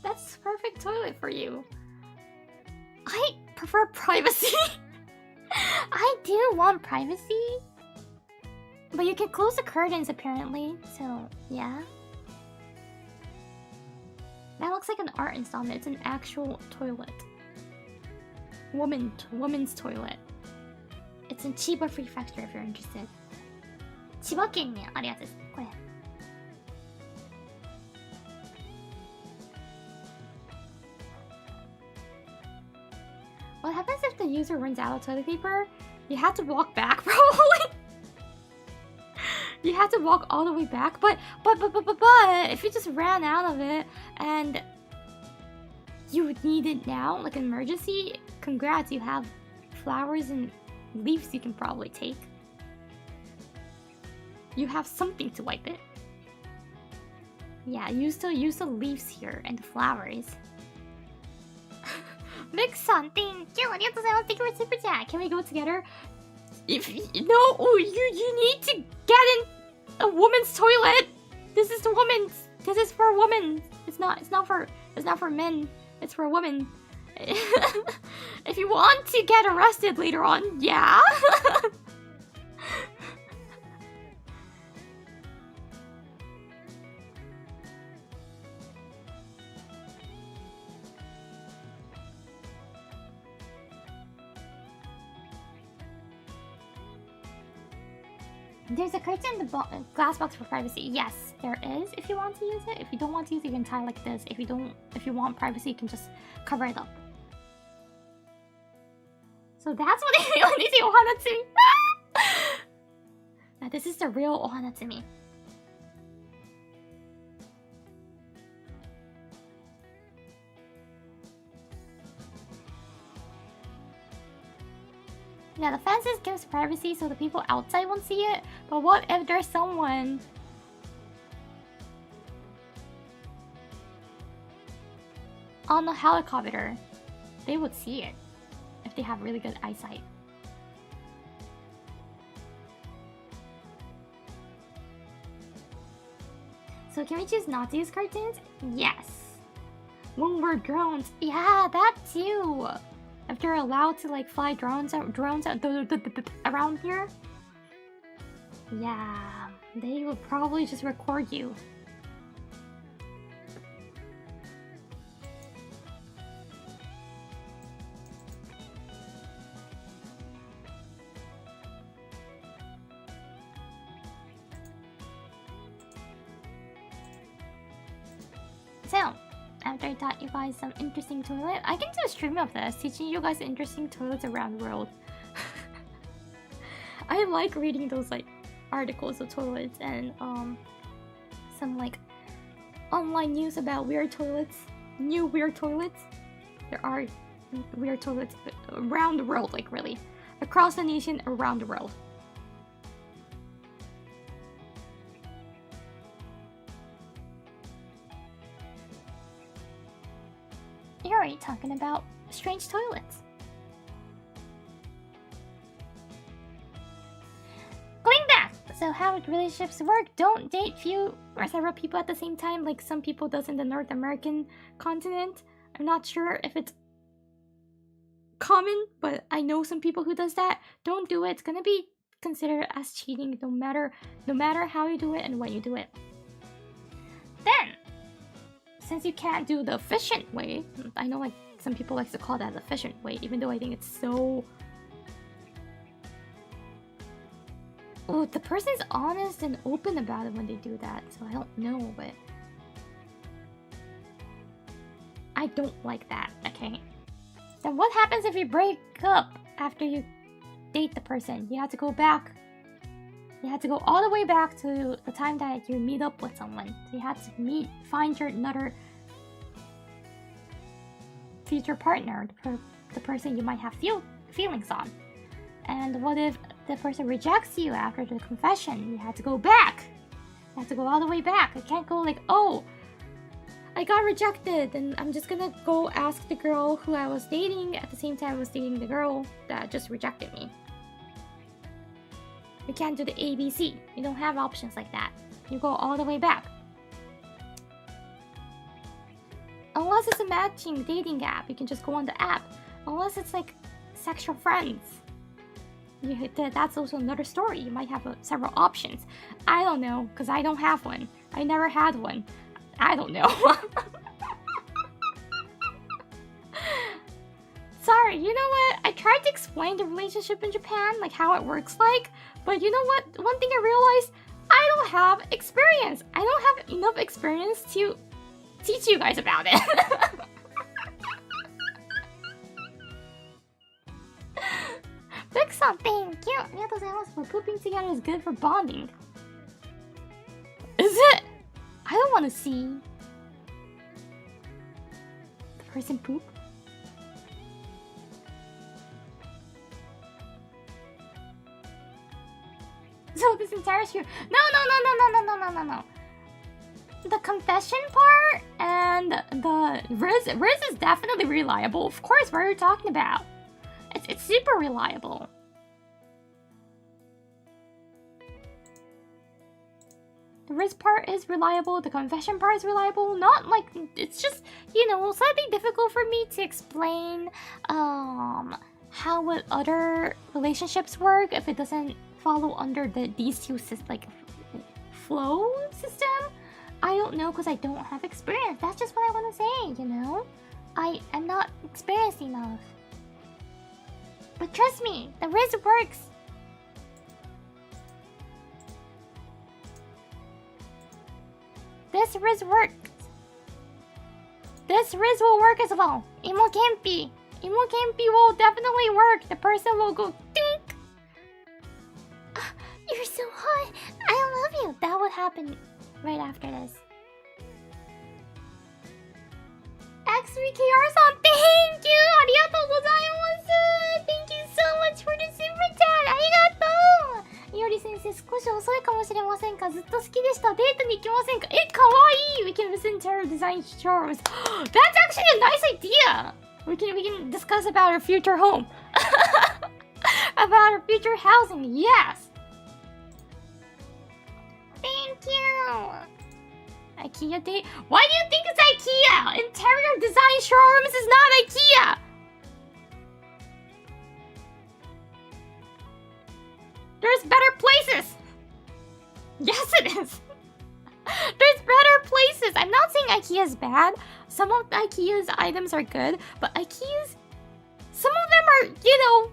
That's perfect toilet for you. I prefer privacy. I do want privacy. But you can close the curtains apparently, so yeah. That looks like an art installment. It's an actual toilet. Woman's toilet. It's in Chiba Prefecture if you're interested. 千葉県にあるやつです。これ。What happens if the user runs out of toilet paper? You have to walk back, probably. You have to walk all the way back, but if you just ran out of it and you need it now, like an emergency, congrats, you have flowers and leaves you can probably take. You have something to wipe it. Yeah, you still use the leaves here and the flowers. Mix-san, thank you! ありがとうございます. Thank you for super chat. Can we go together? if no, you need to get in a woman's toilet. This is the woman's. This is for women. It's not for men. It's for women. If you want to get arrested later on, yeah. There's a curtain in the glass box for privacy. Yes, there is. If you want to use it. If you don't want to use it, you can tie like this. If you want privacy, you can just cover it up. So that's what they say ohanatsumi. Now this is the real ohanatsumi. Yeah, the fences gives privacy so the people outside won't see it. But what if there's someone on the helicopter? They would see it if they have really good eyesight. So can we choose not to use cartoons? Yes. When we're drones, yeah, that too. If they're allowed to like fly drones around here, yeah, they would probably just record you. So, after I taught you guys some interesting toilet, I can do a stream of this, teaching you guys interesting toilets around the world. I like reading those like articles of toilets and some like online news about weird toilets, new weird toilets. There are weird toilets around the world, like really, across the nation, around the world. Iori talking about strange toilets. Going back! So how relationships work, don't date few or several people at the same time like some people does in the North American continent. I'm not sure if it's common, but I know some people who does that. Don't do it. It's gonna be considered as cheating no matter how you do it and when you do it. Then, since you can't do the efficient way, I know like some people like to call that the efficient way, even though I think it's so... Oh, the person's honest and open about it when they do that, so I don't know, but... I don't like that, okay? Then what happens if you break up after you date the person? You have to go back. You have to go all the way back to the time that you meet up with someone. So you have to find your another future partner, the person you might have feelings on. And what if the person rejects you after the confession? You have to go back. You have to go all the way back. You can't go like, oh, I got rejected, and I'm just gonna go ask the girl who I was dating at the same time I was dating the girl that just rejected me. You can't do the ABC. You don't have options like that. You go all the way back. Unless it's a matching dating app, you can just go on the app. Unless it's like sexual friends, that's also another story. You might have several options. I don't know, because I don't have one. I never had one. I don't know. Sorry, you know what? I tried to explain the relationship in Japan, like how it works like, but you know what? One thing I realized, I don't have experience. I don't have enough experience to teach you guys about it. Big-san, thank you. But pooping together is good for bonding. Is it? I don't want to see the person poop. So this entire shoot. No. The confession part and the rizz is definitely reliable. Of course, what are you talking about? It's super reliable. The rizz part is reliable, the confession part is reliable. Not like, it's just, you know, slightly difficult for me to explain how would other relationships work if it doesn't follow under these two like flow system. I don't know because I don't have experience. That's just what I want to say, you know? I am not experienced enough. But trust me, the rizz works. This rizz works. This rizz will work as well. Imo Kempi will definitely work. The person will go dink. You're so hot. I love you. That would happen right after this. X3KR-san, thank you. Arigatou gozaimasu. Thank you so much for the super chat. Arigatou. Iori sensei, 少し遅いかもしれませんか。ずっと好きでした。デートに行きませんか。え、かわいい。We can listen to our design showrooms. That's actually a nice idea. We can discuss about our future home. About our future housing. Yes. Thank you. IKEA date. Why do you think it's IKEA? Interior design showrooms is not IKEA. There's better places. Yes, it is. There's better places. I'm not saying IKEA is bad. Some of IKEA's items are good, but IKEA's, some of them are, you know,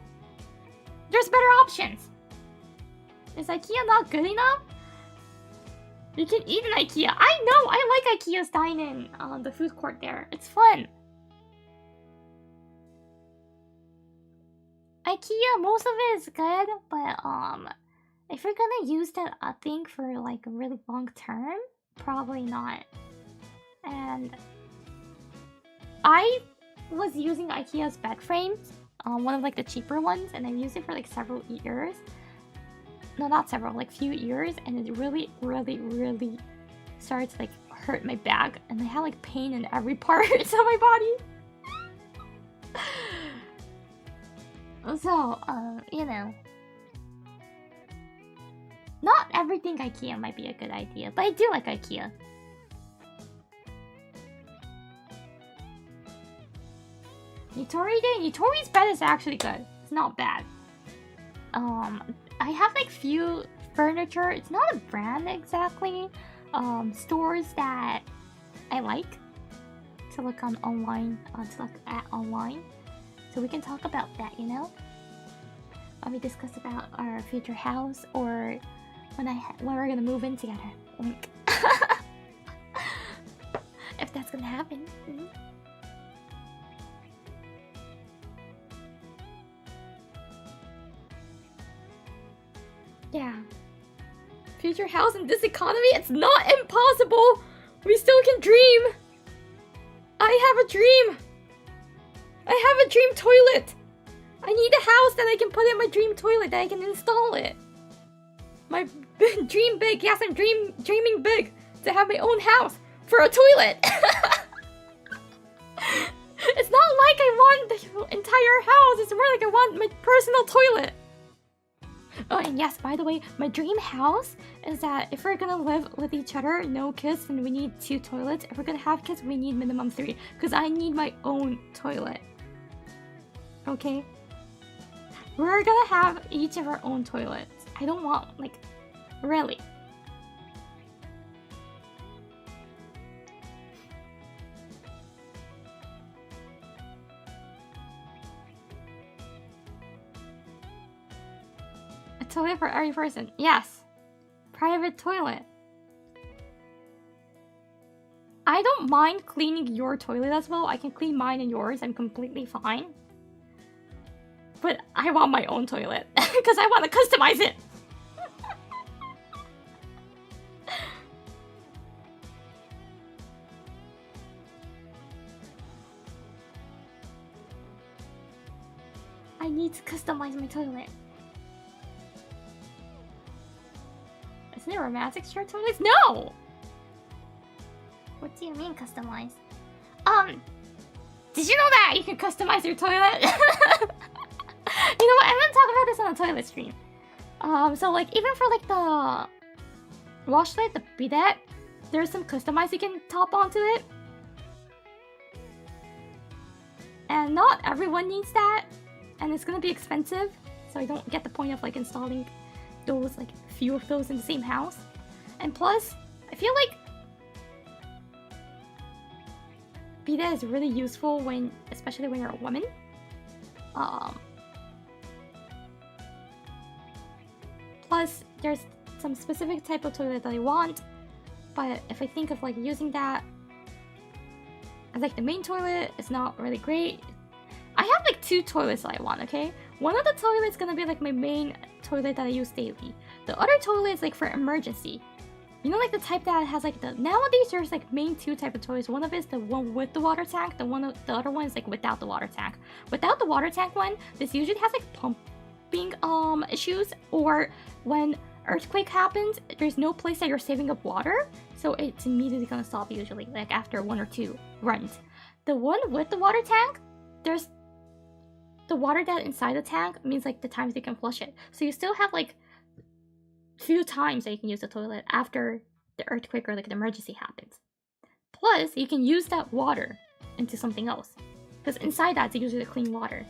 there's better options. Is IKEA not good enough? You can eat in IKEA. I know. I like IKEA's dine-in on the food court there. It's fun. IKEA, most of it is good, but if you're gonna use that thing for like a really long term, probably not. And I was using IKEA's bed frames, one of like the cheaper ones, and I've used it for like several years. No, not several, like few years, and it really started to like hurt my back, and I had like pain in every part of my body. So, you know, not everything IKEA might be a good idea, but I do like IKEA. Nitori's bed is actually good. It's not bad. I have like few furniture. It's not a brand exactly. Stores that I like to look on online, to look at online. So we can talk about that, you know. We discuss about our future house or when we're gonna move in together. If that's gonna happen. Yeah. Future house in this economy, it's not impossible. We still can dream. I have a dream. I have a dream toilet. I need a house that I can put in my dream toilet, that I can install it. My dream big. Yes, I'm dreaming big to have my own house for a toilet. It's not like I want the entire house. It's more like I want my personal toilet. Oh, and yes, by the way, my dream house is that if we're gonna live with each other, no kids, then we need 2 toilets. If we're gonna have kids, we need minimum 3. Because I need my own toilet. Okay? We're gonna have each of our own toilets. I don't want, like, really. A toilet for every person. Yes. Private toilet. I don't mind cleaning your toilet as well. I can clean mine and yours. I'm completely fine. But I want my own toilet because I want to customize it. I need to customize my toilet. Isn't it romantic share toilets? No! What do you mean customize? Did you know that you can customize your toilet? You know what? I'm gonna talk about this on the toilet stream. So like even for like washlet, the bidet, there's some customized you can top onto it. And not everyone needs that, and it's gonna be expensive, so I don't get the point of like installing those, like few of those in the same house. And plus, I feel like bidet is really useful when, especially when you're a woman. Plus, there's some specific type of toilet that I want, but if I think of like using that as like the main toilet, it's not really great. I have like 2 toilets that I want, okay? One of the toilets gonna be like my main toilet that I use daily. The other toilet is like for emergency. You know, like the type that has like the, nowadays there's like main 2 type of toilets. One of it is the one with the water tank. The other one is like without the water tank. Without the water tank one, this usually has like pumping issues, or when earthquake happens, there's no place that you're saving up water, so it's immediately gonna stop usually, like after 1 or 2 runs. The one with the water tank, there's the water that inside the tank means like the times you can flush it. So you still have like few times that you can use the toilet after the earthquake or like the emergency happens. Plus, you can use that water into something else, because inside that's usually the clean water.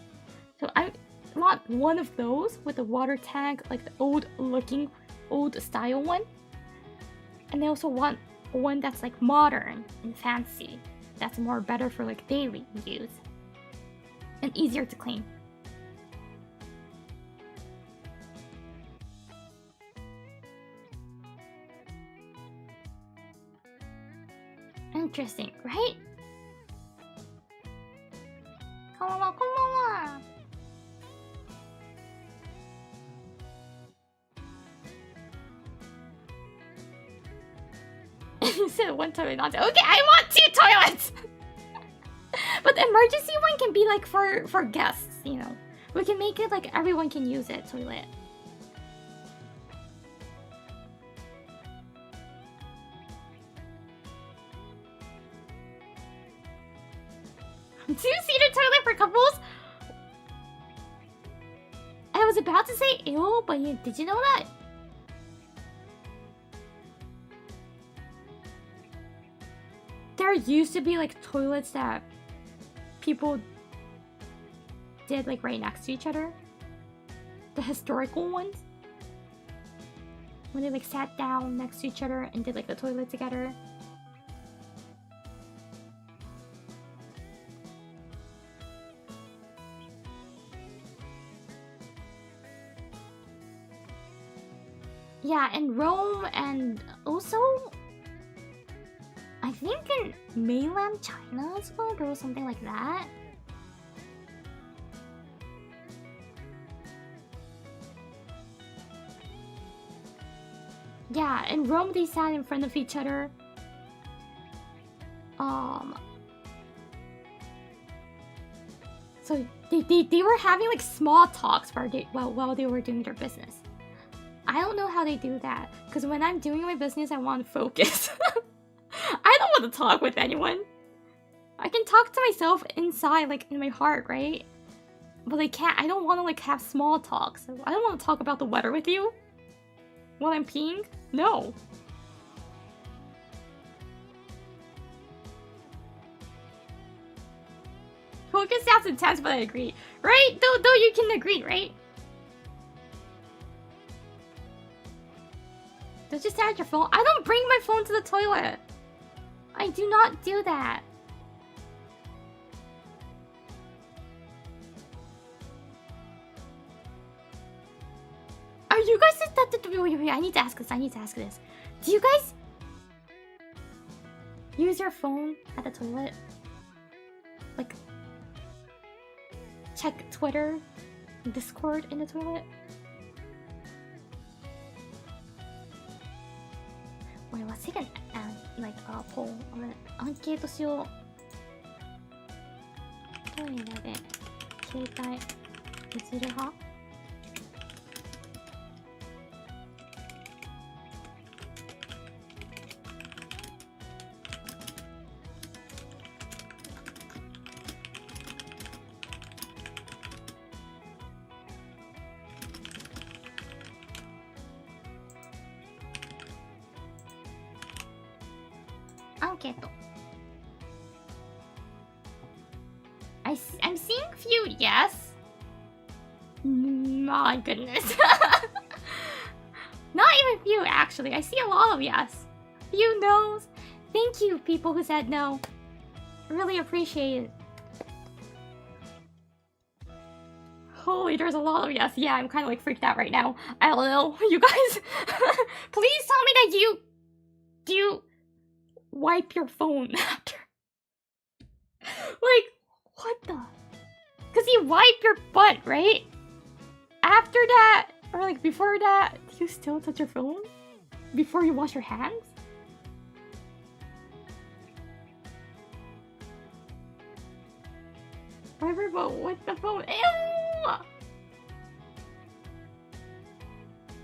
So I want one of those with the water tank, like the old looking, old style one. And I also want one that's like modern and fancy, that's more better for like daily use and easier to clean. Interesting, right? Konbanwa, konbanwa. You said 1 toilet, not 2. Okay, I want 2 toilets! But the emergency one can be like for guests, you know. We can make it like everyone can use it, toilet. Two-seater toilet for couples? I was about to say ew, but did you know that? There used to be like toilets that people did like right next to each other. The historical ones. When they like sat down next to each other and did like the toilet together. Yeah, in Rome, and also I think in mainland China as well, there was something like that. Yeah, in Rome they sat in front of each other. So they were having like small talks while they were doing their business. I don't know how they do that, because when I'm doing my business, I want to focus. I don't want to talk with anyone. I can talk to myself inside, like in my heart, right? But I can't. I don't want to like have small talks. I don't want to talk about the weather with you while I'm peeing. No. Focus sounds intense, but I agree, right? Though you can agree, right? Don't you stare at your phone? I don't bring my phone to the toilet. I do not do that. Are you guys... Wait, I need to ask this. Do you guys use your phone at the toilet? Like, check Twitter, Discord in the toilet? Wait, let's take a poll. アンケートしよう。トイレで携帯いじる派？ンケート。I'm seeing few yes. My goodness. Not even few, actually. I see a lot of yes. Few no's. Thank you, people who said no. Really appreciate it. Holy, there's a lot of yes. Yeah, I'm kind of like freaked out right now. I don't know. You guys, please tell me that do you wipe your phone after? Like, what the? Because you wipe your butt, right? After that, or like before that, do you still touch your phone? Before you wash your hands? Whatever, but with the phone. Ew!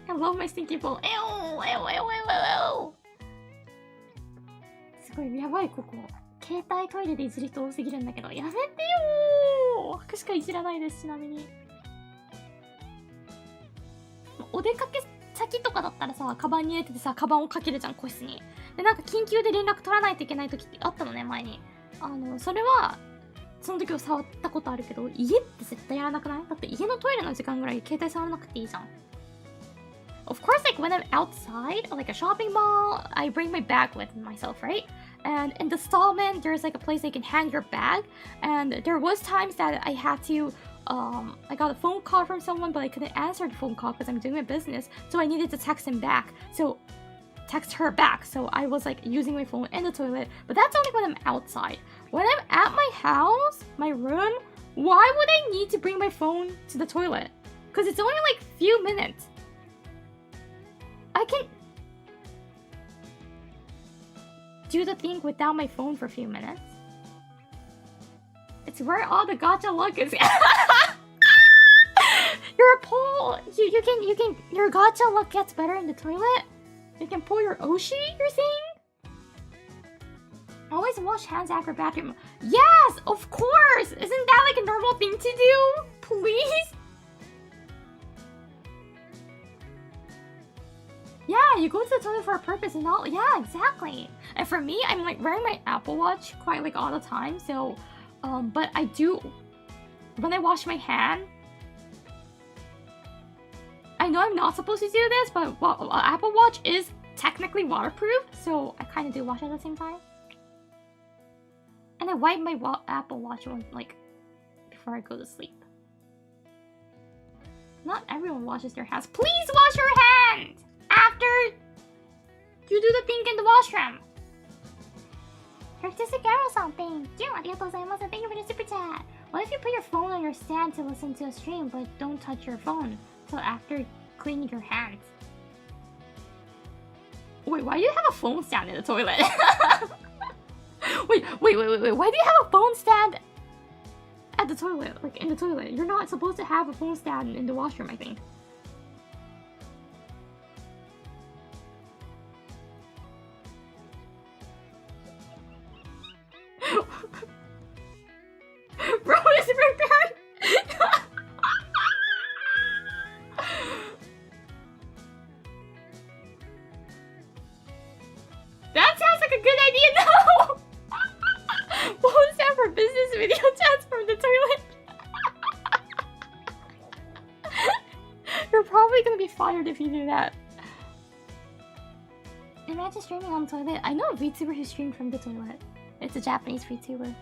I love my stinky phone. Ew! Ew! Ew! Ew! Ew! すごいやばいここ。携帯トイレでいじる人多すぎるんだけど、やめてよー。僕しかいじらないです。ちなみに。お出かけ先とかだったらさ、カバンに入れててさ、カバンをかけるじゃん、個室に。で、なんか緊急で連絡取らないといけない時ってあったのね、前に。それは、その時を触ったことあるけど、家って絶対やらなくない？だって家のトイレの時間ぐらい携帯触らなくていいじゃん。Of course, like when I'm outside, like a shopping mall, I bring my bag with myself, right? And in the stallman, there's like a place they can hang your bag. And there was times that I had to, I got a phone call from someone, but I couldn't answer the phone call because I'm doing my business. So I needed to text him back. So text her back. So I was like using my phone in the toilet. But that's only when I'm outside. When I'm at my house, my room, why would I need to bring my phone to the toilet? Because it's only like few minutes. I can do the thing without my phone for a few minutes. It's where all the gacha luck is. You're a pull. You can. Your gacha luck gets better in the toilet. You can pull your oshi. You're saying? Always wash hands after bathroom. Yes, of course. Isn't that like a normal thing to do? Please. Yeah, you go to the toilet for a purpose and all. Yeah, exactly. And for me, I'm like wearing my Apple Watch quite like all the time. So, but I do, when I wash my hand, I know I'm not supposed to do this, but Apple Watch is technically waterproof. So I kind of do wash at the same time. And I wipe my Apple Watch like before I go to sleep. Not everyone washes their hands. Please wash your hands! After you do the thing in the washroom. Artistic Arrow-san, thank you. Thank you for the super chat. What if you put your phone on your stand to listen to a stream, but don't touch your phone till after cleaning your hands? Wait, why do you have a phone stand in the toilet? Wait. Why do you have a phone stand at the toilet? Like in the toilet? You're not supposed to have a phone stand in the washroom, I think. Bro is prepared. That sounds like a good idea. No. What was that for business video chats from the toilet? You're probably gonna be fired if you do that. Imagine streaming on the toilet. I know a VTuber who streamed from the toilet. It's a Japanese VTuber.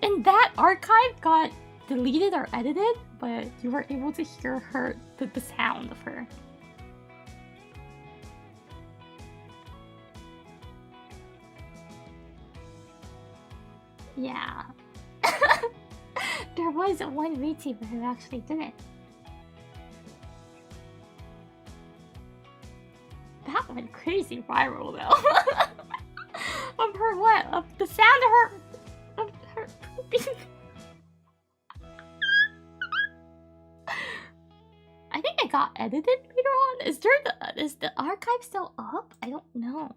And that archive got deleted or edited, but you were able to hear her, the sound of her. Yeah. There was one VTuber who actually did it. That went crazy viral though. Of her what? Of the sound of her pooping. I think it got edited later on. Is the archive still up? I don't know.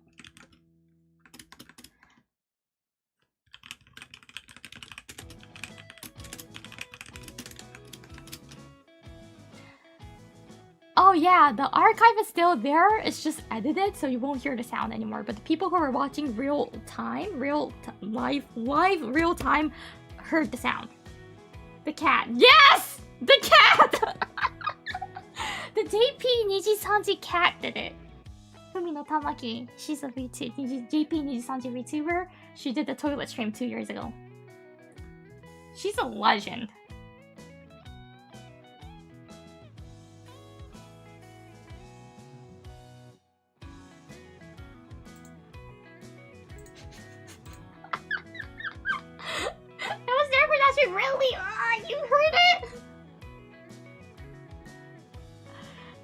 Oh Oh yeah, the archive is still there. It's just edited, so you won't hear the sound anymore. But the people who are watching real time, live real time, heard the sound. The cat. Yes! The cat! The JP Niji Sanji cat did it. Fumino Tamaki, she's a JP Niji Sanji VTuber. She did the toilet stream 2 years ago. She's a legend. I was there for that shit, really? You heard it?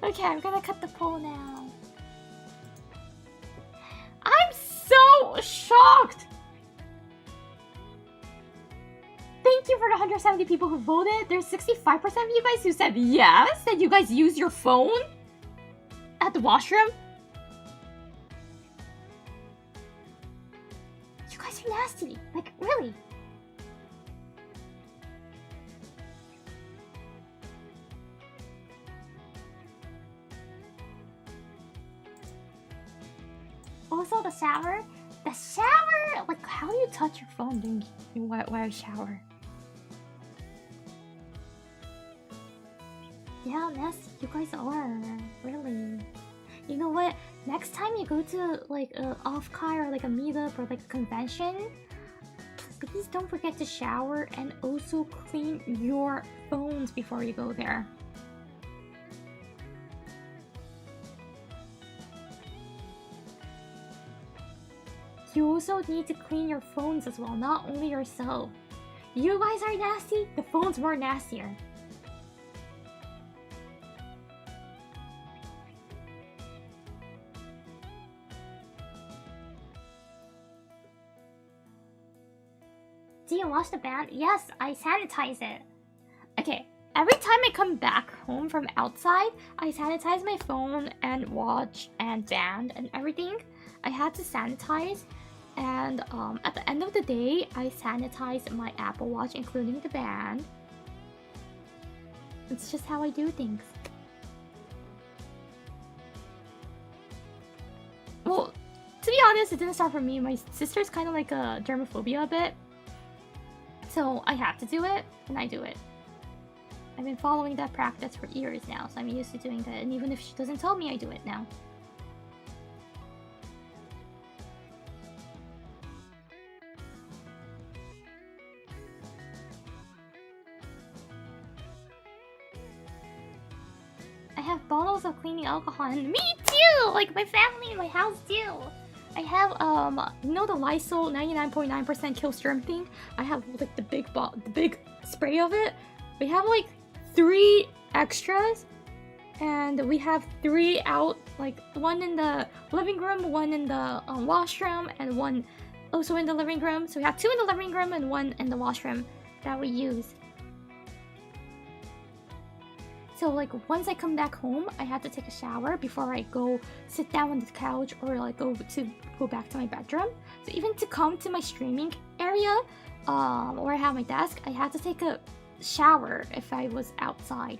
Okay, I'm gonna cut the poll now. I'm so shocked! Thank you for the 170 people who voted. There's 65% of you guys who said yes, that you guys use your phone at the washroom. You guys are nasty. Like, really. Also, the shower. The shower! Like, how do you touch your phone during while you shower? Yeah, nasty. You guys are. Really. You know what? Next time you go to, like, a off-kai or, like, a meetup or, like, a convention, please don't forget to shower and also clean your phones before you go there. You also need to clean your phones as well, not only yourself. You guys are nasty, the phone's more nastier. Do you wash the band? Yes, I sanitize it. Okay, every time I come back home from outside, I sanitize my phone and watch and band and everything. I had to sanitize. And at the end of the day, I sanitize my Apple Watch, including the band. It's just how I do things. Well, to be honest, it didn't start from me. My sister's kind of like a dermophobia a bit. So I have to do it, and I do it. I've been following that practice for years now, so I'm used to doing that. And even if she doesn't tell me, I do it now. I have bottles of cleaning alcohol, and me too! Like, my family in my house too! I have, you know the Lysol 99.9% kills germ thing? I have, like, the big spray of it. We have, like, 3 extras, and we have 3 out, like, 1 in the living room, 1 in the washroom, and 1 also in the living room. So we have 2 in the living room and 1 in the washroom that we use. So, like, once I come back home, I have to take a shower before I go sit down on the couch or, like, go back to my bedroom. So even to come to my streaming area, where I have my desk, I had to take a shower if I was outside.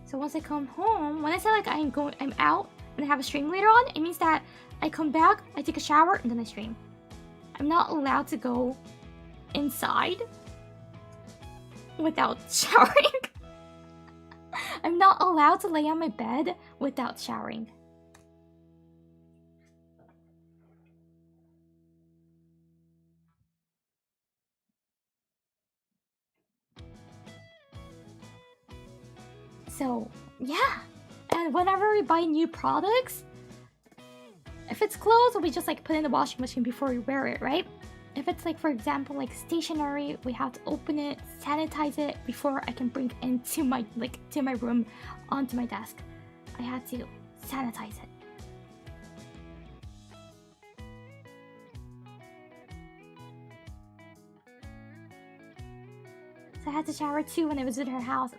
So once I come home, when I say, like, I'm out and I have a stream later on, it means that I come back, I take a shower, and then I stream. I'm not allowed to go inside without showering. I'm not allowed to lay on my bed without showering. So, yeah. And whenever we buy new products, if it's clothes, we just, like, put in the washing machine before we wear it, right? If it's, like, for example, like, stationery, we have to open it, sanitize it before I can bring it into my, like, to my room, onto my desk. I had to sanitize it. So I had to shower too when I was at her house.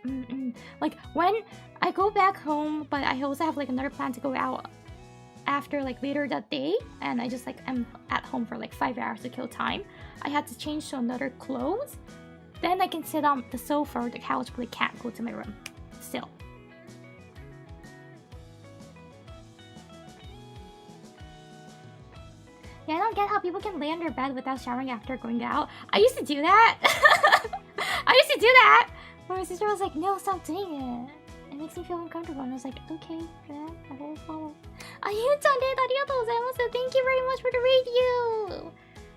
Like, when I go back home, but I also have, like, another plan to go out after, like, later that day, and I just, like, am at home for, like, 5 hours to kill time. I had to change to another clothes. Then I can sit on the sofa or the couch, but I can't go to my room still. don't get how people can lay on their bed without showering after going out. I used to do that. I used to do that. But my sister was like, no, stop doing it. It makes me feel uncomfortable. And I was like, okay, then I will follow. あ、ゆうちゃん、レイドありがとうございます。Thank you very much for the radio.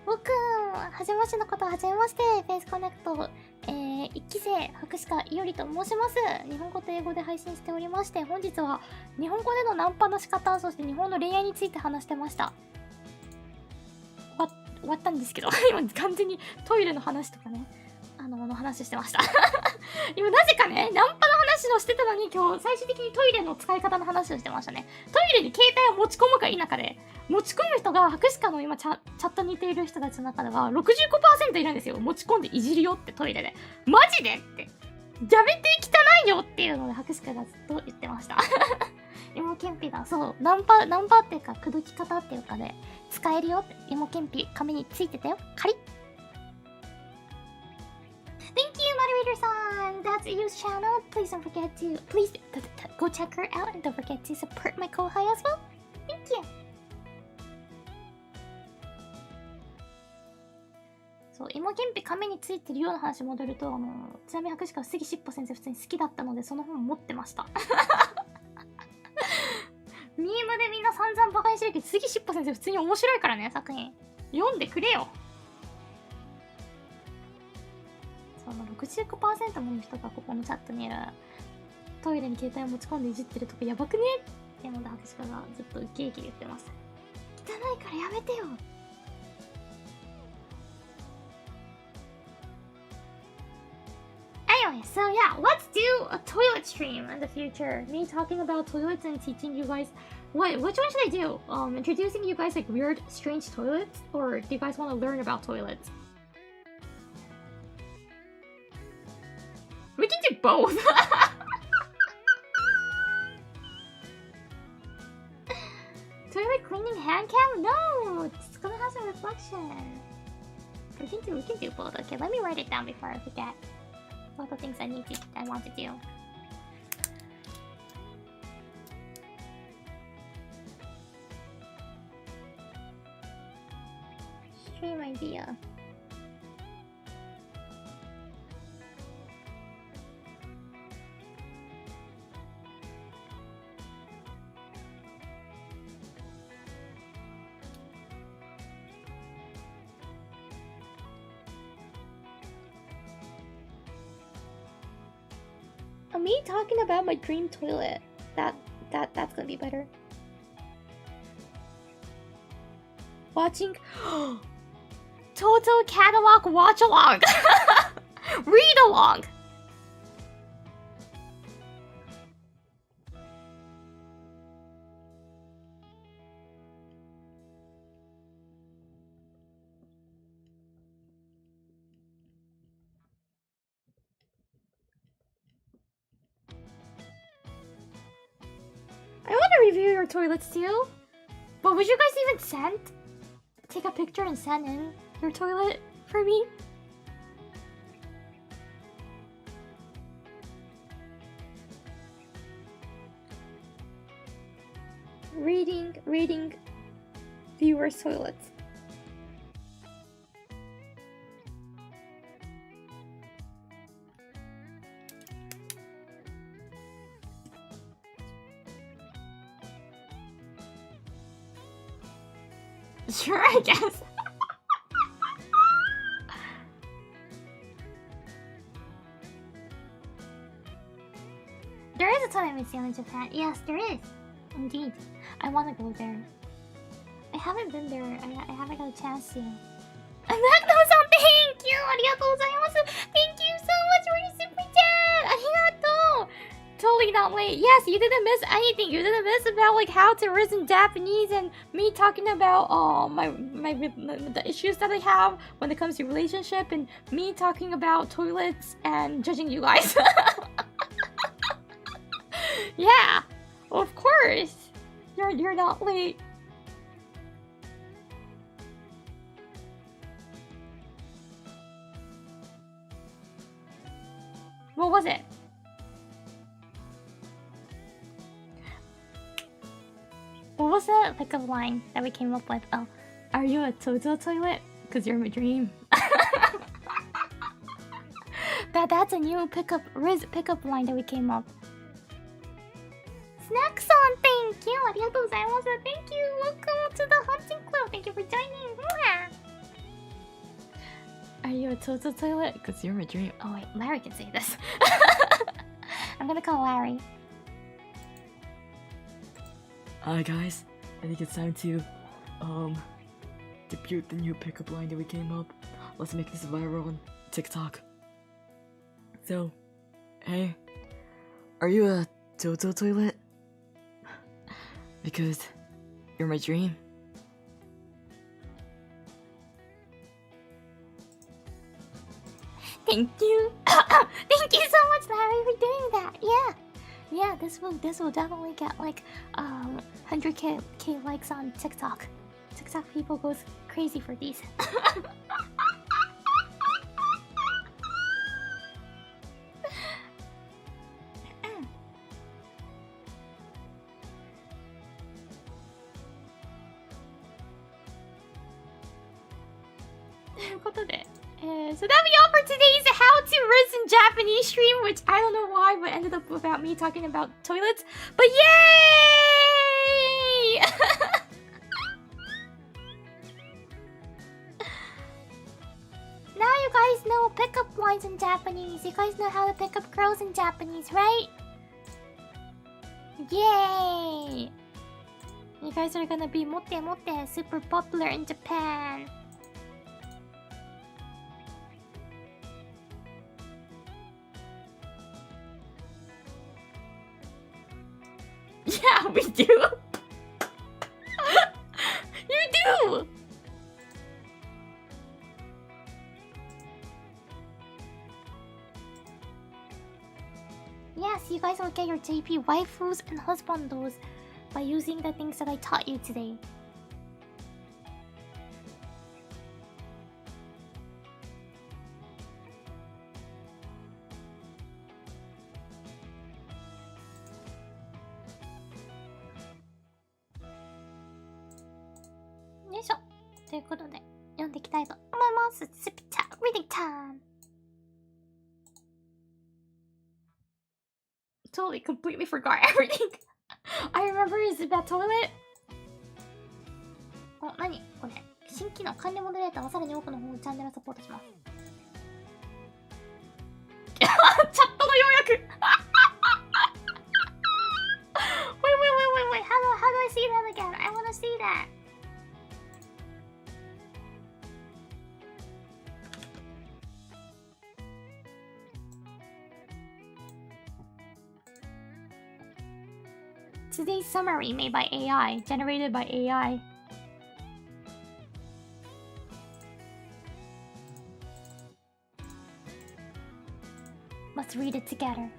僕、はじめましての方、はじめまして。フェイスコネクト、1期生、白鹿いおりと申します。日本語と英語で配信しておりまして、本日は日本語でのナンパの仕方、そして日本の恋愛について話してました。終わったんですけど、今完全にトイレの話とかね、の話してました。今なぜかね、ナンパの話をしてたのに、今日最終的にトイレの使い方の話をしてましたね。トイレに携帯を持ち込むか否かで、持ち込む人が、博士課の今チャットにいている人たちの中では 65% いるんですよ。持ち込んでいじるよってトイレで。マジでって。やめて汚いよっていうので博士課がずっと言ってました。芋けんぴだ。そう。ナンパっていうか、口説き方っていうかで、使えるよって。芋けんぴ、紙についてたよ。カリッ。Thank you, moderator san. That's Yu's channel. Please don't forget to go check her out and don't forget to support my kohai as well. Thank you. そう、芋けんぴ紙についてるような話戻ると、ちなみに博士課は杉しっぽ先生普通に好きだったので、その本持ってました。ミームでみんな散々バカにしてるけど、杉しっぽ先生普通に面白いからね、作品。読んでくれよ。その 65% もの人がここのチャットにいるトイレに携帯を持ち込んでいじってるとこやばくねっていうので博士課がずっとウキウキ言ってます。汚いからやめてよ。Anyway, so yeah, let's do a toilet stream in the future. Me talking about toilets and teaching you guys which one should I do? Introducing you guys like weird, strange toilets, or do you guys want to learn about toilets? We can do both. Toilet cleaning hand cam? No, it's gonna have some reflection. We can do both. Okay, let me write it down before I forget. All the things I want to do. Stream idea. Me talking about my dream toilet. That's gonna be better. Watching Total Catalog Watch Along. Read along. I want to review your toilets too. But would you guys even take a picture and send in your toilet for me? Reading viewers' toilets. Sure, I guess. There is a toilet museum in Japan. Yes, there is. Indeed. I want to go there. I haven't been there. I haven't got a chance to. Magno-san, thank you! ありがとうございます. Thank you so much for your super chat! ありがとう! Totally not late. Yes, you didn't miss anything. You didn't miss about like how to read in Japanese and me talking about the issues that I have when it comes to relationship and me talking about toilets and judging you guys. Yeah, of course. You're not late. What was it? What was the like a line that we came up with? Oh, Are you a total toilet? Cause you're my dream. That's a new rizz pickup line that we came up. Snacks on, thank you. ありがとうございます。Thank you. Welcome to the hunting club. Thank you for joining. Are you a total toilet? Cause you're my dream. Oh wait, Larry can say this. I'm gonna call Larry. Alright guys, I think it's time to debut the new pickup line that we came up. Let's make this viral on TikTok. So, hey, are you a total toilet? Because you're my dream. Thank you. Thank you so much, Larry, for doing that. Yeah, this will definitely get like 100k likes on TikTok. TikTok people goes crazy for these. So that'll be all for today's How to Rizz in Japanese stream, which I don't know why, but ended up about me talking about toilets. But yay! Now you guys know pickup lines in Japanese. You guys know how to pick up girls in Japanese, right? Yay! You guys are gonna be motte motte super popular in Japan. Yeah, we do. You do. Yes, you guys will get your JP waifus and husbandos by using the things that I taught you today. Reading time. Totally completely forgot everything. I remember is about toilet. あ、何これ新機能関連モデレーターはさらに多くの方をチャンネルサポートします。チャットの要約。Wait, how do I see that again? I wanna see that. Today's summary made by AI, generated by AI. Let's read it together.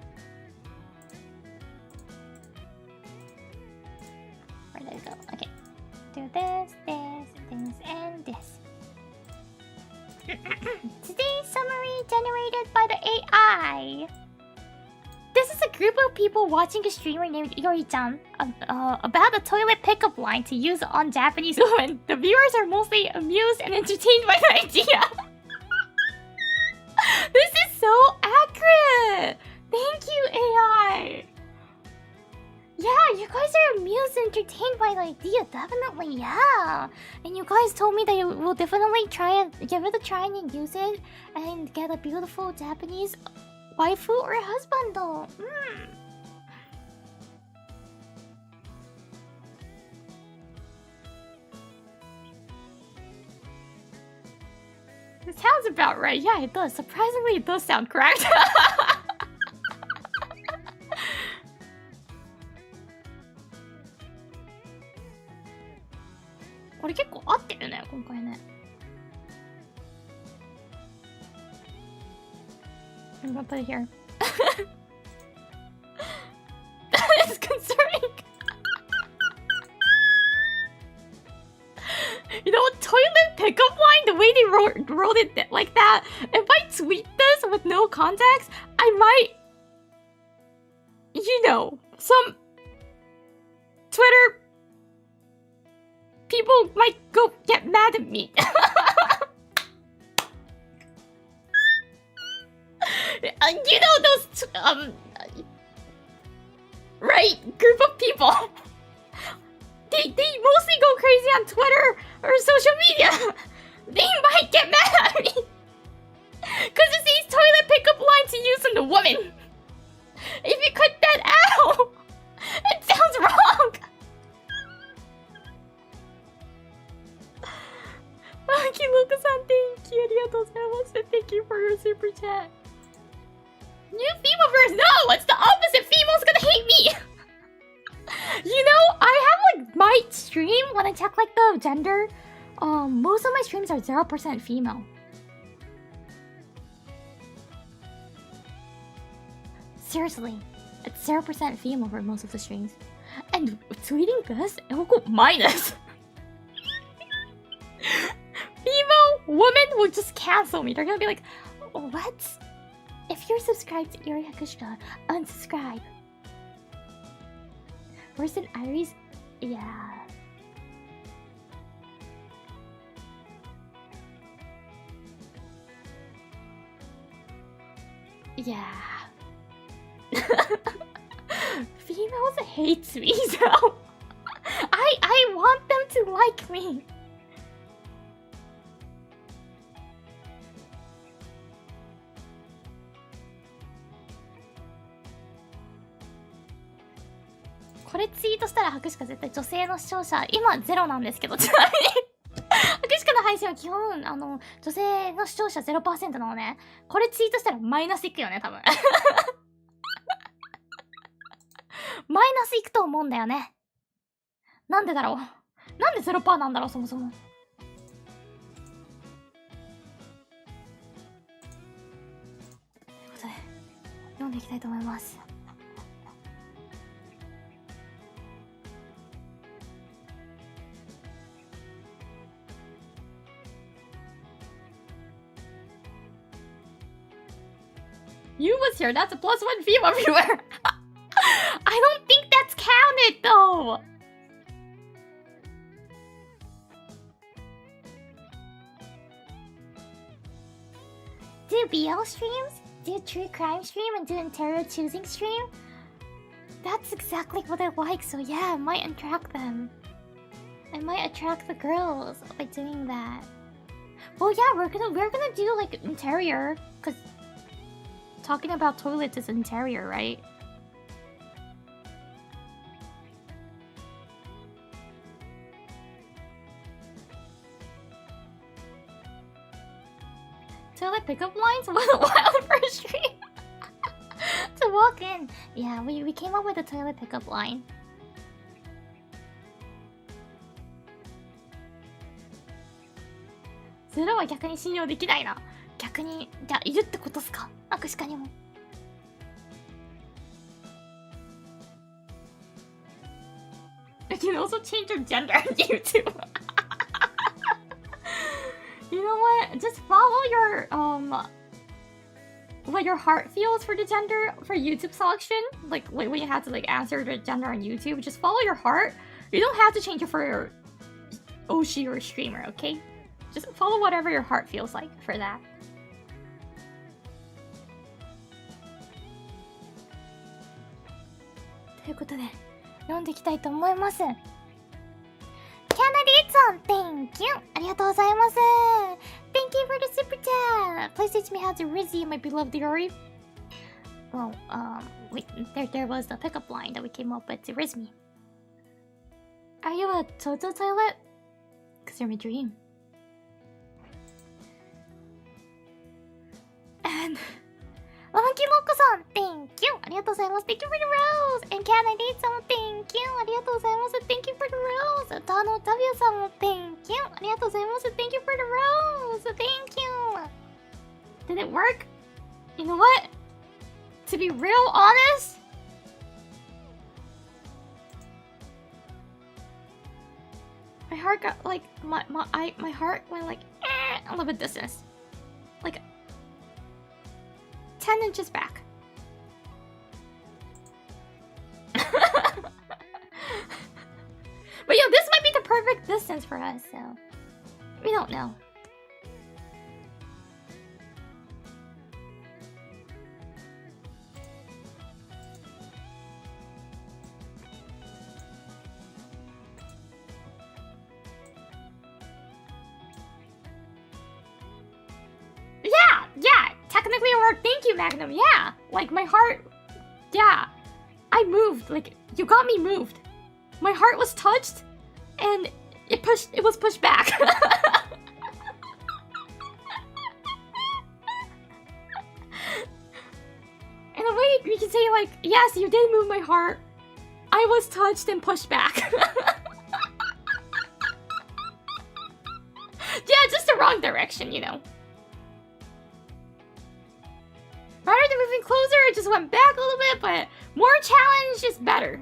Where did it go? Okay. Do this, and this. Today's summary generated by the AI. This is a group of people watching a streamer named Iori-chan about a toilet pickup line to use on Japanese women. The viewers are mostly amused and entertained by the idea. This is so accurate! Thank you, AI! Yeah, you guys are amused and entertained by the idea, definitely, yeah! And you guys told me that you will definitely give it a try and use it and get a beautiful Japanese waifu or husband though. It sounds about right. Yeah, it does. Surprisingly, it does sound correct.これ結構合ってるね、今回ね。I'm gonna put it here. That is concerning. You know, toilet pickup line, the way they wrote it like that, if I tweet this with no context, I might, you know, some Twitter people might go get mad at me. You know those right group of people. They mostly go crazy on Twitter or social media. They might get mad at me because it's these toilet pickup lines you use on the woman. If you cut that out, it sounds wrong. Kiluka-san, thank you. Thank you for your super chat. New female verse? No, it's the opposite. Female's gonna hate me. You know, I have like my stream when I check like the gender. Most of my streams are 0% female. Seriously, it's 0% female for most of the streams. And tweeting this, it will go minus. Female woman will just cancel me. They're gonna be like, what? If you're subscribed to Iori Hakushika, unsubscribe. Worse than Iris? Yeah. Yeah. Females hate me, so I want them to like me. This tweetしたら白しか絶対女性の視聴者今ゼロなんですけど、ちなみに白しかの配信は基本女性の視聴者 0% なのね。これツイートしたらマイナスいくよね、多分。マイナスいくと思うんだよね。なんでだろう。なんで 0% なんだろう、そもそも。ということで読んでいきたいと思います。You was here. That's a +1 female viewer. I don't think that's counted though. Do BL streams? Do true crime stream and do interior choosing stream? That's exactly what I like. So yeah, I might attract them. I might attract the girls by doing that. Well, yeah, we're gonna do like interior, cause talking about toilets is interior, right? Toilet pickup lines? Wild for a stream to walk in. Yeah, we came up with a toilet pickup line. Zero は逆に信用できないな。逆に、じゃあいるってことっすか？アクシカにも。You can also change your gender on YouTube. You know what? Just follow your what your heart feels for the gender for YouTube selection. Like when you have to like answer the gender on YouTube, just follow your heart. You don't have to change it for your Oshi or streamer, okay? Just follow whatever your heart feels like for that. ということで読んでいきたいと思います。キャナリーさん、Thank you! ありがとうございます。Thank you for the super chat! Please teach me how to rizz my beloved Iori. Well, there was the pickup line that we came up with to rizz me. Are you a Toto toilet? Cause you're my dream. And Monkey Loco-san, thank you! ありがとうございます。Thank you for the rose! And Can I date some? Thank you! ありがとうございます。Thank you for the rose! Tano Tavia さんも Thank you! ありがとうございます。Thank you for the rose! Thank you! Did it work? You know what? To be real honest, my heart got like my heart went like a little bit distance. Like 10 inches back. But yo, this might be the perfect, this distance for us, so we don't know. Yeah, technically it worked. Thank you, Magnum. Yeah, like my heart. Yeah, I moved. Like you got me moved. My heart was touched, and it was pushed back. In a way, we can say like, yes, you did move my heart. I was touched and pushed back. Yeah, just the wrong direction, you know. Rather than moving closer, it just went back a little bit, but more challenge is better.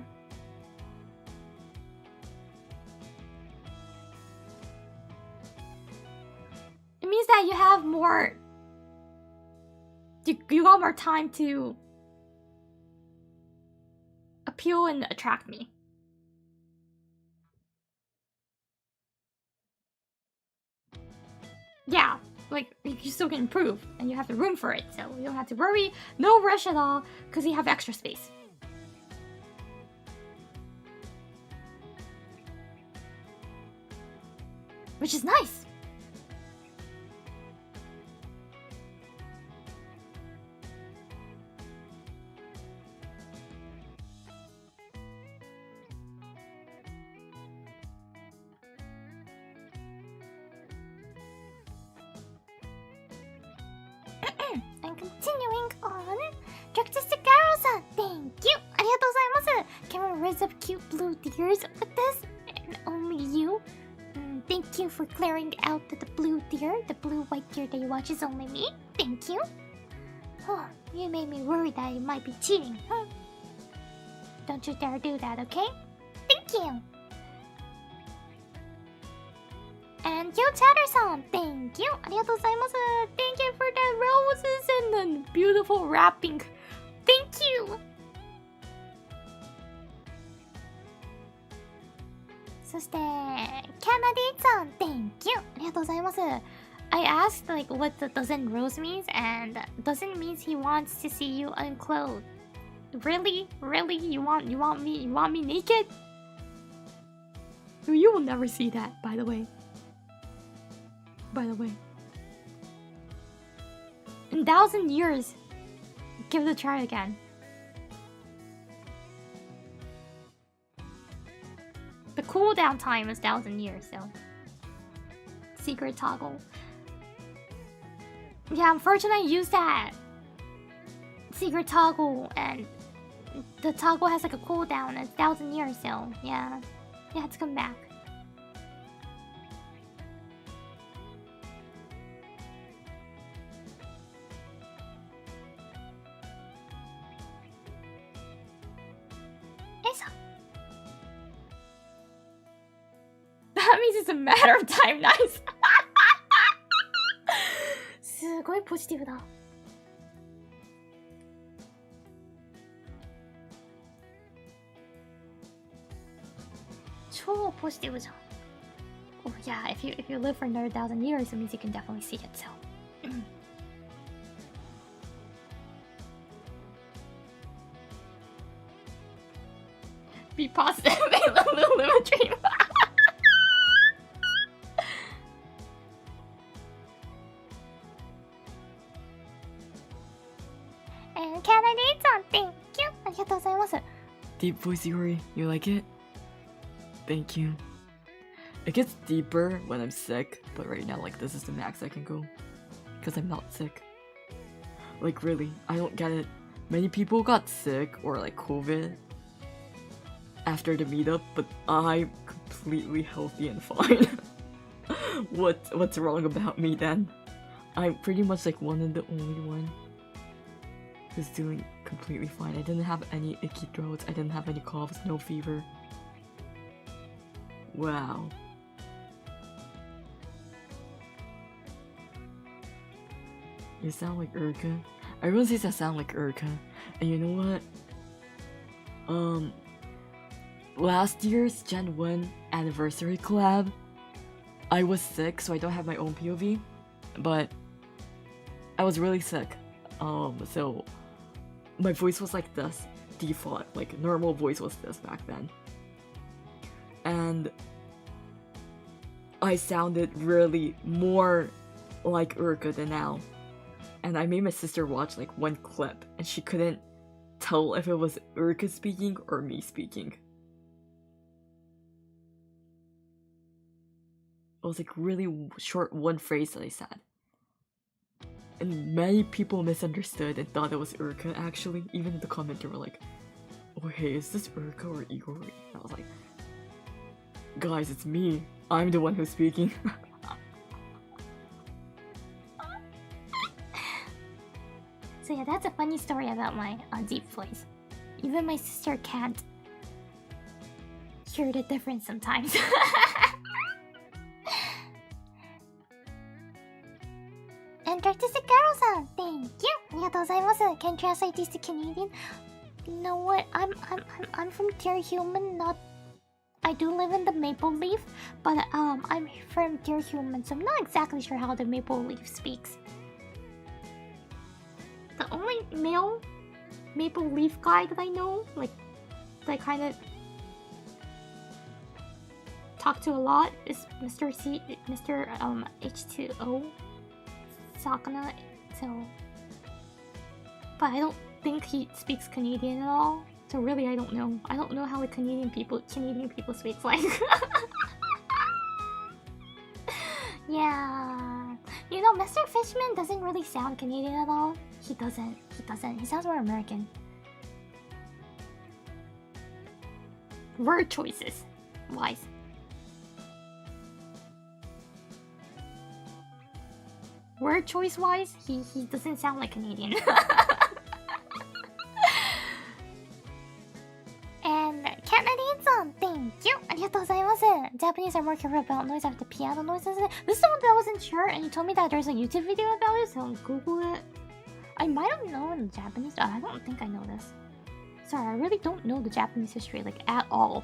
It means that you have more... You got more time to appeal and attract me. Yeah. Like, you still can improve, and you have the room for it, so you don't have to worry. No rush at all, because you have extra space. Which is nice. And continuing on, Drexistic Arrow-san, thank you! ありがとうございます! Can we raise up cute blue deers with this? And only you? Thank you for clearing out the blue deer. The blue-white deer that you watch is only me. Thank you. Oh, you made me worry that you might be cheating, huh? Don't you dare do that, okay? Thank you! And Yo Chatter-san, thank you! ありがとうございます! Thank you for the roses and the beautiful wrapping. Thank you! そして、Kennedy-san, thank you! ありがとうございます. I asked like what the dozen rose means, and dozen means he wants to see you unclothed. Really? Really? You want me naked? You will never see that, by the way. In 1,000 years, give it a try again. The cooldown time is 1,000 years, so. Secret toggle. Yeah, unfortunately I used that secret toggle, and the toggle has like a cooldown. It's 1,000 years, so yeah. You have to come back. That means it's a matter of time. Nice. すごいポジティブだ。超ポジティブじゃん。Oh yeah, if you live for another 1,000 years, it means you can definitely see it. So. Be positive. Live a dream. And can I need something? Thank you. ありがとうございます. Deep voice Iori, you like it? Thank you. It gets deeper when I'm sick, but right now, like, this is the max I can go. Because I'm not sick. Like, really, I don't get it. Many people got sick or, like, COVID after the meetup, but I'm completely healthy and fine. What's wrong about me then? I'm pretty much, like, one and the only one who's doing completely fine. I didn't have any icky throats, I didn't have any coughs, no fever. Wow. You sound like Uruka. Everyone says I sound like Uruka. And you know what? Last year's Gen 1 anniversary collab, I was sick, so I don't have my own POV, but I was really sick. So my voice was like this, default, like normal voice was this back then. And I sounded really more like Uruka than now. And I made my sister watch like one clip, and she couldn't tell if it was Uruka speaking or me speaking. It was like really short one phrase that I said. And many people misunderstood and thought it was Uruka actually. Even in the comments were like, oh hey, is this Uruka or Iori? And I was like, guys, it's me. I'm the one who's speaking. So yeah, that's a funny story about my deep voice. Even my sister can't hear the difference sometimes. And Artistic Carol-san, thank you. ありがとうございます. Can you translate this to Canadian? You know what? I'm from Dear Human, not. I do live in the Maple Leaf, but I'm from Dear Human, so I'm not exactly sure how the Maple Leaf speaks. The only male Maple Leaf guy that I know, like that I kind of talk to a lot, is Mr. H2O Sakana. So, but I don't think he speaks Canadian at all. So really, I don't know. I don't know how the Canadian people speak like. Yeah, you know, Mr. Fishman doesn't really sound Canadian at all. He doesn't. He sounds more American. Word choices wise. Word choice wise, he doesn't sound like Canadian. And Canadian-san, thank you. ありがとうございます. Japanese are more careful about noise after piano noises. This is the one that I wasn't sure, and you told me that there's a YouTube video about it, so I'll Google it. I might have known Japanese. I don't think I know this. Sorry, I really don't know the Japanese history, like, at all.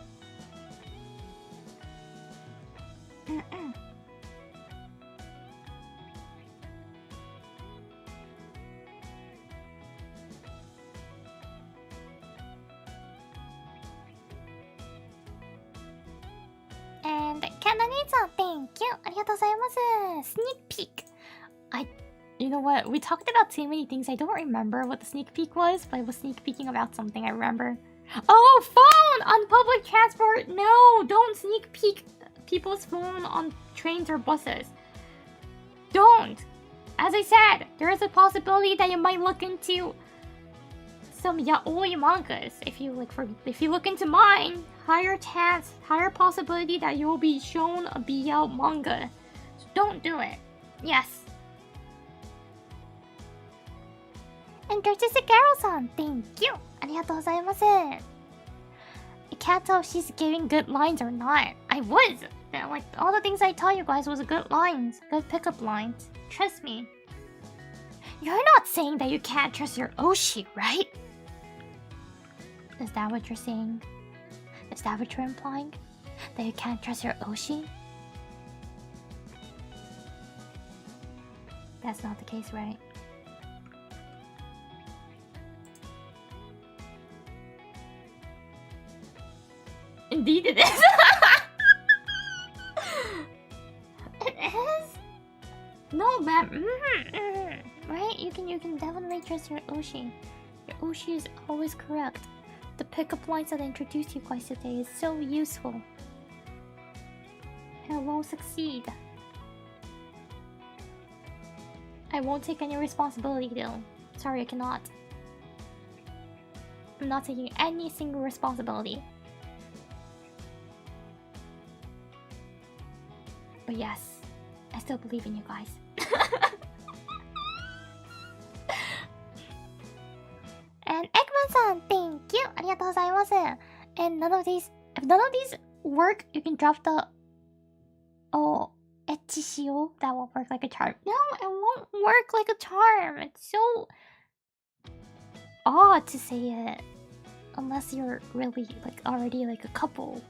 And Canadian-san, thank you. ありがとうございます. Sneak peek. You know what? We talked about too many things. I don't remember what the sneak peek was, but I was sneak peeking about something I remember. Oh, phone on public transport. No, don't sneak peek people's phone on trains or buses. Don't. As I said, there is a possibility that you might look into some yaoi mangas. If you look into mine, higher possibility that you will be shown a BL manga. So don't do it. Yes. And Artistic Carol-san, thank you. ありがとうございます. I can't tell if she's giving good lines or not. I was. Like, all the things I tell you guys was good lines. Good pickup lines. Trust me. You're not saying that you can't trust your Oshi, right? Is that what you're saying? Is that what you're implying? That you can't trust your Oshi? That's not the case, right? Indeed it is. It is? No, man. Right? You can definitely trust your Oshi. Your Oshi is always correct. The pickup lines that I introduced you guys today is so useful. And I won't succeed. I won't take any responsibility though. Sorry, I cannot. I'm not taking any single responsibility. But yes, I still believe in you guys. And Eggman-san, thank you. ありがとうございます. And if none of these work, you can drop the echishio. That won't work like a charm. No, it won't work like a charm. It's so odd to say it. Unless you're really already a couple.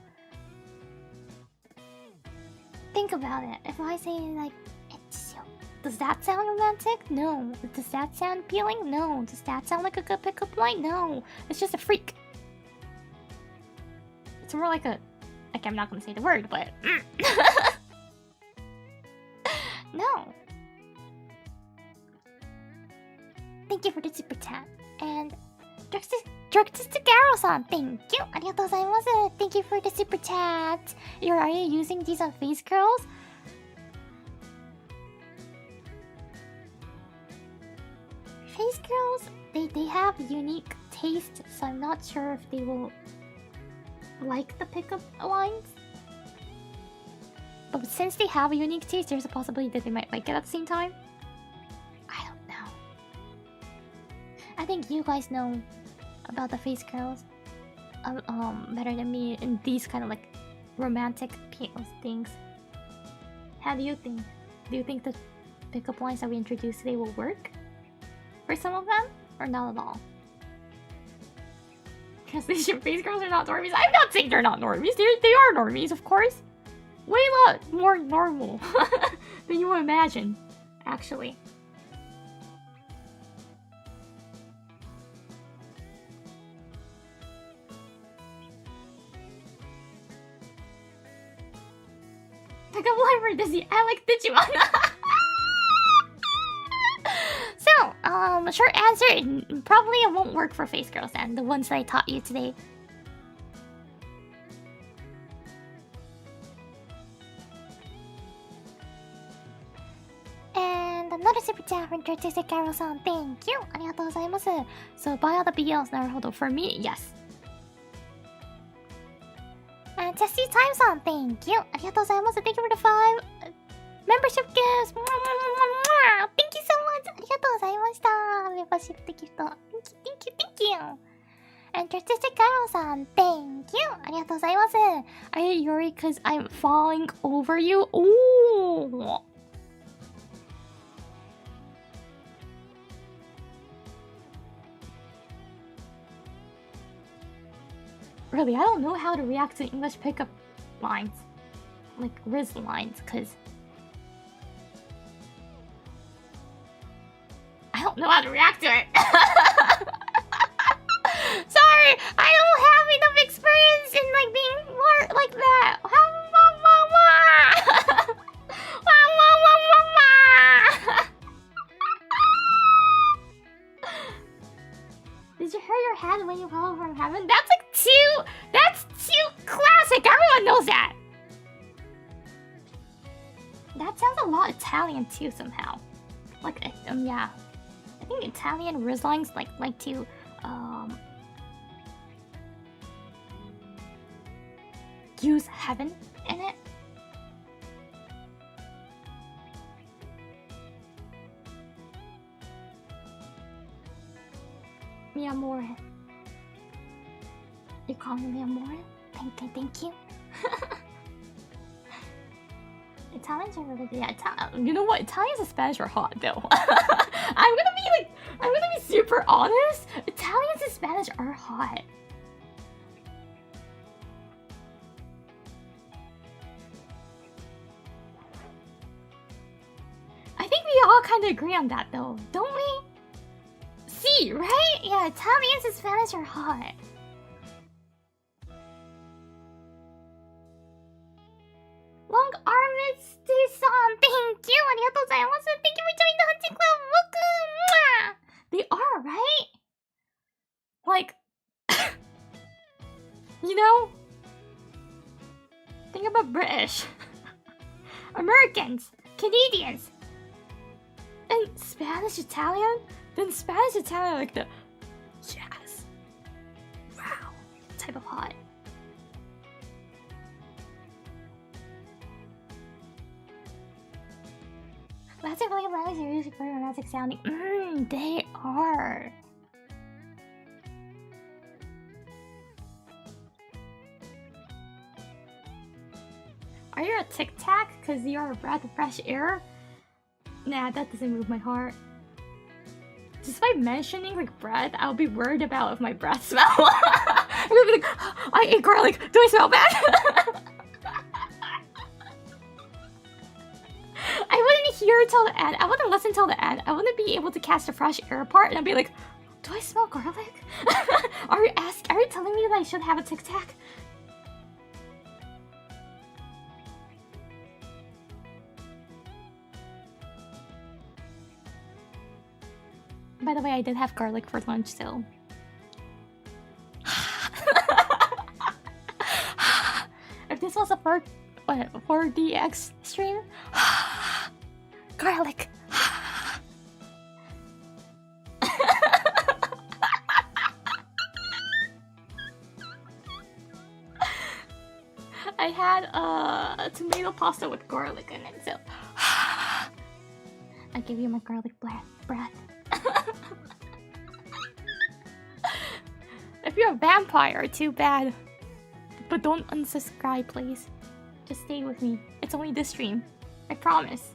Think about it. If I say like, it's you, does that sound romantic? No. Does that sound appealing? No. Does that sound like a good pickup line? No. It's just a freak. It's more like a... Like, I'm not gonna say the word, but... No. Thank you for the super chat. And... Drugstista-Garo-san, thank you. ありがとうございます。Thank you for the super chat. Are you using these on face curls? Face curls, they have unique taste, so I'm not sure if they will like the pickup lines. But since they have a unique taste, there's a possibility that they might like it at the same time. I don't know. I think you guys know about the face curls better than me in these kind of like romantic things. How do you think? Do you think the pickup lines that we introduced today will work for some of them, or not at all? Translation: face curls are not normies. I'm not saying they're not normies. They are normies, of course. Way a lot more normal than you would imagine, actually. Pickup line for Disney. I like Digimon. So, short answer, probably it won't work for face girls and the ones that I taught you today. And another super chat from Drugstista-Garo-san. Thank you. ありがとうございます。So, buy all the BLs. なるほど. For me, yes. And Tessie Time-san, thank you. ありがとうございます。Thank you for the 5 membership gifts. Thank you so much. ありがとうございました。メンバーシップギフト。Thank you. And Drugstista-Garo-san, thank you. ありがとうございます。Are you Iori? Cause I'm falling over you. Ooh. Really, I don't know how to react to English pickup lines. Like rizz lines, cause I don't know how to react to it. Sorry, I don't have enough experience in like being more like that. Did you hurt your head when you fell from heaven? That's too classic. Everyone knows that. That sounds a lot Italian too somehow. Like yeah. I think Italian rizz lines like to use heaven in it. Mi amore. You call me mi amore? Thank you. Italians are really good. You know what? Italians and Spanish are hot though. I'm gonna be super honest. Italians and Spanish are hot. I think we all kind of agree on that though, don't we? See, right? Yeah, Italians and Spanish are hot. Long arms to son, thank you. ありがとうございます。Thank you for joining the hunting club. They are, right? Like, you know, think about British, Americans, Canadians, and Spanish Italian. Then Spanish Italian like the yes, wow type of hot. Classic language are usually very romantic sounding. They are. Are you a Tic Tac? Cause you're a breath of fresh air? Nah, that doesn't move my heart. Just by mentioning like breath, I'll be worried about if my breath smell. I'm gonna be like, I ate garlic. Do I smell bad? here till the end. I wouldn't listen till the end. I wouldn't be able to catch the fresh air part, and I'd be like, do I smell garlic? Are you telling me that I should have a Tic Tac? By the way, I did have garlic for lunch still. If this was a 4DX stream, garlic. I had a tomato pasta with garlic in it, so I give you my garlic breath. If you're a vampire, too bad. But don't unsubscribe, please. Just stay with me. It's only this stream. I promise.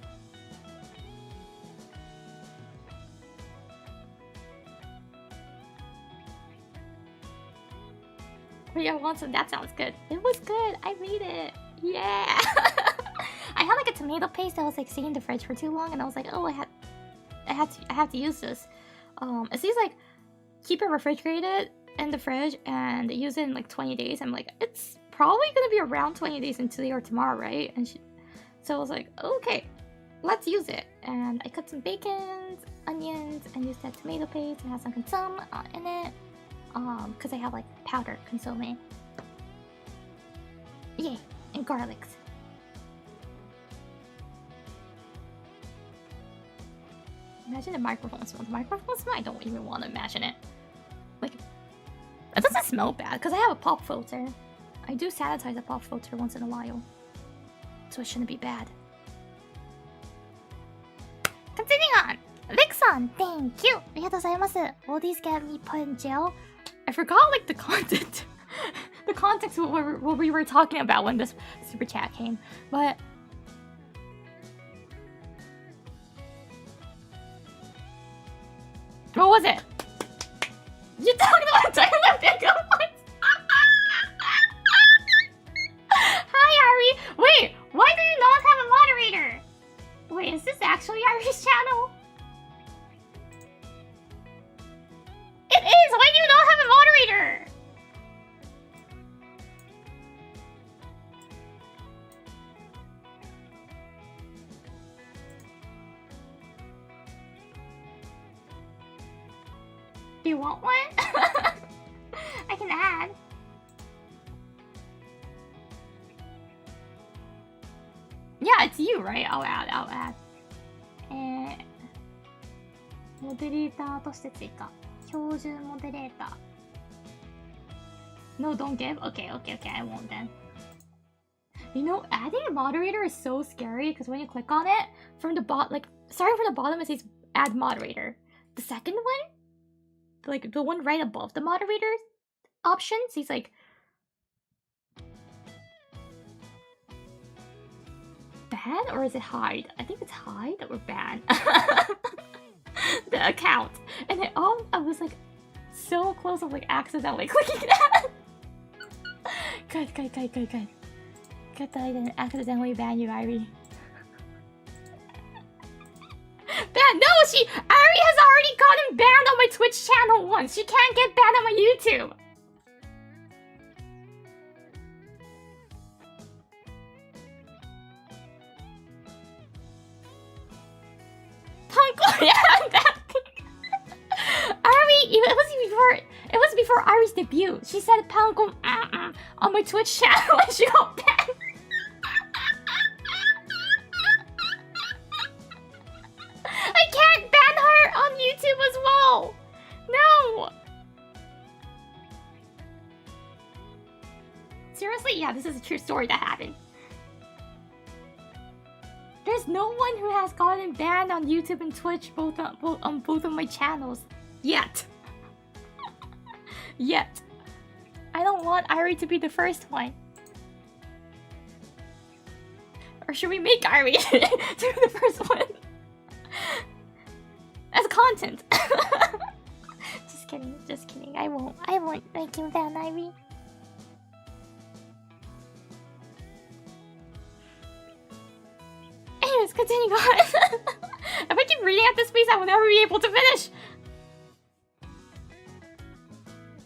Oh yeah, Watson, that sounds good. It was good. I made it. Yeah. I had like a tomato paste that was like sitting in the fridge for too long, and I was like, oh, I have to use this. It seems like keep it refrigerated in the fridge and use it in like 20 days. I'm like, it's probably gonna be around 20 days in today or tomorrow, right? And so I was like, okay, let's use it. And I cut some bacon, onions, and used that tomato paste and had some consomme in it. Because I have like powdered consomme. Yay, and garlics. Imagine the microphone smell. The microphone smell? I don't even want to imagine it. Like, it doesn't smell bad because I have a pop filter. I do sanitize the pop filter once in a while, so it shouldn't be bad. Continuing on, Vixon, thank you. ありがとうございます. Will these get me put in jail? I forgot like the content, the context of what we were talking about when this super chat came, but. What was it? You talking about Diamond Pickup ones? Hi, Ari. Wait, why do you not have a moderator? Wait, is this actually Ari's channel? It is! Why do you not have a moderator? Do you want one? I can add. Yeah, it's you, right? I'll add. モデレーターとして追加。標準モデレーター。No, don't give? Okay, I won't then. You know, adding a moderator is so scary because when you click on it, from the starting from the bottom, it says add moderator. The second one, like the one right above the moderator option, says like ban or is it hide? I think it's hide or ban. The account, and I was like so close of like accidentally clicking that. Good. Good that I didn't accidentally ban you, Iori. Ban? No, Ari has already gotten banned on my Twitch channel once. She can't get banned on my YouTube. Ari, it was before Ari's debut. She said "Panko" on my Twitch channel and she got banned. I can't ban her on YouTube as well. No. Seriously, yeah, this is a true story that happened. There's no one who has gotten banned on YouTube and Twitch on both of my channels. Yet. Yet. I don't want Iori to be the first one. Or should we make Iori to be the first one? As content. Just kidding. I won't make you ban Iori. Anyways, Continue on. If I keep reading at this pace, I will never be able to finish.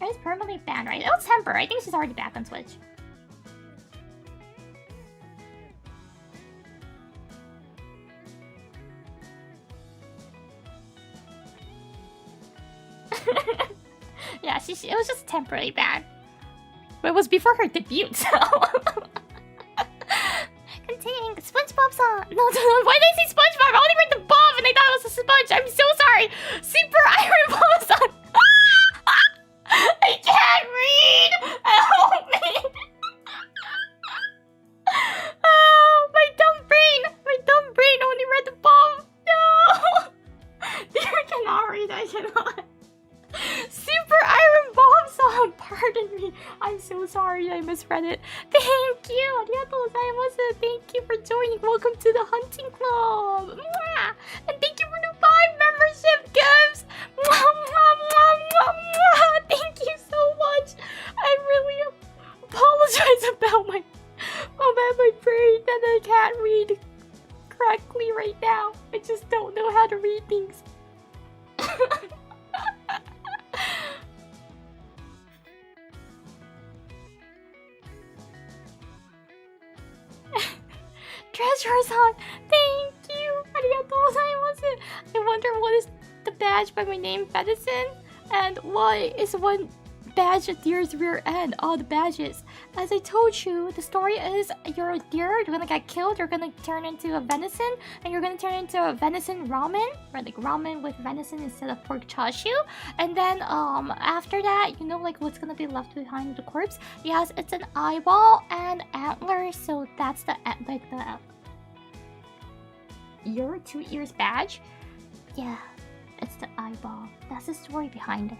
It's permanently banned, right? It was temper. I think she's already back on Twitch. Yeah, it was just temporarily bad. But it was before her debut, so... Continuing, SpongeBob song! No, why did I say SpongeBob? I only read the Bob and I thought it was a sponge! I'm so sorry! Super Iron Bob song! I can't read! Help me! Oh, my dumb brain only read the Bob! No! I cannot read, I cannot. Super Iron Bomb song! Pardon me. I'm so sorry I misread it. Thank you! Arigatou gozaimasu! Thank you for joining. Welcome to the hunting club! Mwah! And thank you for the 5 membership gifts! Mwah, mwah, mwah, mwah, mwah. Thank you so much! I really apologize about my brain that I can't read correctly right now. I just don't know how to read things. Treasure song! Thank you! Arigatou gozaimasu! I wonder what is the badge by my name, Medicine? And why is one badge a deer's rear end? Oh, the badges. As I told you, the story is you're a deer, you're gonna get killed, you're gonna turn into a venison, and you're gonna turn into a venison ramen, or like ramen with venison instead of pork chashu. And then after that, you know like what's gonna be left behind the corpse? Yes, it's an eyeball and antlers, so that's the like the your 2 ears badge. Yeah, it's the eyeball. That's the story behind it.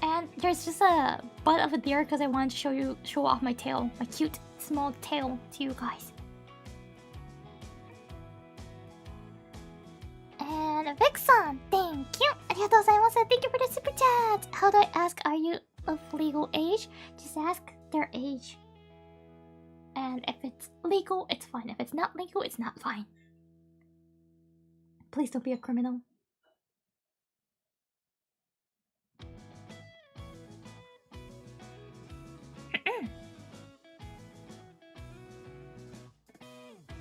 And there's just a butt of a deer because I wanted to show off my tail, my cute small tail to you guys. And Vixen, thank you. Arigatou gozaimasu. Thank you for the super chat. How do I ask? Are you of legal age? Just ask their age. And if it's legal, it's fine. If it's not legal, it's not fine. Please don't be a criminal.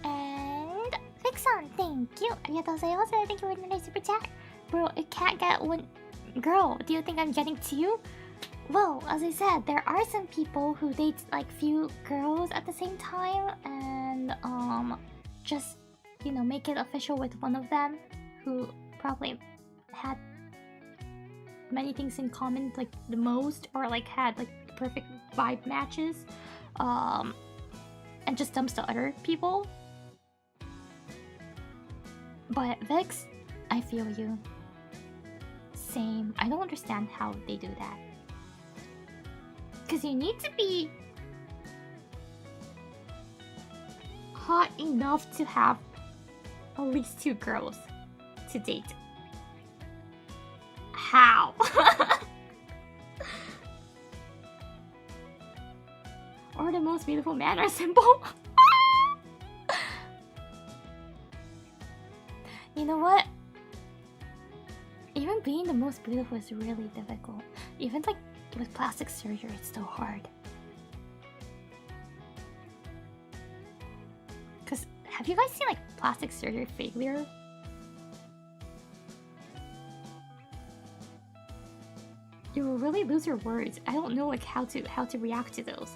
And Vixen, thank you. Arigatou gozaimasu. Thank you for the nice super chat. Bro, it can't get one. Girl, do you think I'm getting two? Well, as I said, there are some people who date like few girls at the same time and just, you know, make it official with one of them who probably had many things in common, like the most, or like had like perfect vibe matches, and just dumps the other people. But Vix, I feel you. Same. I don't understand how they do that. Because you need to be hot enough to have at least 2 girls to date. How? Or the most beautiful man or symbol? You know what? Even being the most beautiful is really difficult. Even like with plastic surgery, it's still hard. Cause have you guys seen like plastic surgery failure? You will really lose your words. I don't know like how to react to those.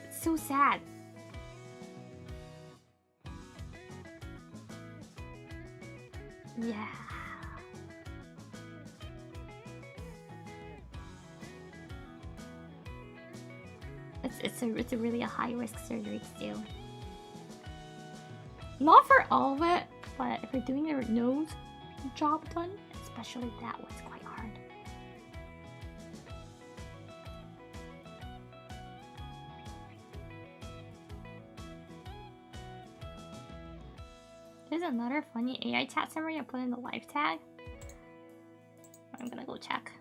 It's so sad. Yeah. It's a really a high risk surgery to do. Not for all of it, but if you're doing your nose job done, especially that one's quite hard. There's another funny AI chat summary I put in the live tag. I'm gonna go check.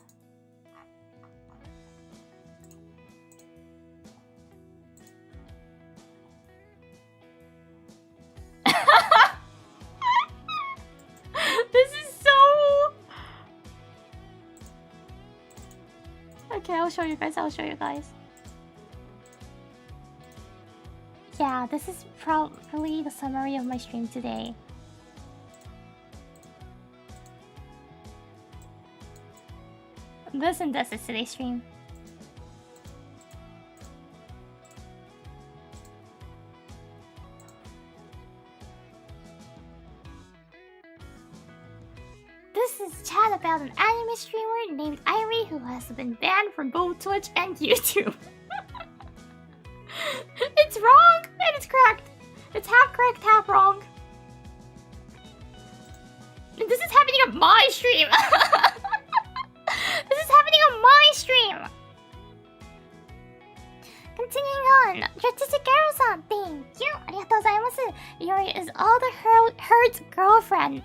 This is so... Okay, I'll show you guys. Yeah, this is probably the summary of my stream today. This is today's stream. This is chat about an anime streamer named Iori who has been banned from both Twitch and YouTube. It's wrong and it's correct. It's half correct, half wrong. And this is happening on my stream. This is happening on my stream. Continuing on, Jatsukaru-san, thank you. Arigatou gozaimasu. Iori is all the herd's girlfriend.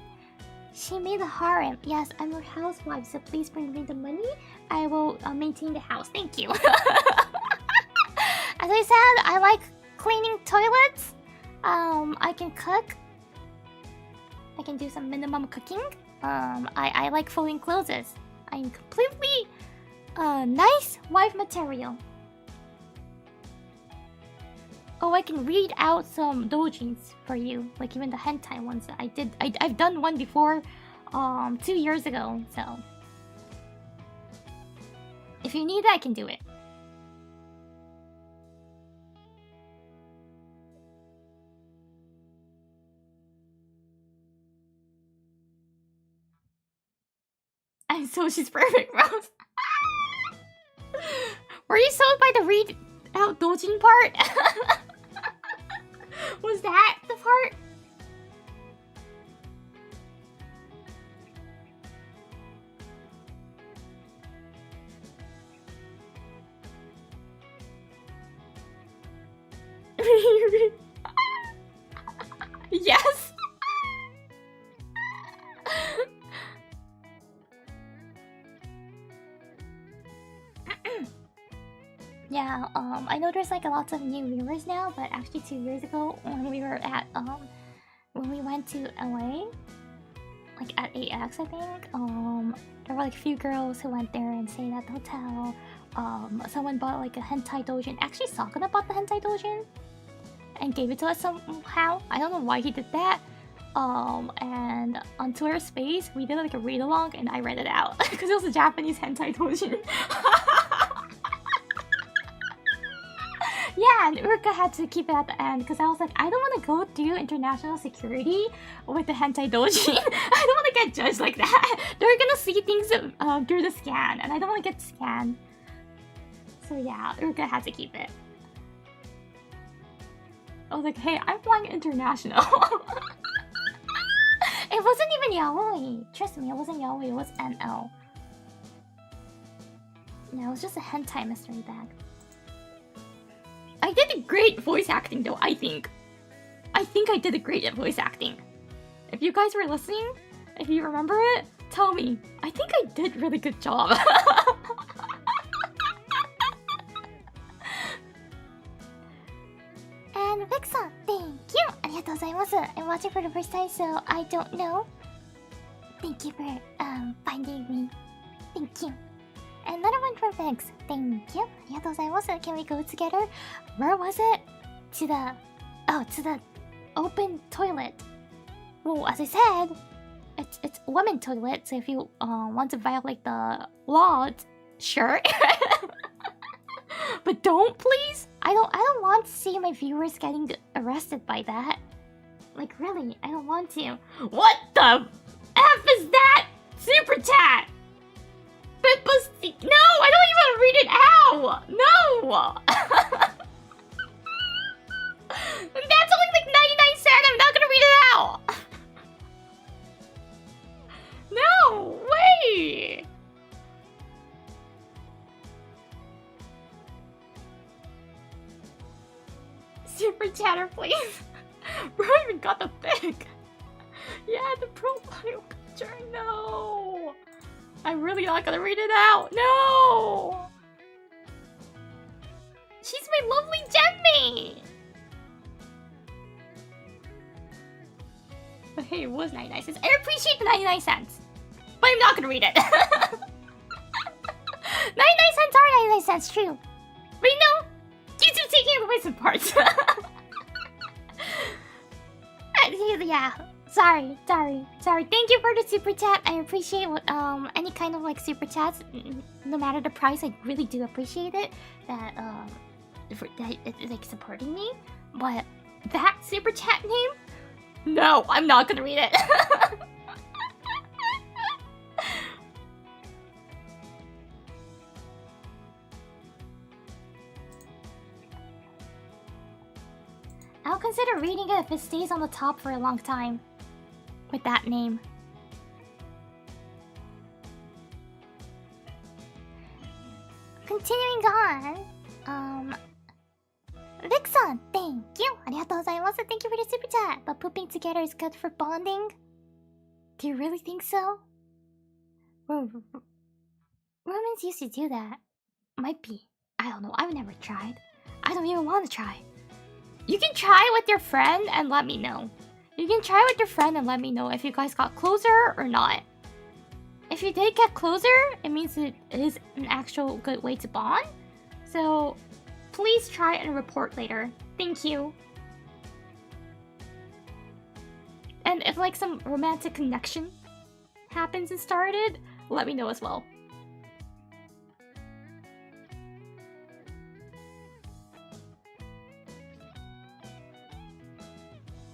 She made the harem. Yes, I'm her housewife, so please bring me the money. I will maintain the house. Thank you. As I said, I like cleaning toilets. I can cook. I can do some minimum cooking. I like folding clothes. I'm completely nice wife material. Oh, I can read out some doujins for you, like even the hentai ones that I did. I've done one before, 2 years ago. So if you need it, I can do it. And so she's perfect, Rose. Were you sold by the read out doujin part? Was that the part? Yes. Yeah, I know there's like a lot of new viewers now, but actually 2 years ago when we were at when we went to LA, like at AX, I think, there were like a few girls who went there and stayed at the hotel. Someone bought like a hentai doujin. Actually, Sakuna bought the hentai doujin and gave it to us somehow. I don't know why he did that. And on Twitter Space, we did like a read along, and I read it out because it was a Japanese hentai doujin. Yeah, and Uruka had to keep it at the end because I was like, I don't want to go through international security with the hentai doujin. I don't want to get judged like that. They're gonna see things through the scan, and I don't want to get scanned. So yeah, Uruka had to keep it. I was like, hey, I'm flying international. It wasn't even yaoi. Trust me, it wasn't yaoi, it was NL. No, it was just a hentai mystery bag. I did a great voice acting though, I think. I did a great at voice acting. If you guys were listening, if you remember it, tell me. I think I did a really good job. And Vexon, thank you! Arigatou gozaimasu. I'm watching for the first time, so I don't know. Thank you for finding me. Thank you. Another one for Vex. Thank you. Arigatou gozaimasu. Can we go together? Where was it? To the open toilet. Well, as I said, it's women toilet. So if you want to violate the law, sure. But don't, please. I don't want to see my viewers getting arrested by that. Like really, I don't want to. What the F is that? Super chat. Pippa's... No, I don't even want to read it out! No! That's only like 99 cents, I'm not gonna read it out! No, way! Super chatter, please! Bro, I even got the pic! Yeah, the profile picture, no! I'm really not gonna read it out. No! She's my lovely Gemmate! hey, it was 99 cents. I appreciate the 99 cents. But I'm not gonna read it. 99 cents are 99 cents, true. But you know, YouTube's taking away some parts. Yeah. Sorry. Thank you for the super chat. I appreciate what, any kind of like super chats, no matter the price. I really do appreciate it. That it's like supporting me. But that super chat name? No, I'm not gonna read it. I'll consider reading it if it stays on the top for a long time. With that name. Continuing on. Rick-san, thank you. ありがとうございます. Thank you for the super chat. But pooping together is good for bonding? Do you really think so? Romans used to do that. Might be. I don't know. I've never tried. I don't even want to try. You can try with your friend and let me know. You can try with your friend and let me know if you guys got closer or not. If you did get closer, it means it is an actual good way to bond. So please try and report later. Thank you. And if like some romantic connection happens and started, let me know as well.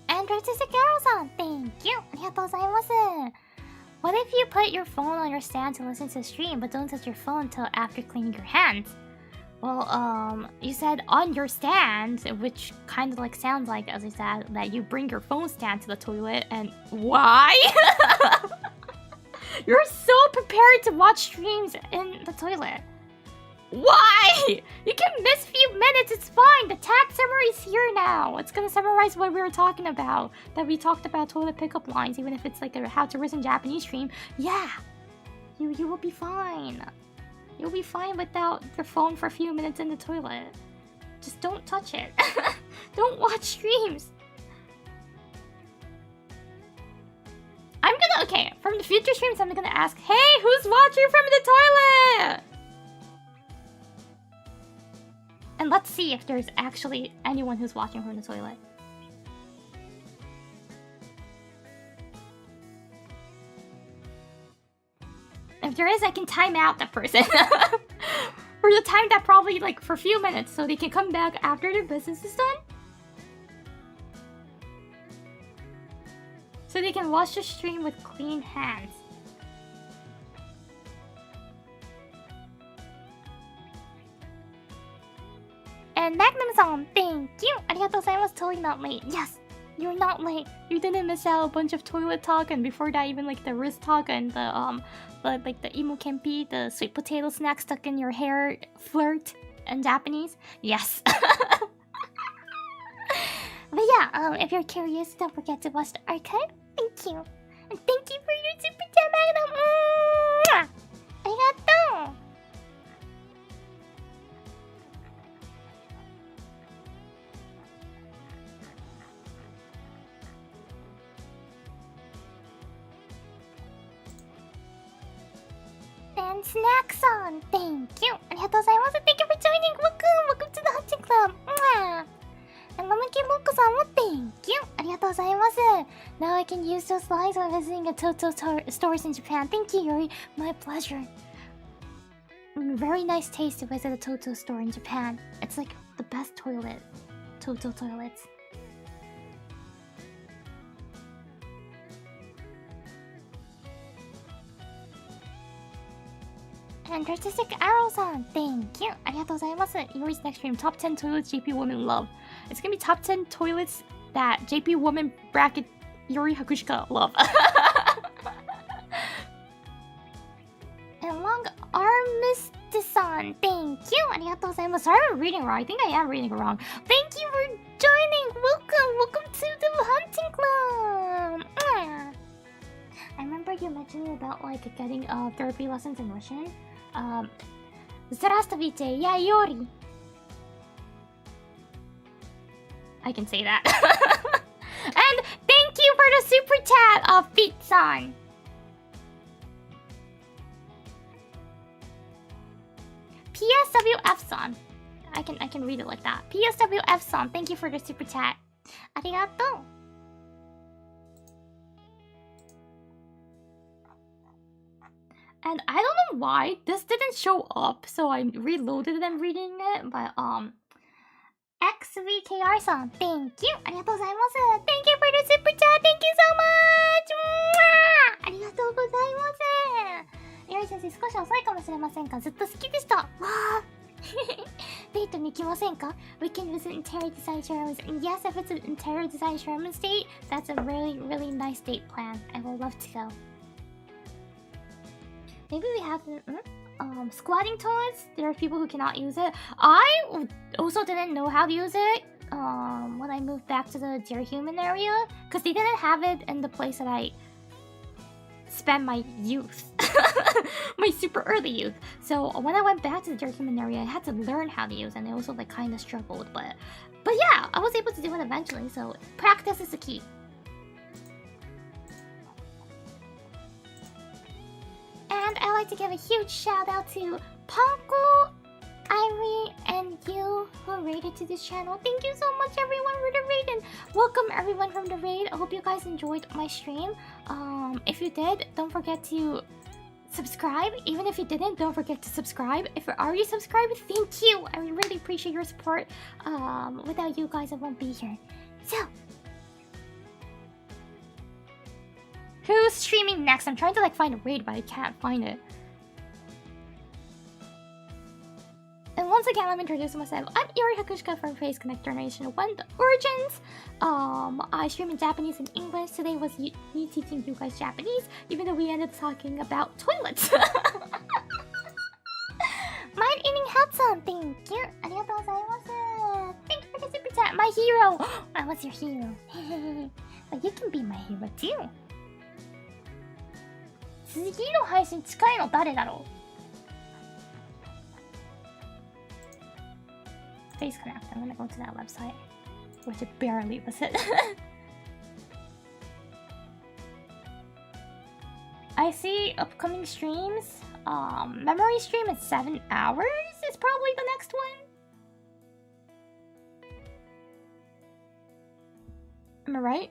And Artistic Arrow-san, thank you. ありがとうございます. What if you put your phone on your stand to listen to the stream, but don't touch your phone until after cleaning your hands? Well, you said on your stand, which kind of like sounds like, as I said, that you bring your phone stand to the toilet, and why? You're so prepared to watch streams in the toilet. Why? You can miss a few minutes, it's fine. The tag summary is here now. It's gonna summarize what we were talking about. That we talked about toilet pickup lines, even if it's like a how to rizz in Japanese stream. Yeah, you will be fine. You'll be fine without your phone for a few minutes in the toilet. Just don't touch it. Don't watch streams. I'm gonna, okay, from the future streams, I'm gonna ask, hey, who's watching from the toilet? And let's see if there's actually anyone who's watching from the toilet. If there is, I can time out that person. For the time that probably like for a few minutes so they can come back after their business is done. So they can watch the stream with clean hands. And Magnum-san, thank you! ありがとうございます. Totally not late. Yes! You're not late. You didn't miss out a bunch of toilet talk, and before that even like the rizz talk and the like the emo kempi, the sweet potato snack stuck in your hair flirt in Japanese. Yes. But yeah, if you're curious, don't forget to watch the archive. Thank you. And thank you for your super chat, Magnum. Arigatou. And Snackson, thank you. ありがとうございます. Thank you for joining. Welcome to the hunting club. And Mamaki Moko-sanも thank you. ありがとうございます. Now I can use those lines when visiting a Toto stores in Japan. Thank you, Iori. My pleasure. Very nice taste to visit a Toto store in Japan. It's like the best toilet. Toto toilets. And Artistic Arrow-san, thank you. ありがとうございます. Iori's next stream, top 10 toilets JP women love. It's gonna be top 10 toilets that JP woman bracket Iori Hakushika love. And Long Armistice-san, thank you. ありがとうございます. Sorry I'm reading wrong. I think I am reading wrong. Thank you for joining. Welcome to the hunting club. I remember you mentioning about like getting therapy lessons in Russian. Здравствуйте, я Iori. I can say that. And thank you for the super chat of Feet-san. PSWF-san. I can read it like that. PSWF-san, thank you for the super chat. Arigato. And I don't know why this didn't show up, so I reloaded and reading it, but XVKR-san, thank you. ありがとうございます。Thank you for the super chat. Thank you so much. ありがとうございます。Iori先生、少し遅いかもしれませんが、ずっと好きでした。わあ。デートに行きませんか? We can visit interior design showrooms. And yes, if it's an interior design showroom date, that's a really, really nice date plan. I would love to go. Maybe we have squatting toilets. There are people who cannot use it. I also didn't know how to use it when I moved back to the Dear Human area, because they didn't have it in the place that I spent my youth. My super early youth. So when I went back to the Dear Human area, I had to learn how to use it, and I also like kind of struggled, but yeah, I was able to do it eventually. So practice is the key. And I'd like to give a huge shout out to Ponko, Iori, and you who raided to this channel. Thank you so much everyone for the raid, and welcome everyone from the raid. I hope you guys enjoyed my stream. If you did, don't forget to subscribe. Even if you didn't, don't forget to subscribe. If you're already subscribed, thank you. I really appreciate your support. Without you guys, I won't be here. So, who's streaming next? I'm trying to like find a raid, but I can't find it. And once again, I'm introducing myself. I'm Iori Hakushika from Face Connect Generation 1 The Origins. I stream in Japanese and English. Today was me teaching you guys Japanese, even though we ended up talking about toilets. Mind eating hats-on, thank you. Arigatou gozaimasu. Thank you for the super chat. My hero. I was your hero. But you can be my hero too. 次の配信近いの誰だろう? Face Connect. I'm gonna go to that website, which I barely visit. I see upcoming streams. Memory stream is 7 hours. Is probably the next one. Am I right?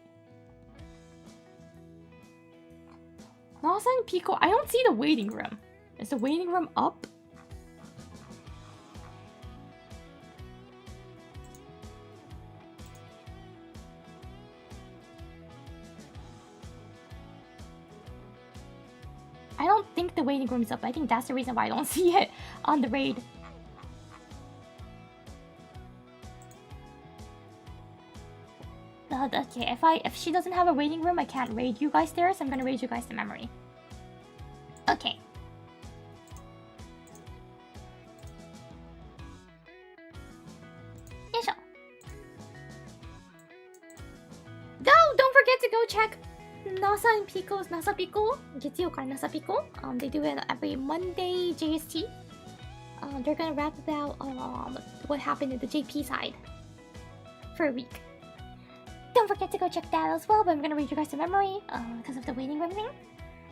Nasa and Pico. I don't see the waiting room. Is the waiting room up? I don't think the waiting room is up. I think that's the reason why I don't see it on the raid. Okay, if she doesn't have a waiting room, I can't raid you guys there, so I'm gonna raid you guys to memory. Okay. Yoisho. Go! Don't forget to go check Nasa and Pico's Nasa Pico. Getsuyo kara Nasa Pico. They do it every Monday JST. They're gonna rap about what happened at the JP side for a week. Don't forget to go check that as well, but I'm gonna read you guys to memory because of the waiting room thing.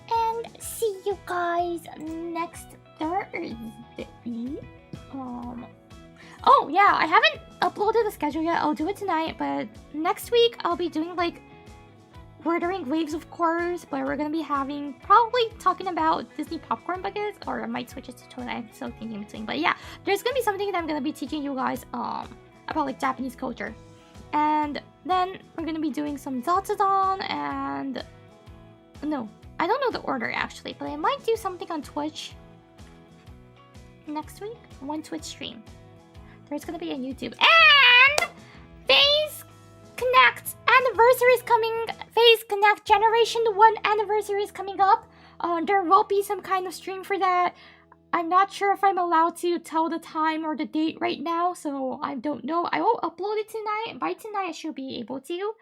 And see you guys next Thursday. Oh yeah, I haven't uploaded the schedule yet. I'll do it tonight, but next week I'll be doing like ordering waves of course, but we're gonna be having probably talking about Disney popcorn buckets, or I might switch it to toilet. I'm still thinking between, but yeah, there's gonna be something that I'm gonna be teaching you guys about like Japanese culture. And then we're gonna be doing some Zatsudan and... No, I don't know the order actually, but I might do something on Twitch next week. One Twitch stream. There's gonna be a YouTube. And Face Connect anniversary is coming. Face Connect Generation 1 anniversary is coming up. There will be some kind of stream for that. I'm not sure if I'm allowed to tell the time or the date right now, so I don't know. I will upload it tonight. By tonight, I should be able to.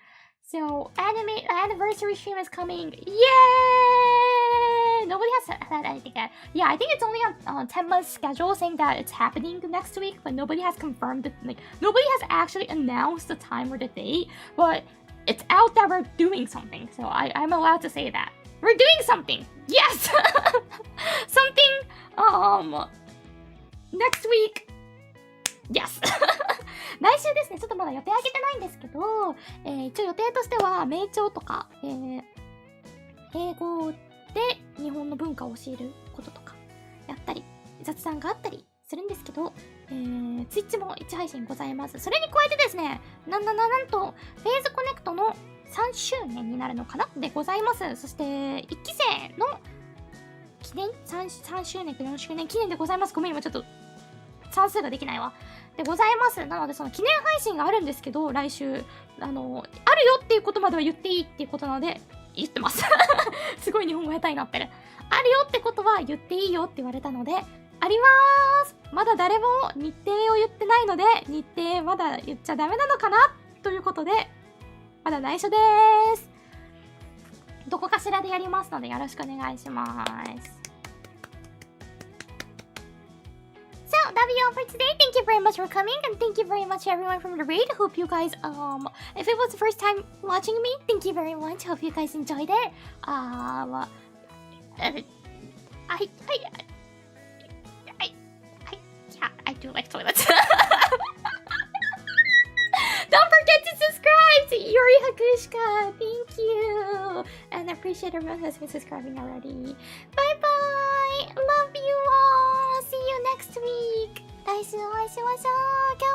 So, anniversary stream is coming. Yay! Nobody has said anything yet. Yeah, I think it's only on Tenma's schedule saying that it's happening next week, but nobody has confirmed it. Like, nobody has actually announced the time or the date. But it's out that we're doing something. So I'm allowed to say that. We're doing something! Yes! Something, next week. Yes! 来週ですね、ちょっとまだ予定あげてないんですけど、一応予定としては、名帳とか、英語で日本の文化を教えることとかやったり、雑談があったりするんですけど、Twitch も1配信ございます。それに加えてですね、なんと、フェイズコネクトの3周年になるのかなでございます。そして、1期生の記念 3周年と4周年記念でございます。ごめん、今ちょっと算数ができないわ。でございます。なので、その記念配信があるんですけど、来週、あるよっていうことまでは言っていいっていうことなので、言ってます。すごい日本語下手になってる。あるよってことは言っていいよって言われたので、ありまーす。まだ誰も日程を言ってないので、日程まだ言っちゃダメなのかなということで、まだ内緒でーす。どこかしらでやりますのでよろしくお願いします。So, that'll be all for today. Thank you very much for coming, and thank you very much everyone from the raid. Hope you guys, if it was the first time watching me, thank you very much. Hope you guys enjoyed it. Yeah, I do like toilets. Don't forget to subscribe to Iori Hakushika. Thank you. And I appreciate everyone who's been subscribing already. Bye bye. Love you all. See you next week. 来週お会いしましょう。